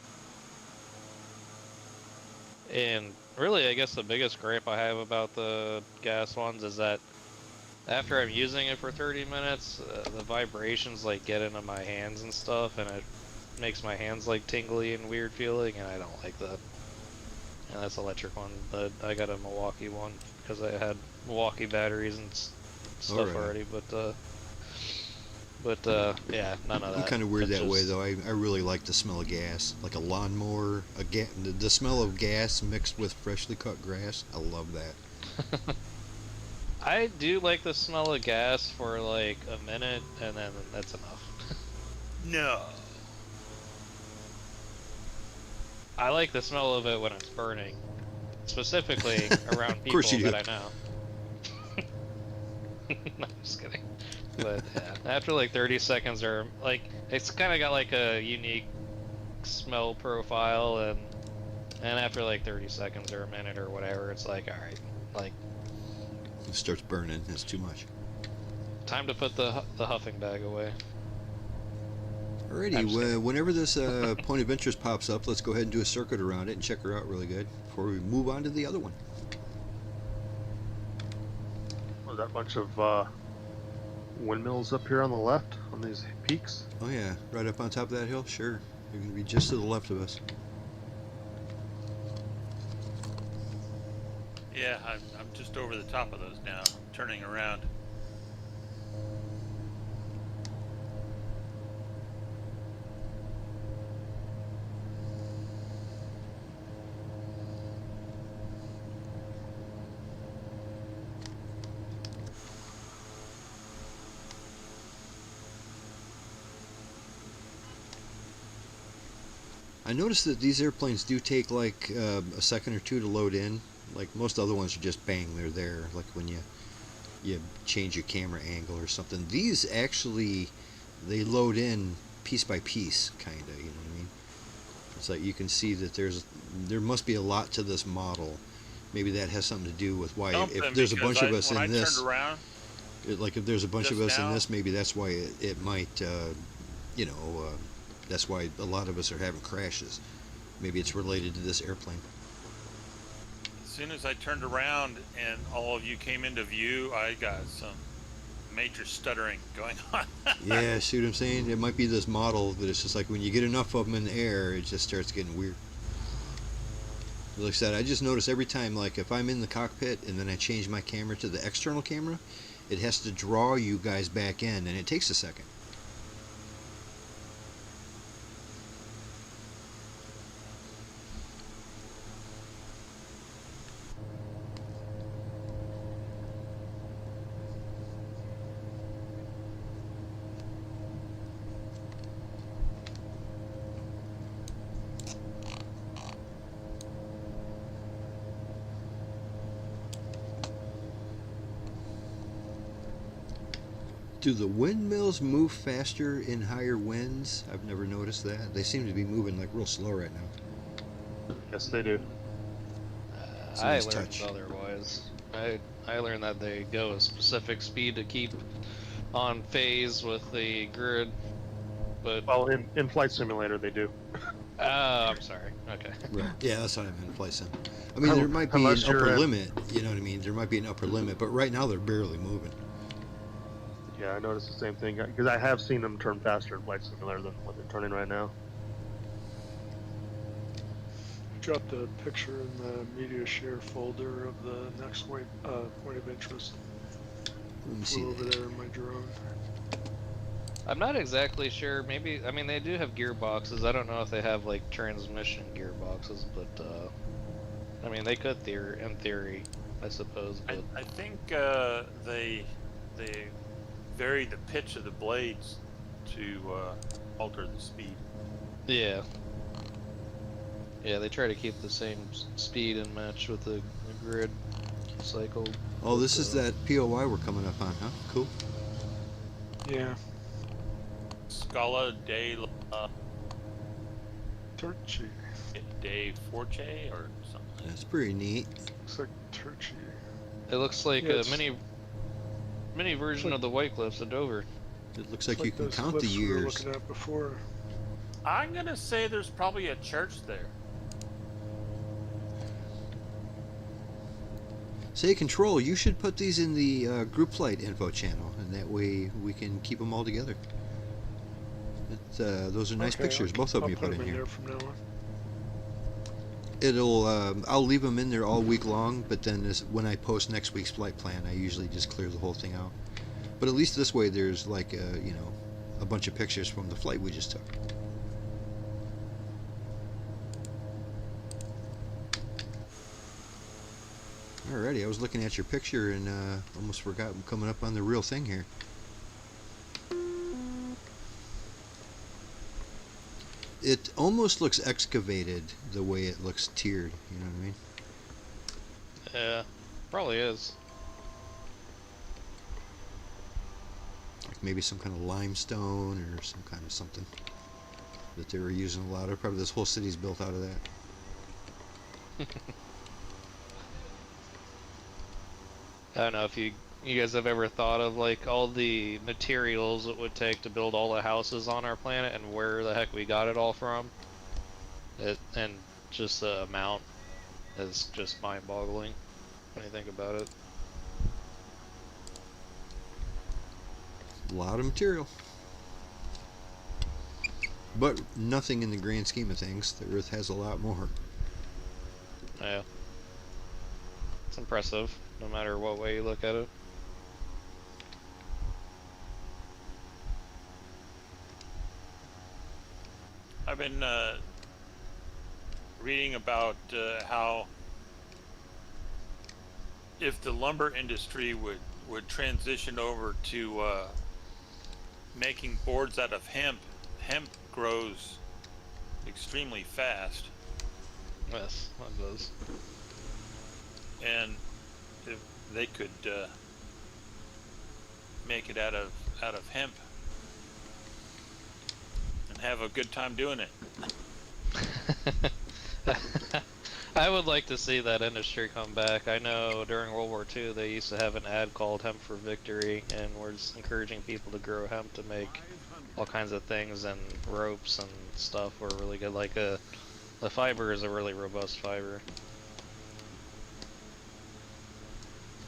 And really, I guess the biggest gripe I have about the gas ones is that after I'm using it for 30 minutes, the vibrations like get into my hands and stuff, and it makes my hands like tingly and weird feeling, and I don't like that. And that's electric one, but I got a Milwaukee one because I had Milwaukee batteries and stuff Alright. already, but yeah, none of that. I'm kind of weird It's that way, just- though. I really like the smell of gas, like a lawnmower, the smell of gas mixed with freshly cut grass. I love that. I do like the smell of gas for like a minute, and then that's enough. No. I like the smell of it when it's burning, specifically around people course you do. that I know. No, I'm just kidding. But yeah, after like 30 seconds, or like it's kind of got like a unique smell profile, and after like 30 seconds or a minute or whatever, it's like, all right, like It starts burning. It's too much. time to put the huffing bag away. Alrighty, I'm just kidding. whenever this point of interest pops up, let's go ahead and do a circuit around it and check her out really good before we move on to the other one. Was that bunch of windmills up here on the left on these peaks? Oh yeah, right up on top of that hill? Sure. You're going to be just to the left of us. Yeah, I'm just over the top of those now, turning around. I noticed that these airplanes do take like a second or two to load in. Like most other ones are just bang, they're there. Like when you change your camera angle or something. These actually, they load in piece by piece, kind of, you know what I mean? It's like you can see that there must be a lot to this model. Maybe that has something to do with why, Dumped if them there's a because bunch of us when in I this, turned around, like if there's a bunch of just us in now- this, maybe that's why it might, you know, that's why a lot of us are having crashes. Maybe it's related to this airplane. as soon as I turned around and all of you came into view, I got some major stuttering going on. Yeah, see what I'm saying? It might be this model that it's just like when you get enough of them in the air, it just starts getting weird. Like I said, I just notice every time, like if I'm in the cockpit and then I change my camera to the external camera, it has to draw you guys back in, and it takes a second. Do the windmills move faster in higher winds? I've never noticed that. They seem to be moving like real slow right now. Yes, they do. It's a I nice learned touch. otherwise. I learned that they go a specific speed to keep on phase with the grid, but Well, in Flight Simulator, they do. I'm sorry. Okay. Right. Yeah, that's what I meant, place them. I mean, there might be an Unless you're upper in- limit, you know what I mean? There might be an upper limit, but right now they're barely moving. Yeah, I noticed the same thing because I have seen them turn faster in Flight Simulator than what they're turning right now. Dropped a picture in the media share folder of the next point of interest. Let me see Flew over that. there in my drone. I'm not exactly sure. Maybe, I mean, they do have gearboxes. I don't know if they have like transmission gearboxes, but I mean, they could in theory, I suppose. But I think they vary the pitch of the blades to alter the speed. yeah, Yeah, they try to keep the same speed and match with the grid cycle. Oh, this is that POI we're coming up on, huh? Cool. Yeah. Scala de Turchi. de Forte or something. That's pretty neat. Looks like Turchi. It looks like Yeah, a it's- mini version like- of the White Cliffs of Dover. It looks It's like you can those count the cliffs we were years. looking at before. I'm gonna say there's probably a church there. Say, Control, you should put these in the group flight info channel, and that way we can keep them all together. Those are nice Okay, pictures, both of them you I'll put in them here. there from now on. It'll, I'll leave them in there all week long, but then when I post next week's flight plan, I usually just clear the whole thing out. But at least this way there's like, you know, a bunch of pictures from the flight we just took. Alrighty, I was looking at your picture and almost forgot I'm coming up on the real thing here. It almost looks excavated the way it looks tiered, you know what I mean? Yeah, probably is. Like maybe some kind of limestone or some kind of something that they were using a lot of. Probably this whole city's built out of that. I don't know if you guys have ever thought of like all the materials it would take to build all the houses on our planet and where the heck we got it all from. And just the amount is just mind-boggling when you think about it. A lot of material. But nothing in the grand scheme of things. The Earth has a lot more. Yeah. It's impressive, no matter what way you look at it. I've been reading about how if the lumber industry would transition over to making boards out of hemp grows extremely fast, Yes, that does. and if they could make it out of hemp and have a good time doing it. I would like to see that industry come back. I know during World War II they used to have an ad called Hemp for Victory, and was encouraging people to grow hemp to make all kinds of things, and ropes and stuff were really good. Like the fiber is a really robust fiber.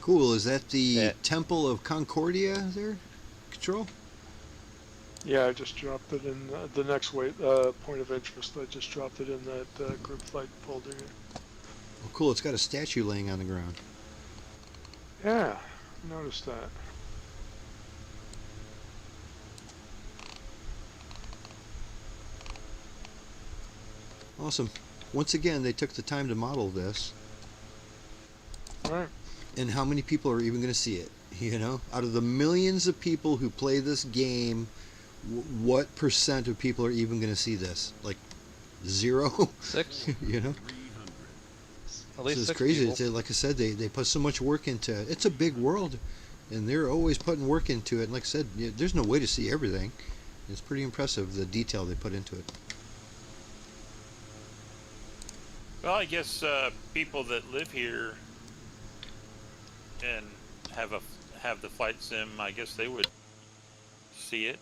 Cool. Is that the Yeah. Temple of Concordia there? Control? Yeah, I just dropped it in the next point of interest. I just dropped it in that group flight folder here. Oh, cool. It's got a statue laying on the ground. Yeah, noticed that. Awesome. Once again, they took the time to model this. Right. And how many people are even going to see it? You know, out of the millions of people who play this game, what percent of people are even going to see this? Like 0? 6? You know, At least so it's 6 crazy. people. It's, like I said, they put so much work into it. It's a big world, and they're always putting work into it. And like I said, there's no way to see everything. It's pretty impressive the detail they put into it. Well, I guess people that live here and have the flight sim, I guess they would see it.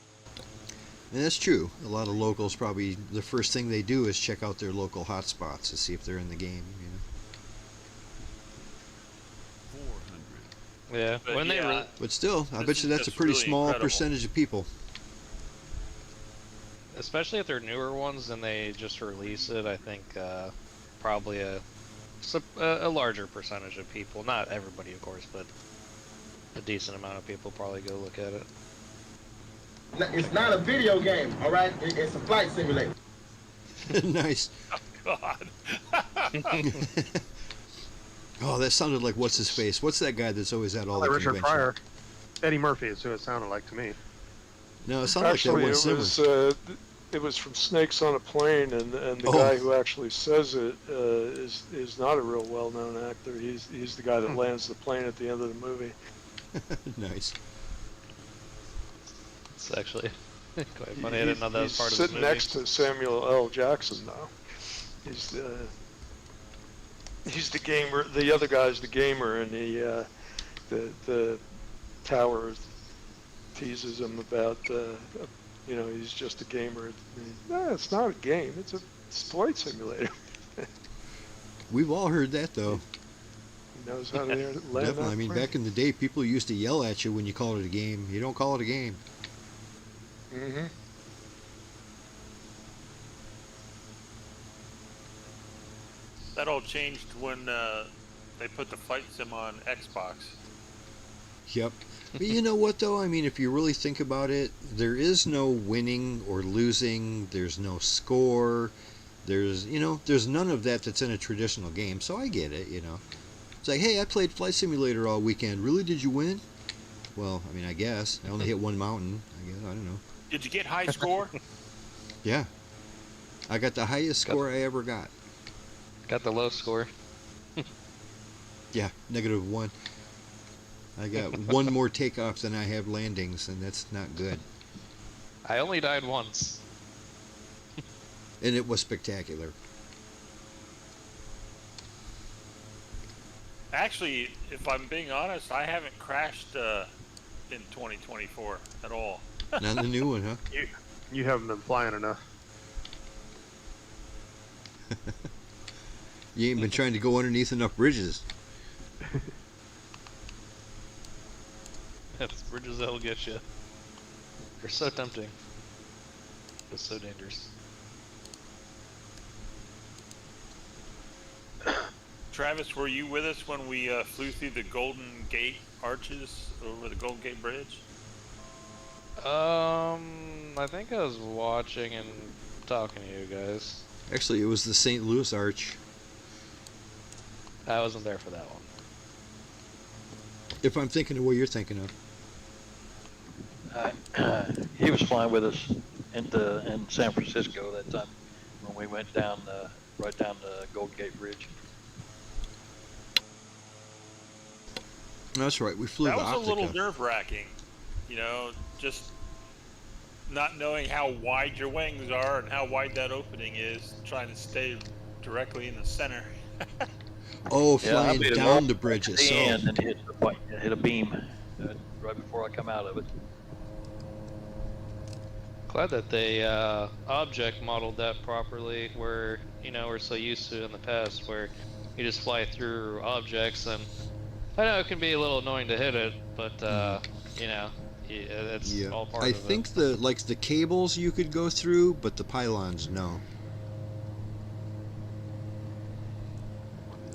And that's true. A lot of locals probably the first thing they do is check out their local hotspots to see if they're in the game. You know. 400. Yeah, But when they yeah, But still, I This bet is you that's a just pretty really small incredible. percentage of people. especially if they're newer ones and they just release it, I think probably a larger percentage of people, not everybody of course, but a decent amount of people probably go look at it. It's not a video game, all right? It's a flight simulator. Nice. God. Oh, that sounded like what's his face? What's that guy that's always at all the Like Richard conventions? Pryor. Eddie Murphy is who it sounded like to me. No, it sounded Actually, like that one it simmer. was it was from Snakes on a Plane, and the Oh. guy who actually says it is not a real well-known actor. He's the guy that lands the plane at the end of the movie. Nice. It's actually quite funny. I didn't know that was He's part of the sitting movie. next to Samuel L. Jackson now. He's the gamer. The other guy's the gamer, and the tower teases him about he's just a gamer. No, it's not a game. It's a flight simulator. We've all heard that, though. He knows how to land Definitely. that I mean, plane. back in the day, people used to yell at you when you called it a game. You don't call it a game. Mm-hmm. That all changed when they put the flight sim on Xbox. Yep. But you know what, though? I mean, if you really think about it, there is no winning or losing. There's no score. There's none of that that's in a traditional game. So I get it, It's like, hey, I played Flight Simulator all weekend. Really? Did you win? Well, I mean, I guess. I only hit one mountain. I guess. I don't know. Did you get high score? Yeah. I got the highest score I ever got. Got the low score. Yeah, -1. I got one more takeoff than I have landings, and that's not good. I only died once. And it was spectacular. Actually, if I'm being honest, I haven't crashed in 2024 at all. Not the new one, huh? You haven't been flying enough. You ain't been trying to go underneath enough bridges. That's bridges that'll get you. They're so tempting. It's so dangerous. Travis, were you with us when we flew through the Golden Gate arches over the Golden Gate Bridge? I think I was watching and talking to you guys. Actually, it was the St. Louis Arch. I wasn't there for that one. If I'm thinking of what you're thinking of. He was flying with us in San Francisco that time when we went down right down the Golden Gate Bridge. That's right. We flew That the was a Optica. little nerve-wracking, just not knowing how wide your wings are and how wide that opening is, trying to stay directly in the center. Oh, Yeah, I flying made it down all the bridge at the end itself. and hit a beam right before I come out of it. Glad that they object modeled that properly, where we're so used to in the past, where you just fly through objects, and I know it can be a little annoying to hit it, but it's Yeah. all part I of think it. the cables you could go through, but the pylons, no.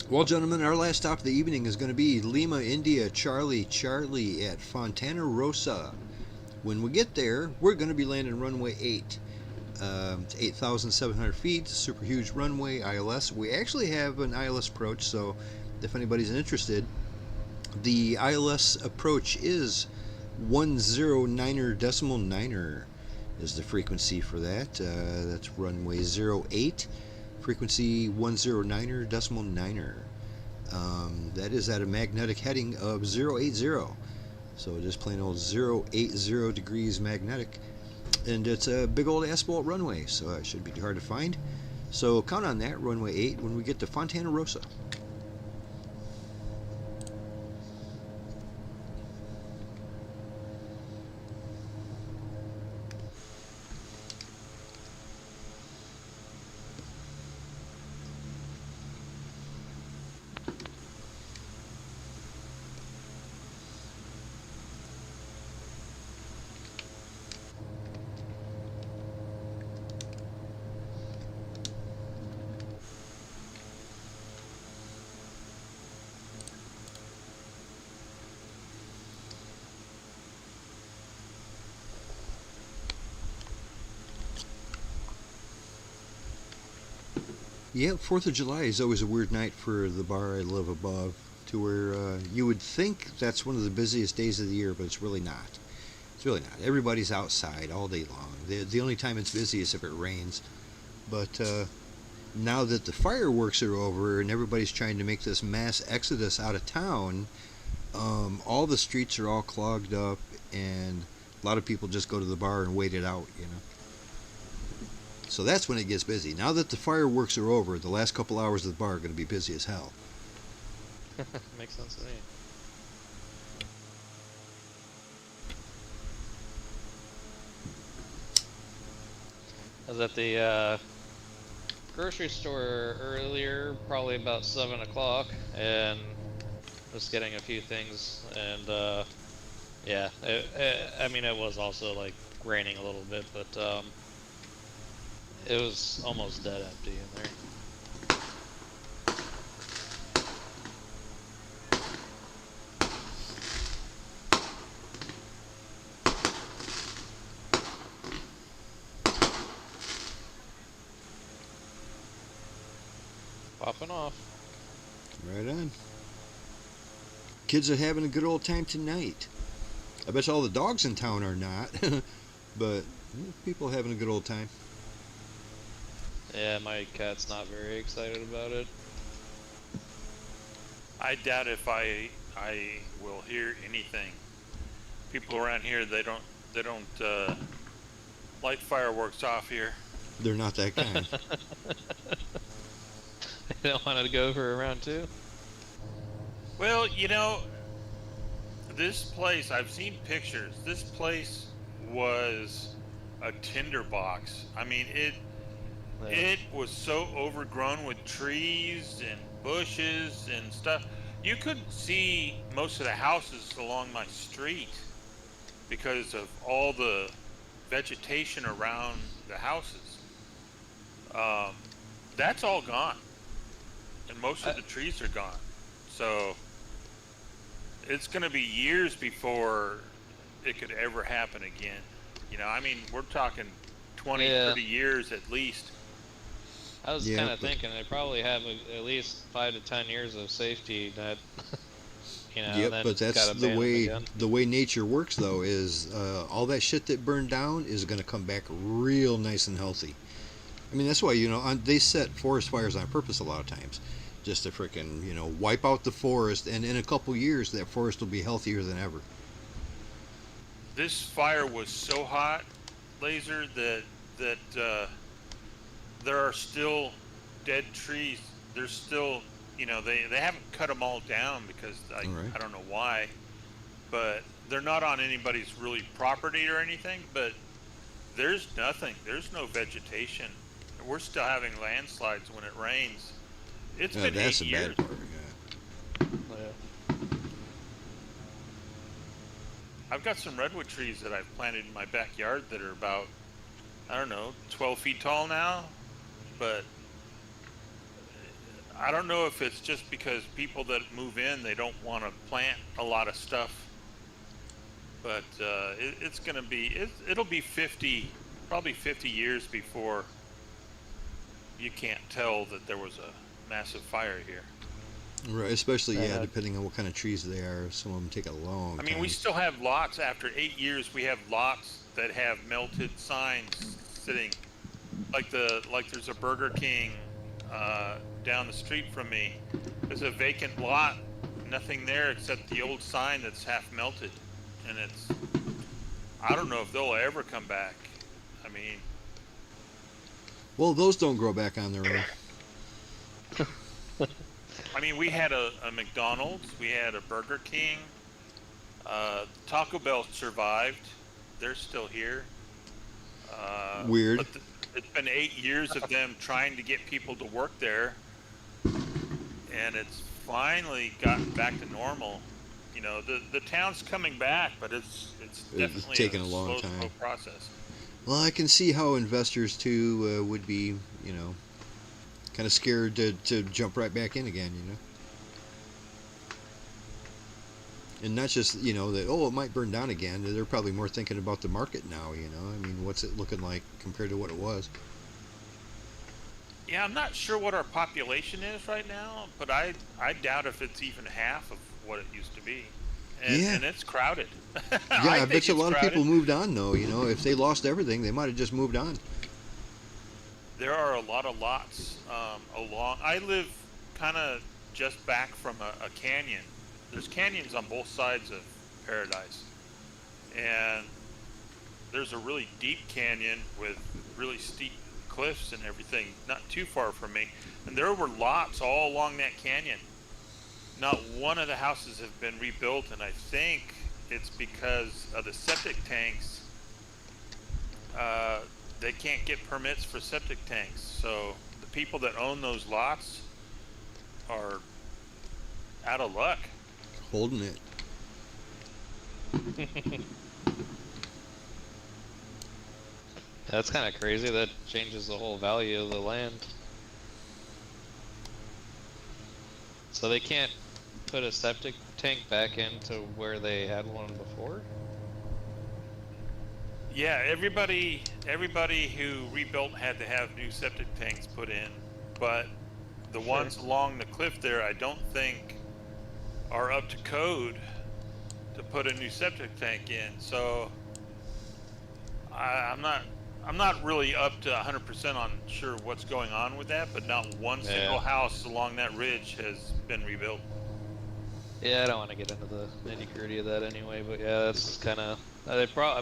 Well, gentlemen, our last stop of the evening is going to be Lima, India, Charlie at Fontanarossa. When we get there, we're going to be landing runway 8. It's 8,700 feet, super huge runway, ILS. We actually have an ILS approach, so if anybody's interested, the ILS approach is 109.9 is the frequency for that. That's runway 08. Frequency 109.9. That is at a magnetic heading of 080. So just plain old 080 degrees magnetic. And it's a big old asphalt runway, so it should be hard to find. So count on that, runway 8, when we get to Fontanarossa. Yeah, 4th of July is always a weird night for the bar I live above, to where you would think that's one of the busiest days of the year, but it's really not. It's really not. Everybody's outside all day long. The only time it's busy is if it rains. But now that the fireworks are over and everybody's trying to make this mass exodus out of town, all the streets are all clogged up, and a lot of people just go to the bar and wait it out, you know. So that's when it gets busy. Now that the fireworks are over, the last couple hours of the bar are going to be busy as hell. Makes sense to me. I was at the grocery store earlier, probably about 7 o'clock, and was getting a few things, and yeah, I mean, it was also like raining a little bit, but it was almost dead empty in there. Popping off. Right on. Kids are having a good old time tonight. I bet you all the dogs in town are not, but people are having a good old time. Yeah, my cat's not very excited about it. I doubt if I will hear anything. People around here, they don't light fireworks off here. They're not that kind. They don't want to go for a round two? Well, you know, this place, I've seen pictures. This place was a tinderbox. I mean, it was so overgrown with trees and bushes and stuff. You couldn't see most of the houses along my street because of all the vegetation around the houses. That's all gone. And most of the trees are gone. So it's going to be years before it could ever happen again. You know, I mean, we're talking 20, 30 years at least. I was kind of thinking they probably have at least 5 to 10 years of safety net. You know, yep, but that's the way nature works, though, is all that shit that burned down is going to come back real nice and healthy. I mean, that's why, you know, they set forest fires on purpose a lot of times, just to frickin', you know, wipe out the forest, and in a couple years that forest will be healthier than ever. This fire was so hot, Laser, that there are still dead trees. There's still, you know, they haven't cut them all down because I don't know why, but they're not on anybody's really property or anything, but there's nothing. There's no vegetation. We're still having landslides when it rains. It's been 8 years. Bad part, I've got some redwood trees that I've planted in my backyard that are about, I don't know, 12 feet tall now, but I don't know if it's just because people that move in, they don't want to plant a lot of stuff, but it's going to be, it'll be probably 50 years before you can't tell that there was a massive fire here. Right, especially, depending on what kind of trees they are. Some of them take a long time. I mean, we still have lots, after 8 years, we have lots that have melted signs sitting, like there's a Burger King down the street from me. There's a vacant lot, nothing there except the old sign that's half melted, and I don't know if they'll ever come back. I mean, well, those don't grow back on their own. I mean, we had a McDonald's, we had a Burger King, Taco Bell survived. They're still here. Weird. But it's been 8 years of them trying to get people to work there, and it's finally gotten back to normal. You know, the town's coming back, but it's definitely taken a long slow time process. Well, I can see how investors too would be, you know, kind of scared to jump right back in again, you know. And not just, you know, that, oh, it might burn down again. They're probably more thinking about the market now, you know. I mean, what's it looking like compared to what it was? Yeah, I'm not sure what our population is right now, but I doubt if it's even half of what it used to be. and it's crowded. Yeah, I bet think you a it's lot of crowded. people moved on though. You know, if they lost everything, they might have just moved on. There are a lot of lots along. I live kind of just back from a canyon. There's canyons on both sides of Paradise, and there's a really deep canyon with really steep cliffs and everything not too far from me, and there were lots all along that canyon. Not one of the houses have been rebuilt, and I think it's because of the septic tanks. They can't get permits for septic tanks, so the people that own those lots are out of luck. Holding it. That's kind of crazy. That changes the whole value of the land. So they can't put a septic tank back into where they had one before? Yeah, everybody who rebuilt had to have new septic tanks put in, but the ones along the cliff there, I don't think are up to code to put a new septic tank in. So I'm not really up to 100% on sure what's going on with that, but not one single house along that ridge has been rebuilt. Yeah, I don't want to get into the nitty-gritty of that anyway, but yeah, that's kind of...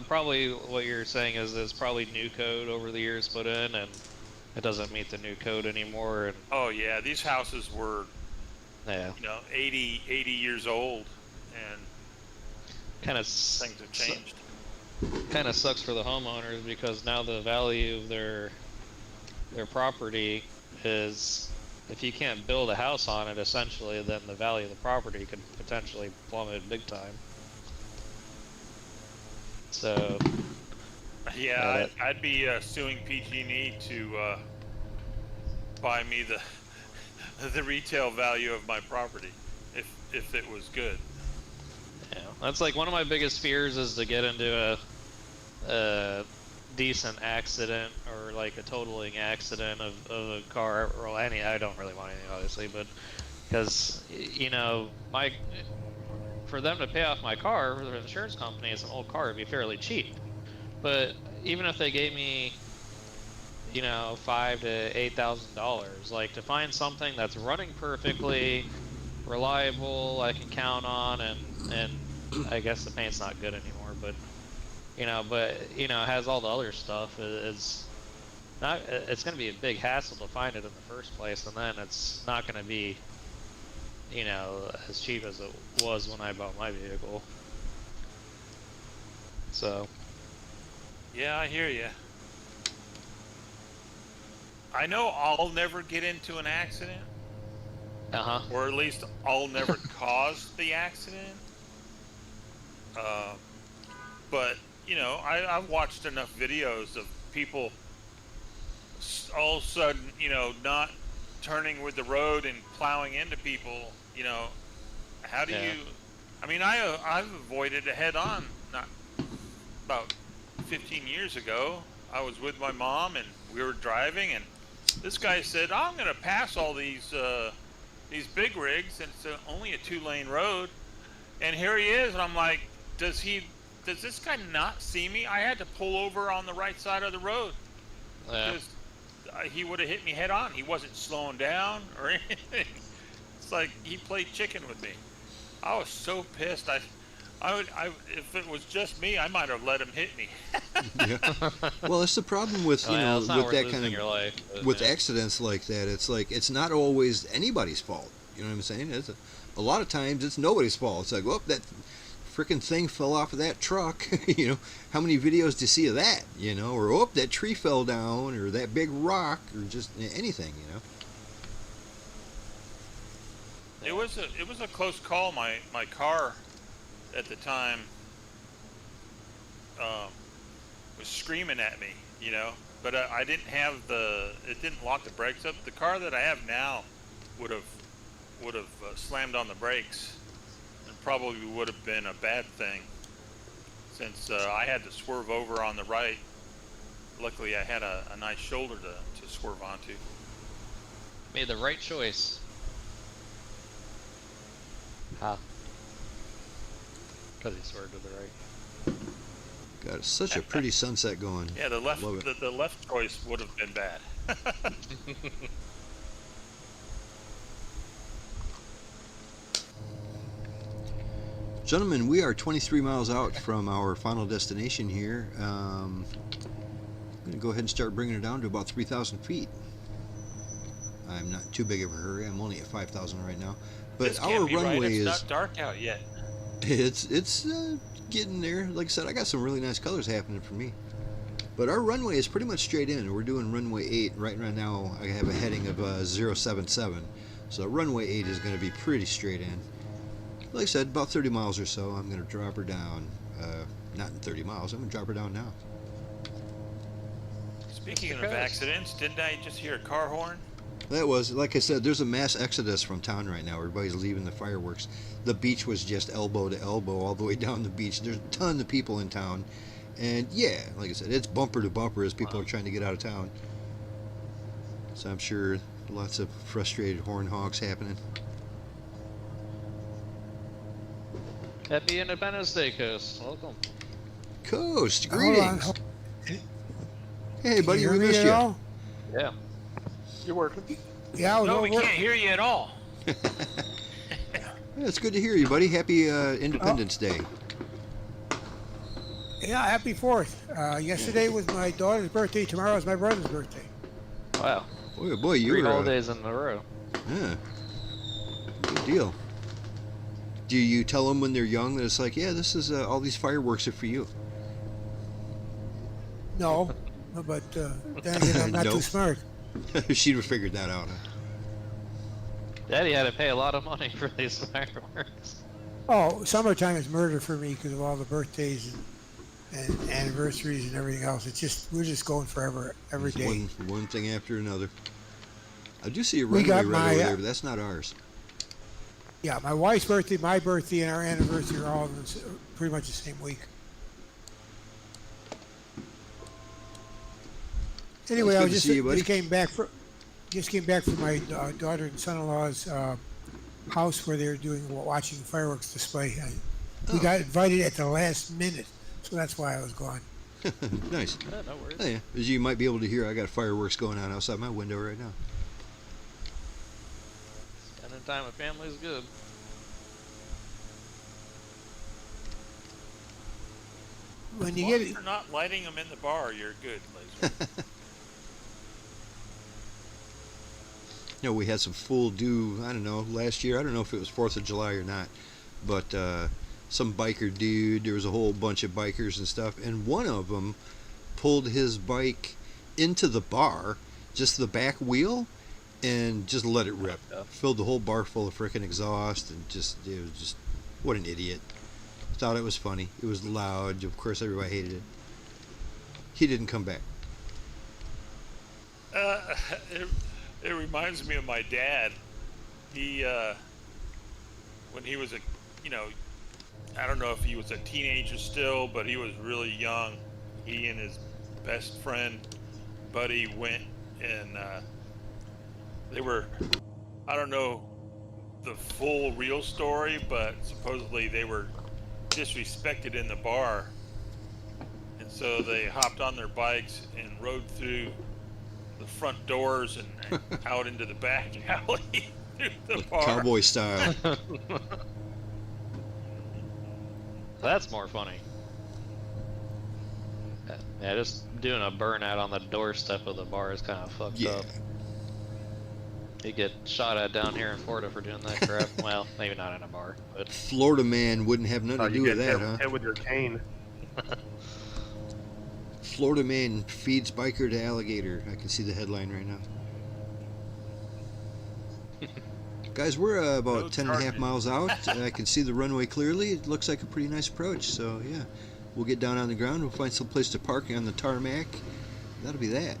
probably what you're saying is there's probably new code over the years put in, and it doesn't meet the new code anymore. And oh yeah, these houses were, yeah, 80 years old, and kind of things have changed. Kind of sucks for the homeowners because now the value of their property is, if you can't build a house on it, essentially, then the value of the property could potentially plummet big time. So yeah, I'd be suing PG&E to buy me the retail value of my property if it was good. Yeah, that's like one of my biggest fears is to get into a decent accident or like a totaling accident of a car or any. I don't really want anything, obviously, but because for them to pay off my car, for the insurance company, it's an old car, it'd be fairly cheap. But even if they gave me, $5,000 to $8,000, like to find something that's running perfectly, reliable, I can count on, and I guess the paint's not good anymore, but has all the other stuff. It's going to be a big hassle to find it in the first place, and then it's not going to be as cheap as it was when I bought my vehicle. So yeah, I hear you. I know I'll never get into an accident, or at least I'll never cause the accident. But I've watched enough videos of people all of a sudden, not turning with the road and plowing into people. How do you? I mean, I've avoided a head-on. Not about 15 years ago, I was with my mom and we were driving, and this guy said, "I'm going to pass all these big rigs, and it's only a 2-lane road." And here he is, and I'm like, does this guy not see me? I had to pull over on the right side of the road because he would have hit me head on. He wasn't slowing down or anything. It's like he played chicken with me. I was so pissed. If it was just me, I might have let him hit me. Yeah. Well, that's the problem with with that kind of your life, with accidents like that. It's like it's not always anybody's fault. You know what I'm saying? A lot of times it's nobody's fault. It's like, whoop, that freaking thing fell off of that truck. How many videos do you see of that? Or whoop, that tree fell down, or that big rock, or just anything. It was a close call. My car at the time was screaming at me, but I didn't have it didn't lock the brakes up. The car that I have now would have slammed on the brakes, and probably would have been a bad thing since I had to swerve over on the right. Luckily, I had a nice shoulder to swerve onto. Made the right choice. Because he swerved to the right. Got such a pretty sunset going. Yeah, the left Love it. the left choice would have been bad. Gentlemen, we are 23 miles out from our final destination here. I'm going to go ahead and start bringing it down to about 3,000 feet. I'm not too big of a hurry. I'm only at 5,000 right now. But This our can't be right. runway It's is not dark out yet. it's getting there. Like I said, I got some really nice colors happening for me. But our runway is pretty much straight in. We're doing runway 8 right now. I have a heading of 077. So runway 8 is going to be pretty straight in. Like I said, about 30 miles or so. I'm going to drop her down. Not in 30 miles. I'm going to drop her down now. Speaking of accidents, didn't I just hear a car horn? That was, like I said, there's a mass exodus from town right now. Everybody's leaving the fireworks. The beach was just elbow to elbow all the way down the beach. There's a ton of people in town. And yeah, like I said, it's bumper to bumper as people are trying to get out of town. So I'm sure lots of frustrated horn honks happening. Happy Independence Day, Coast. Welcome. Coast, Hold on. greetings. Hey, buddy, Can we you hear me missed at you. all? Yeah. You working? Yeah, No, we we're- can't hear you at all. Yeah, it's good to hear you, buddy. Happy Independence Day. Yeah, happy 4th. Yesterday was my daughter's birthday. Tomorrow is my brother's birthday. Wow. Boy, you 3 were holidays in a row. yeah, good deal. Do you tell them when they're young that it's like, yeah, this is all these fireworks are for you? No, but then again, I'm not Nope. too smart. She'd have figured that out. Huh? Daddy had to pay a lot of money for these fireworks. Oh, summertime is murder for me because of all the birthdays and anniversaries and everything else. It's just we're just going forever every day. One thing after another. I do see a We runway got right my, over there, but that's not ours. Yeah, my wife's birthday, my birthday, and our anniversary are all in pretty much the same week. Anyway, Well, I it's was good to see you, buddy. just came back from my daughter and son-in-law's house where they were watching fireworks display. We got invited at the last minute, so that's why I was gone. Nice. Yeah, no worries. Oh, yeah. As you might be able to hear, I got fireworks going on outside my window right now. Spending time with family is good. When As you long get as you're not lighting them in the bar, you're good, Laser. You know, we had some full dew, I don't know, last year. I don't know if it was 4th of July or not, but some biker dude, there was a whole bunch of bikers and stuff, and one of them pulled his bike into the bar, just the back wheel, and just let it rip. Filled the whole bar full of frickin' exhaust, and it was just, what an idiot. Thought it was funny. It was loud. Of course, everybody hated it. He didn't come back. It reminds me of my dad. He, when he was I don't know if he was a teenager still, but he was really young. He and his best friend, buddy, went and they were, I don't know the full real story, but supposedly they were disrespected in the bar. And so they hopped on their bikes and rode through the front doors and out into the back alley through the bar. Cowboy style. That's more funny. Yeah, just doing a burnout on the doorstep of the bar is kind of fucked Yeah. up. You get shot at down here in Florida for doing that crap. Well, maybe not in a bar, but Florida man wouldn't have nothing to do with that, huh? hit with your cane. Florida man feeds biker to alligator. I can see the headline right now. Guys, we're about No 10 and a half charges. miles out. I can see the runway clearly. It looks like a pretty nice approach. So, yeah, we'll get down on the ground. We'll find some place to park on the tarmac. That'll be that.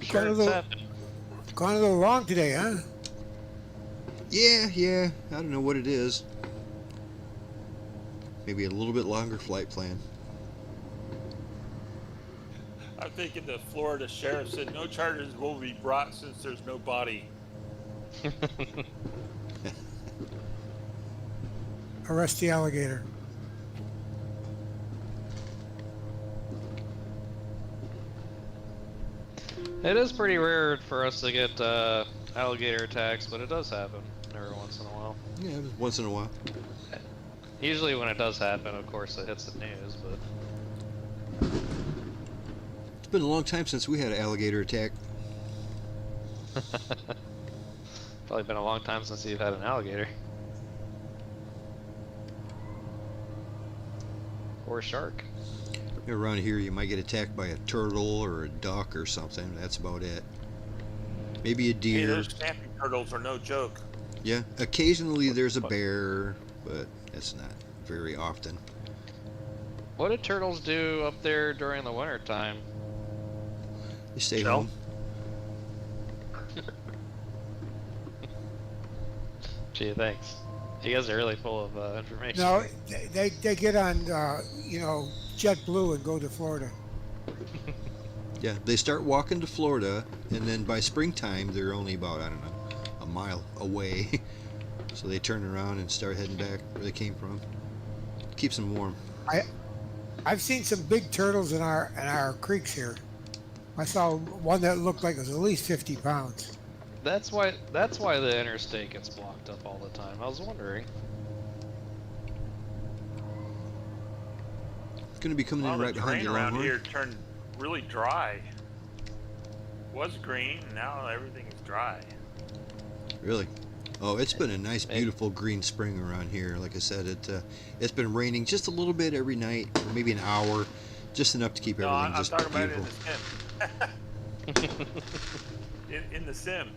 sure Got a it's little- happening. Gone a little long today, huh? Yeah. I don't know what it is. Maybe a little bit longer flight plan. I'm thinking the Florida sheriff said no charges will be brought since there's no body. arrest the alligator. It is pretty rare for us to get alligator attacks, but it does happen every once in a while. Yeah, once in a while. Usually when it does happen, of course, it hits the news, but... It's been a long time since we had an alligator attack. Probably been a long time since you've had an alligator. Or a shark. Around here you might get attacked by a turtle or a duck or something. That's about it. Maybe a Hey, deer. those snapping turtles are no joke. Yeah, occasionally there's a bear, but that's not very often. What do turtles do up there during the winter time? They stay Shell? home. Gee, thanks. You guys are really full of information. No, they get on, you know, JetBlue and go to Florida. Yeah, they start walking to Florida, and then by springtime they're only about, I don't know, a mile away. So they turn around and start heading back where they came from. Keeps them warm. I've seen some big turtles in our creeks here. I saw one that looked like it was at least 50 pounds. That's why the interstate gets blocked up all the time. I was wondering. It's going to be coming in The right behind terrain you, around Longhorn. here turned really dry. Was green, now everything is dry. Really? Oh, it's been a nice, beautiful green spring around here. Like I said, it's been raining just a little bit every night, or maybe an hour, just enough to keep No, everything I'm just talking about it beautiful. in the sim.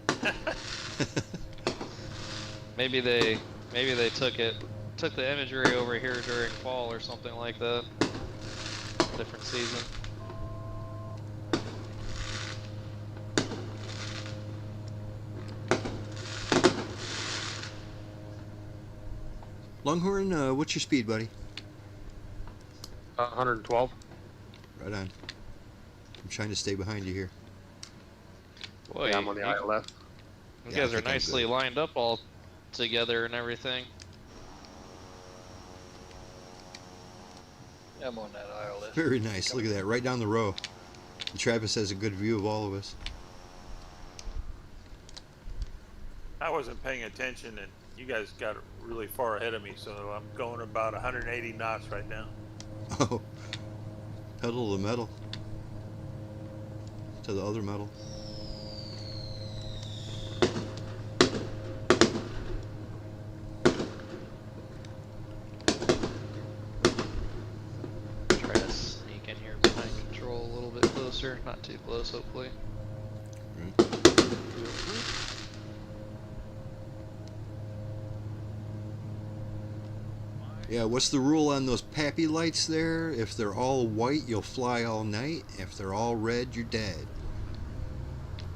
Maybe they took the imagery over here during fall or something like that. Different season. Longhorn, what's your speed, buddy? 112. Right on. I'm trying to stay behind you here. Boy, Yeah, I'm on the you, ILF. you Yeah, I guys are think I'm nicely good. lined up all together and everything. I'm on that ILS. Very nice. Look at that, right down the row. And Travis has a good view of all of us. I wasn't paying attention, and you guys got really far ahead of me, so I'm going about 180 knots right now. Oh, pedal to the metal. To the other metal. Try to sneak in here behind control a little bit closer. Not too close, hopefully. Yeah, what's the rule on those pappy lights there? If they're all white, you'll fly all night. If they're all red, you're dead.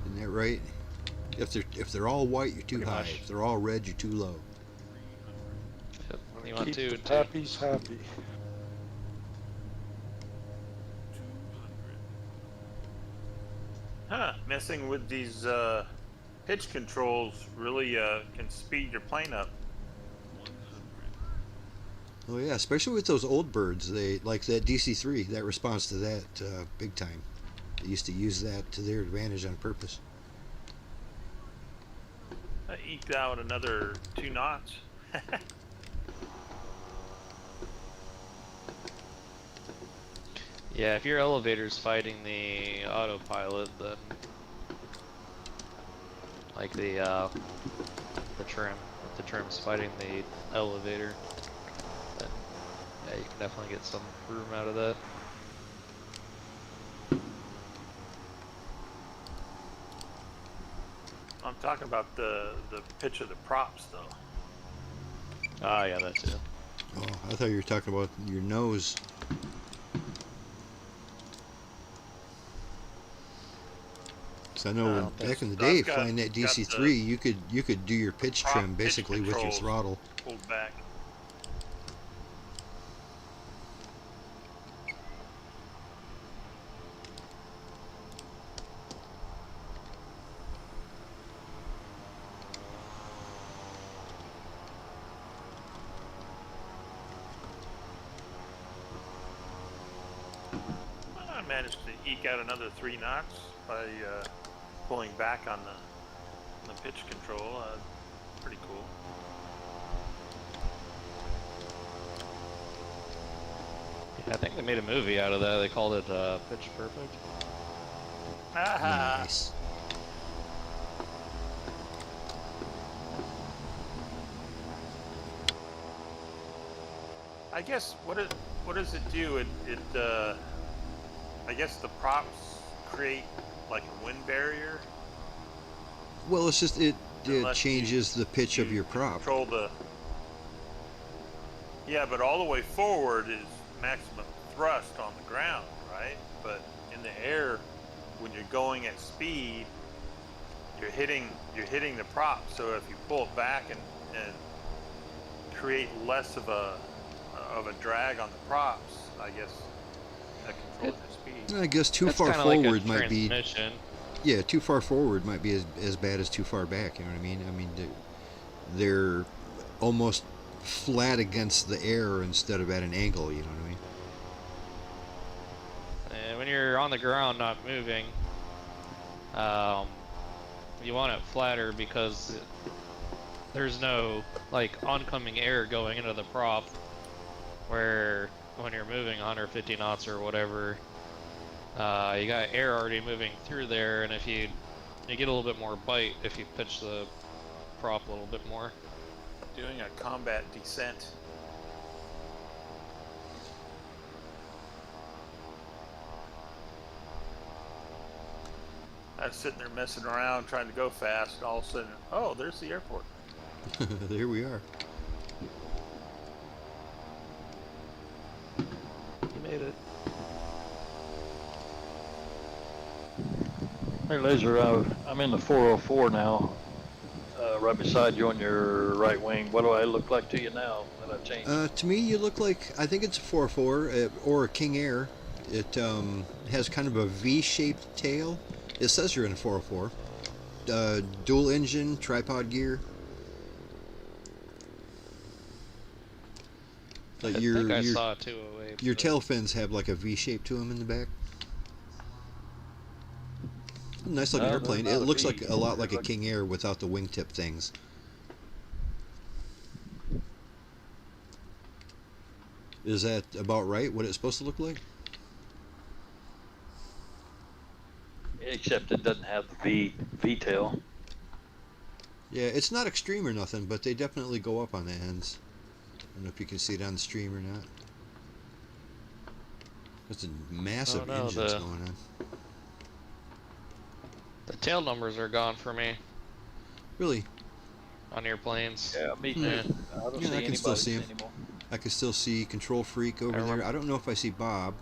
Isn't that right? If they're all white, you're too Pretty high. much. If they're all red, you're too low. Yep. You want Keep to the pappies happy. Huh, messing with these pitch controls really can speed your plane up. Oh yeah, especially with those old birds. They like that DC-3. That responds to that big time. They used to use that to their advantage on purpose. I eked out another 2 knots. Yeah, if your elevator's fighting the autopilot, then like the trim, if the trim's fighting the elevator, then yeah, you can definitely get some room out of that. I'm talking about the pitch of the props, though. Ah, yeah, that too. Oh, I thought you were talking about your nose. So I know Well, back in the I've day, got- flying that got the DC-3, you could do your pitch prop trim pitch basically with your controls throttle. Pulled back. managed to eke out another 3 knots by pulling back on the pitch control. Pretty cool. Yeah, I think they made a movie out of that. They called it Pitch Perfect. Aha! Nice. I guess what does it do? I guess the props create like a wind barrier. Well, it's just it Unless changes the pitch of your prop. Control the. Yeah, but all the way forward is maximum thrust on the ground, right? But in the air, when you're going at speed, you're hitting the prop. So if you pull it back and create less of a drag on the props, I guess that controls your speed. I guess too That's far kinda like a forward might be. transmission. Yeah, too far forward might be as bad as too far back. You know what I mean? I mean, they're almost flat against the air instead of at an angle. You know what I mean? And when you're on the ground, not moving, you want it flatter because there's no like oncoming air going into the prop. Where when you're moving 150 knots or whatever, you got air already moving through there, and if you get a little bit more bite if you pitch the prop a little bit more. Doing a combat descent. I was sitting there messing around trying to go fast, and all of a sudden, oh, there's the airport. There we are. You made it. Hey, Laser, I'm in the 404 now, right beside you on your right wing. What do I look like to you now that I've changed? To me, you look like, I think it's a 404 or a King Air. It has kind of a V-shaped tail. It says you're in a 404. Dual engine, tripod gear. Like I think I saw a 208. Your tail fins have like a V shape to them in the back. Nice looking airplane. It looks like a lot like a King Air without the wingtip things. Is that about right? What it's supposed to look like? Except it doesn't have the V tail. Yeah, it's not extreme or nothing, but they definitely go up on the ends. I don't know if you can see it on the stream or not. There's a massive engines going on. The tail numbers are gone for me Really? on your planes. Yeah, me too. Yeah. I don't Yeah, see I can still anybody see 'em. anymore. I can still see Control Freak over there. I don't know if I see Bob.